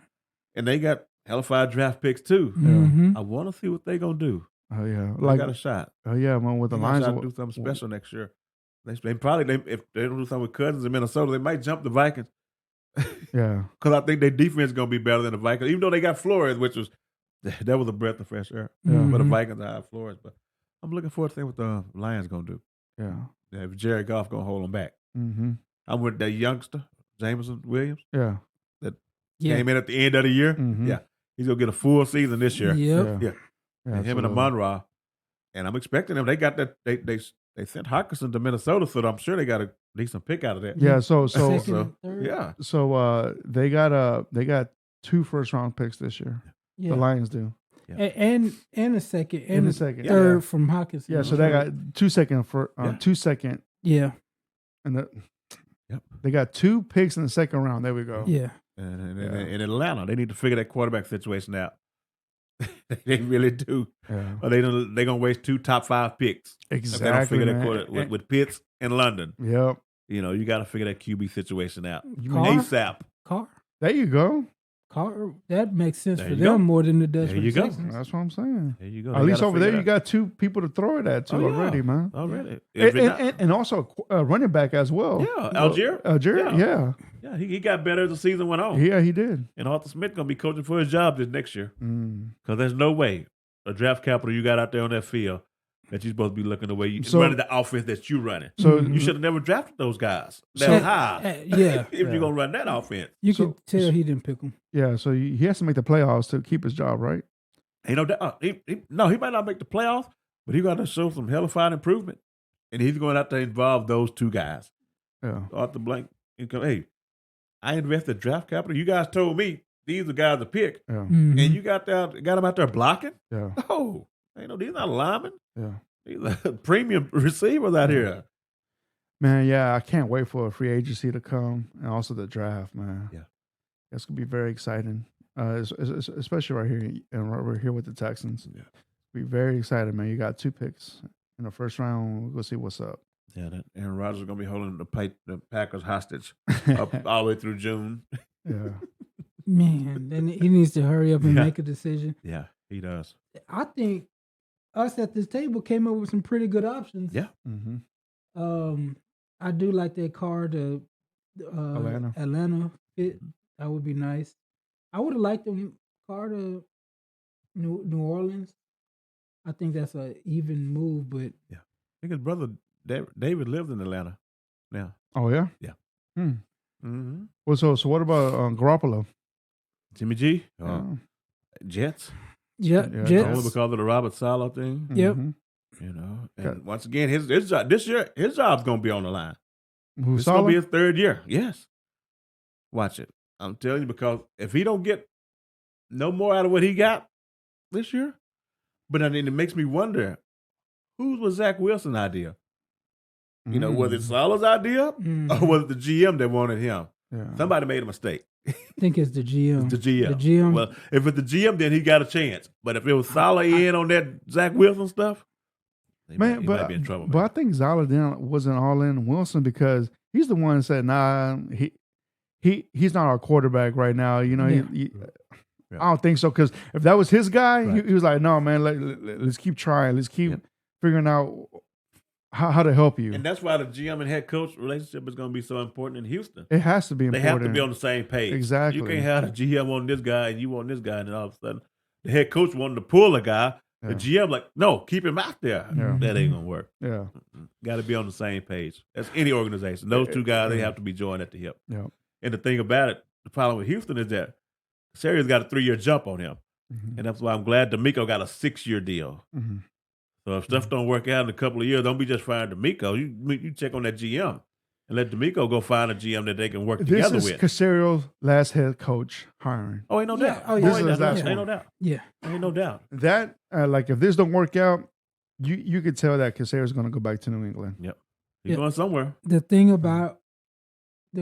And they got hellified draft picks too. Mhm. I want to see what they're going to do. Oh, yeah. They got a shot. Oh, yeah, man, with the They Lions. got to do something special next year. They probably, if they don't do something with Cousins in Minnesota, they might jump the Vikings. Yeah. Because I think their defense is going to be better than the Vikings, even though they got Flores, which was a breath of fresh air. Yeah. But the Vikings have Flores. But I'm looking forward to seeing what the Lions going to do. Yeah. If Jared Goff going to hold them back. Mm-hmm. I'm with that youngster, Jameson Williams, Yeah. that Yeah. came in at the end of the year. Mhm. Yeah. He's going to get a full season this year. Yep. Yeah. And him and Amon-Ra. And I'm expecting them. They got that. They sent Hawkinson to Minnesota, so I'm sure they got a decent pick out of that. Yeah, so Second and third. yeah. So they got 2 first round picks this year. Yeah. The Lions do. And a second and a a second. third Yeah. from Hawkinson. Yeah, so they got 2 second for 2 second, Yeah. and Yep. they got 2 picks in the second round. There we go. Yeah. And in Atlanta, they need to figure that quarterback situation out. They really do. Yeah. Or they're gonna waste 2 top 5 picks. Exactly. If they don't figure that man. quarter with Pitts and London. Yep. You know, you got to figure that QB situation out Carr? ASAP. Carr. There you go. Carr. That makes sense There for you them go. more than it does There for you the go. Texans. That's what I'm saying. There you go. At least over there, you got 2 people to throw it at too already, man. Already. And also a running back as well. Yeah, Algier. Yeah. Yeah, he got better as the season went on. Yeah, he did. And Arthur Smith going to be coaching for his job this next year. Mm. Because there's no way a draft capital you got out there on that field that you're supposed to be looking the way you So- running the offense that you running. So You should have never drafted those guys that So- high. Yeah. If you're going to run that offense. You So- could tell he didn't pick them. yeah, so he has to make the playoffs to keep his job, right? He might not make the playoffs, but he got to show some hellified improvement. And he's going to have to involve those 2 guys. Yeah. Arthur Blank, hey, I invested draft capital. You guys told me these are guys to pick. Yeah. Mhm. And you got them out there blocking? Yeah. No. These not linemen. Yeah. These are premium receivers out here. Man, yeah, I can't wait for a free agency to come and also the draft, man. Yeah. It's going to be very exciting, especially right here and right here with the Texans. Yeah. Be very excited, man. You got 2 picks in the first round. We'll go see what's up. Yeah, that Aaron Rodgers is going to be holding the Packers hostage up all the way through June. Yeah. Man, then he needs to hurry up and Yeah. make a decision. Yeah, he does. I think us at this table came up with some pretty good options. Yeah. Mm-hmm. I do like that car to Atlanta fit. That would be nice. I would have liked them car to New Orleans. I think that's a even move, but I think his brother David lives in Atlanta now. Oh, yeah? Yeah. Mm-hmm. Well, so what about Garoppolo? Jimmy G, Yeah. Jets. yeah, Yeah, Jets. Only because of the Robert Saleh thing. Yep. Mhm. And once again, his job this year, his job's going to be on the line. Who, It's going to Saleh? be his 3rd year. Yes. Watch it. I'm telling you, because if he don't get no more out of what he got this year, but then it makes me wonder, whose was Zach Wilson's idea? You know, was it Saleh's idea or was it the GM that wanted him? Yeah. Somebody made a mistake. I think it's the GM. The GM. The GM. Well, if it's the GM, then he got a chance. But if it was Saleh in on that Zach Wilson stuff, he Man, might be in trouble. But I think Saleh wasn't all in Wilson because he's the one that said, nah, he's not our quarterback right now. You know, Yeah. I don't think so. Because if that was his guy, Right. he was like, no, man, let's keep trying. Let's keep figuring out how to help you. And that's why the GM and head coach relationship is going to be so important in Houston. It has to be important. They have to be on the same page. Exactly. You can't have the GM on this guy and you on this guy, and then all of a sudden the head coach wanting to pull a guy. The GM like, no, keep him out there. Yeah. That ain't going to work. Yeah. Got to be on the same page. That's any organization. Those two guys, they have to be joined at the hip. Yeah. And the thing about it, the problem with Houston is that Casario's got a 3-year jump on him. Mm-hmm. And that's why I'm glad D'Amico got a 6-year deal. Mm-hmm. So if stuff don't work out in a couple of years, don't be just firing D'Amico. You check on that GM and let D'Amico go find a GM that they can work together with. This is Casario's last head coach hiring. Oh, ain't no doubt. Oh, yeah. Ain't no doubt. Yeah. Ain't no doubt. That like if this don't work out, you could tell that Casario's going to go back to New England. Yep. He's going somewhere. The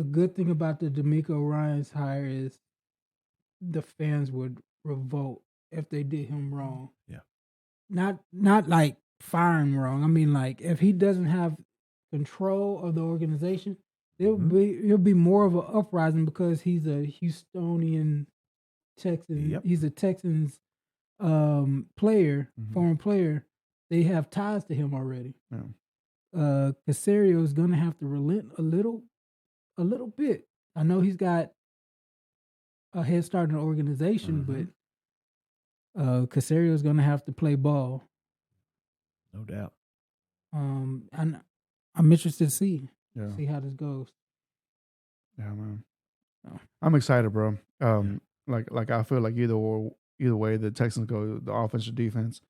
good thing about the D'Amico Ryans hire is the fans would revolt if they did him wrong. Yeah. Not like firing wrong. I mean, like if he doesn't have control of the organization, it'll be more of an uprising because he's a Houstonian Texan. Yep. He's a Texans player, former player. They have ties to him already. Yeah. Casario is going to have to relent a little bit. I know he's got a head start in the organization, but Casario is going to have to play ball. No doubt. And I'm interested to see how this goes. Yeah, man. I'm excited, bro. Like I feel like either way the Texans go, the offense or defense,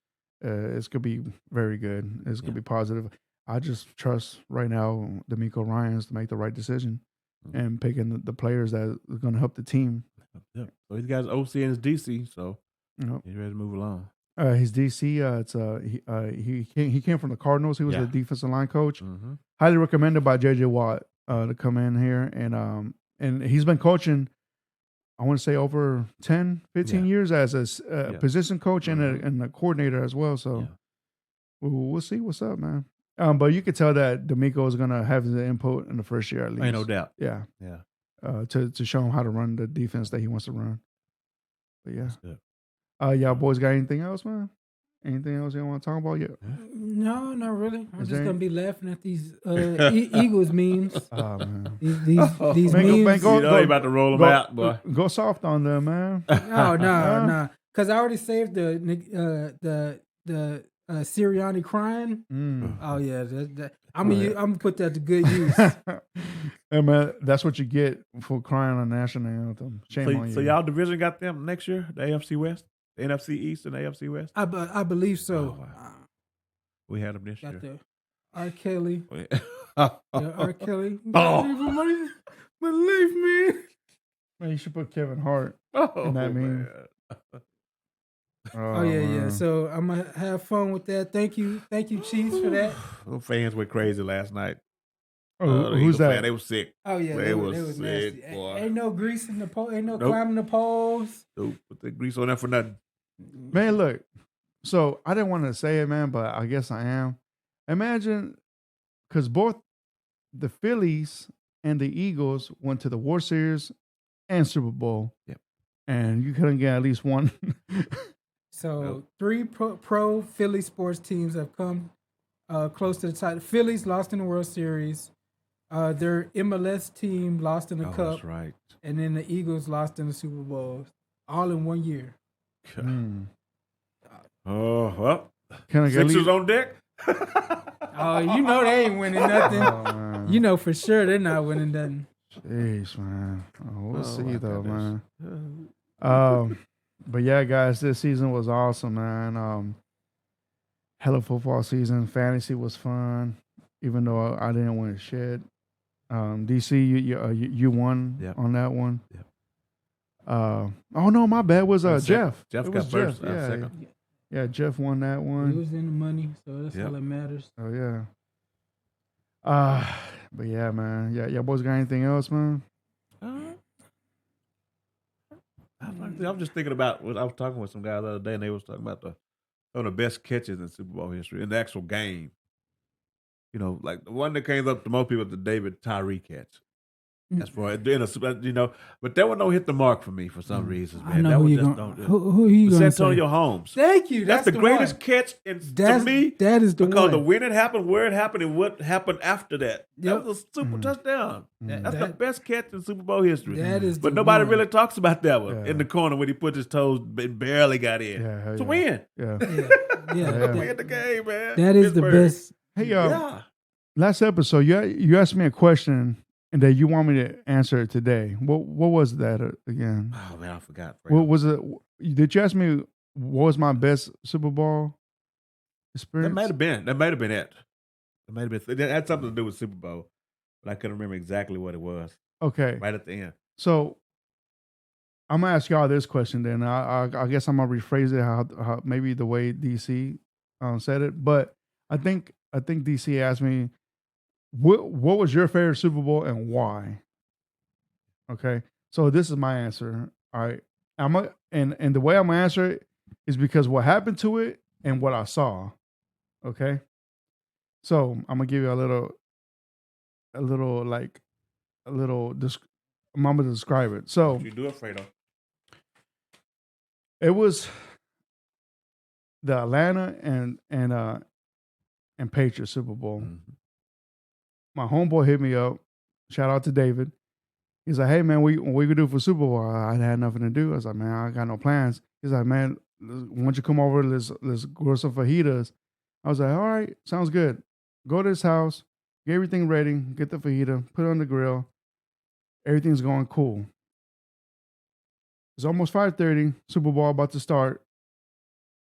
it's gonna be very good. It's gonna be positive. I just trust right now D'Amico Ryans to make the right decision and picking the players that are gonna help the team. Yeah. So he's got his OC and his DC, so he's ready to move along. His DC, he came from the Cardinals. He was a defensive line coach. Highly recommended by JJ Watt to come in here, and he's been coaching, I want to say over 10, 15 years as a position coach and a coordinator as well. So we'll see what's up, man. But you could tell that D'Amico is going to have his input in the first year at least. Ain't no doubt. Yeah. To show him how to run the defense that he wants to run. But yeah. That's good. Y'all boys got anything else, man? Anything else you want to talk about yet? No, not really. I'm just gonna be laughing at these Eagles memes. Oh man, these memes. You know you about to roll them out, boy. Go soft on them, man. No. Because I already saved the Sirianni crying. Oh yeah, I'm gonna put that to good use. Hey man, that's what you get for crying on the national anthem. Shame on you. So y'all division got them next year, the AFC West, the NFC East, and the AFC West. I believe so. Oh, wow. We had them this year. Got the R. Kelly. R. Kelly. Oh. Believe me. Man, you should put Kevin Hart in that meme. Oh yeah. So I'm gonna have fun with that. Thank you, Chiefs, for that. Those fans went crazy last night. Who's that? Fan, they were sick. Oh yeah, they was sick. Nasty. Boy. Ain't no grease in the pole. Ain't no climbing the poles. Nope, put the grease on that for nothing. Man, look. So I didn't want to say it, man, but I guess I am. Imagine, because both the Phillies and the Eagles went to the World Series and Super Bowl. Yep. And you couldn't get at least one. So 3 pro Philly sports teams have come close to the title. Phillies lost in the World Series. Their MLS team lost in the Cup. That's right. And then the Eagles lost in the Super Bowl. All in 1 year. Oh, well. Can I get Sixers on deck? Oh, you know they ain't winning nothing. You know for sure they're not winning nothing. Jeez, man. We'll see, though, man. But yeah, guys, this season was awesome, man. Hell of football season. Fantasy was fun, even though I didn't win shit. DC, you won on that one. Yep. Oh no, my bad. Was Jeff? Jeff got first. Yeah, second. Yeah, Jeff won that one. He was in the money, so that's all that matters. Oh yeah. But yeah, man. Yeah, y'all boys got anything else, man? I'm just thinking about what I was talking with some guys the other day, and they was talking about some of the best catches in Super Bowl history in the actual game. You know, like the one that came up to most people, the David Tyree catch. As far as doing but that one don't hit the mark for me for some reasons, man. I know that who one you're just going. don't. Who are you going to say? Santonio Holmes. Thank you. That's the greatest one. catch to me. That is the because one. of when it happened, where it happened, and what happened after that. Yep. That was a super touchdown. That's the That- best catch in Super Bowl history. That is But the nobody one. really talks about that one Yeah. in the corner when he put his toes and barely got in. Yeah, To yeah. win. Yeah. Yeah. Win the game, man. That is the Pittsburgh. best. Hey, Yeah. last episode, you asked me a question and that you want me to answer it today. What was that again? Oh, man, I forgot. What was it? Did you ask me what was my best Super Bowl experience? That might have been it. It might have been. That had something to do with Super Bowl, but I couldn't remember exactly what it was. Okay. Right at the end. So I'm gonna ask y'all this question. Then I guess I'm gonna rephrase it how maybe the way DC said it, but I think DC asked me what was your favorite Super Bowl and why. Okay, so this is my answer. All right, and the way I'm gonna answer it is because what happened to it and what I saw. Okay, so I'm gonna give you I'm gonna describe it. So You do it, Fredo. it was the Atlanta and Patriots Super Bowl. Mm-hmm. My homeboy hit me up. Shout out to David. He's like, "Hey man, what we could do for Super Bowl?" I had nothing to do. I was like, "Man, I got no plans." He's like, "Man, why don't you come over? Let's grow some fajitas." I was like, "All right, sounds good." Go to his house, get everything ready, get the fajita, put it on the grill. Everything's going cool. It's almost 5:30. Super Bowl about to start,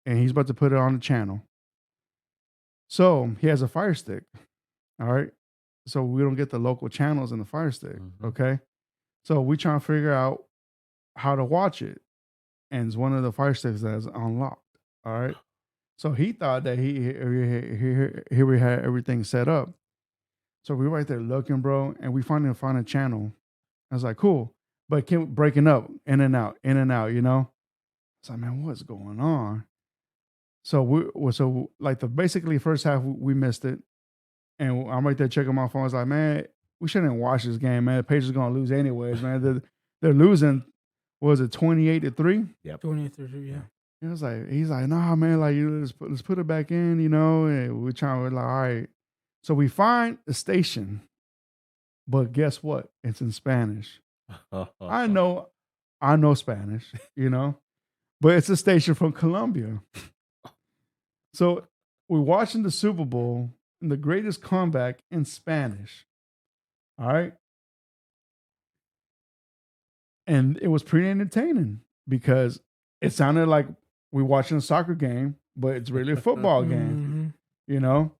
and he's about to put it on the channel. So he has a Fire Stick. All right. So we don't get the local channels in the Fire Stick. Mm-hmm. Okay. So we trying to figure out how to watch it. And it's one of the Fire Sticks that's unlocked. All right. So he thought that here we had everything set up. So we were right there looking, bro, and we finally found a channel. I was like, cool. But it kept breaking up, in and out, you know? I was like, man, what's going on? So basically first half we missed it. And I'm right there checking my phone. I was like, man, we shouldn't watch this game, man. The Patriots are gonna lose anyways, man. They're losing, what was it, 28-3? Yep. 23, yeah. He's like, nah, man, like let's put it back in, you know. And we're like, all right. So we find the station, but guess what? It's in Spanish. I know Spanish, you know, but it's a station from Colombia. So we're watching the Super Bowl and the greatest comeback in Spanish. All right. And it was pretty entertaining because it sounded like we're watching a soccer game, but it's really a football game, you know?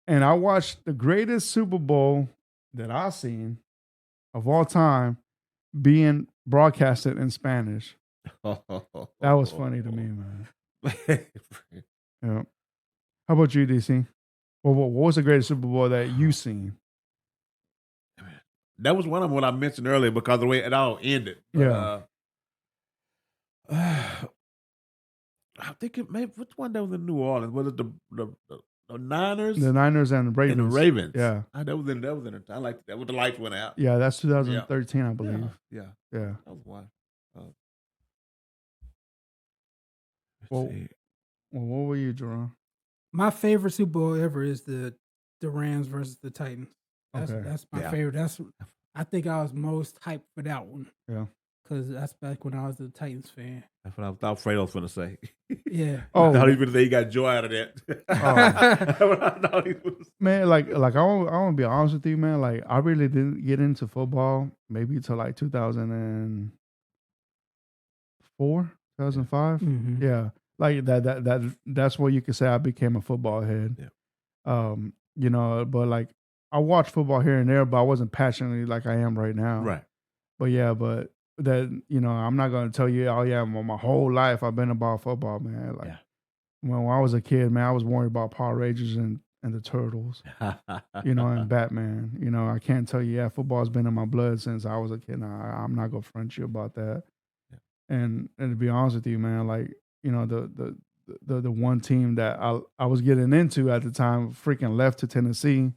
And I watched the greatest Super Bowl that I've seen of all time being broadcasted in Spanish. That was funny to me, man. Yeah. How about you, DC? Well, what was the greatest Super Bowl that you seen? That was one of them what I mentioned earlier because of the way it all ended. But, I think it may. Which one that was in New Orleans? Was it the Niners? The Niners and the Ravens. And the Ravens. Yeah. That was in I liked that when the lights went out. Yeah, that's 2013, I believe. Yeah. Yeah. That was one. Well, what were you, Jerome? My favorite Super Bowl ever is the Rams versus the Titans. That's my favorite. I think I was most hyped for that one. Yeah. Because that's back when I was a Titans fan. That's what I thought Fredo was going to say. Yeah. Oh, I thought he was going to say he got joy out of that. Man, like I want to be honest with you, man. Like I really didn't get into football maybe till like 2004, 2005. Mm-hmm. Yeah, like that's where you could say I became a football head. Yeah. You know, but like I watched football here and there, but I wasn't passionately like I am right now. Right. But yeah, that, you know, I'm not going to tell you, oh yeah, my whole life I've been about football, man. Like when I was a kid, man, I was worried about Power Rangers and the Turtles, you know, and Batman. You know, I can't tell you, football's been in my blood since I was a kid. I'm not going to front you about that. Yeah. And to be honest with you, man, like, you know, the one team that I was getting into at the time freaking left to Tennessee.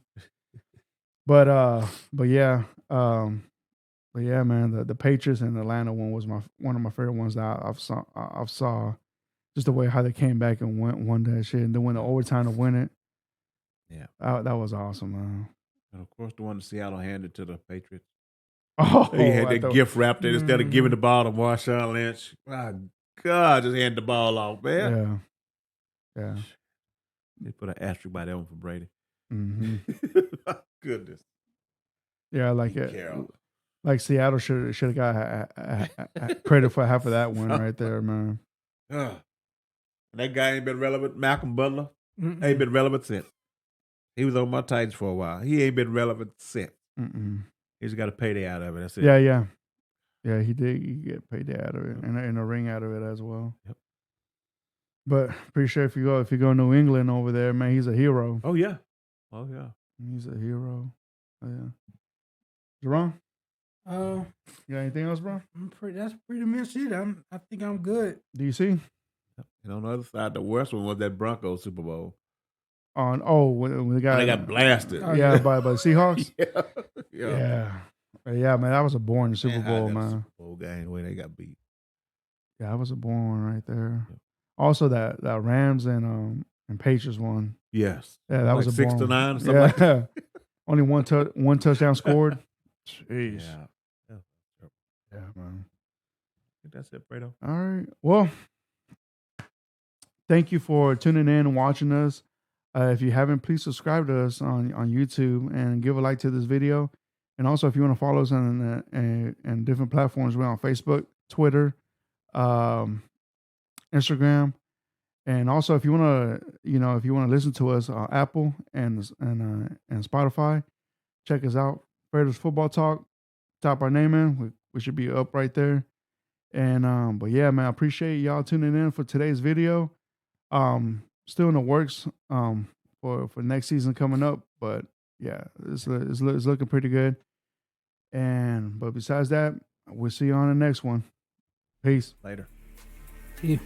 But yeah, But yeah, man, the Patriots and the Atlanta one was one of my favorite ones that I've saw. Just the way how they came back and won that shit, and then went to overtime to win it. Yeah. That was awesome, man. And of course, the one Seattle handed to the Patriots. Oh, He had that gift wrapped in instead of giving the ball to Marshawn Lynch. My God, just hand the ball off, man. Yeah. They put an asterisk by that one for Brady. Mm-hmm. Goodness. Yeah, like Pete it. Carroll. Like Seattle should have got credit for half of that one right there, man. That guy ain't been relevant. Malcolm Butler ain't been relevant since. He was on my Titans for a while. He ain't been relevant since. He's got a payday out of it. That's it. Yeah, he did. He get paid out of it and a ring out of it as well. Yep. But pretty sure if you go to New England over there, man, he's a hero. Oh yeah. He's a hero. Oh, yeah. Jerome? You got anything else, bro? That's pretty much it. I think I'm good. DC? And on the other side, the worst one was that Broncos Super Bowl. When the guy They got blasted. Yeah, by the Seahawks. Yeah, man, that was a boring Super Bowl, man. Super Bowl game the way they got beat. Yeah, that was a boring one right there. Also, that Rams and Patriots one. Yes. Yeah, that was a 6-9 or something yeah. like that. Only one touchdown scored. Jeez. Yeah, man. I think that's it, Fredo. All right. Well, thank you for tuning in and watching us. If you haven't, please subscribe to us on YouTube and give a like to this video. And also, if you want to follow us on different platforms, we're on Facebook, Twitter, Instagram, and also if you want to listen to us on Apple and Spotify, check us out. Fredo's Football Talk. Type our name in. We should be up right there. And but yeah, man, I appreciate y'all tuning in for today's video. Still in the works for next season coming up, but yeah, it's looking pretty good. But besides that, we'll see you on the next one. Peace. Later. Yeah.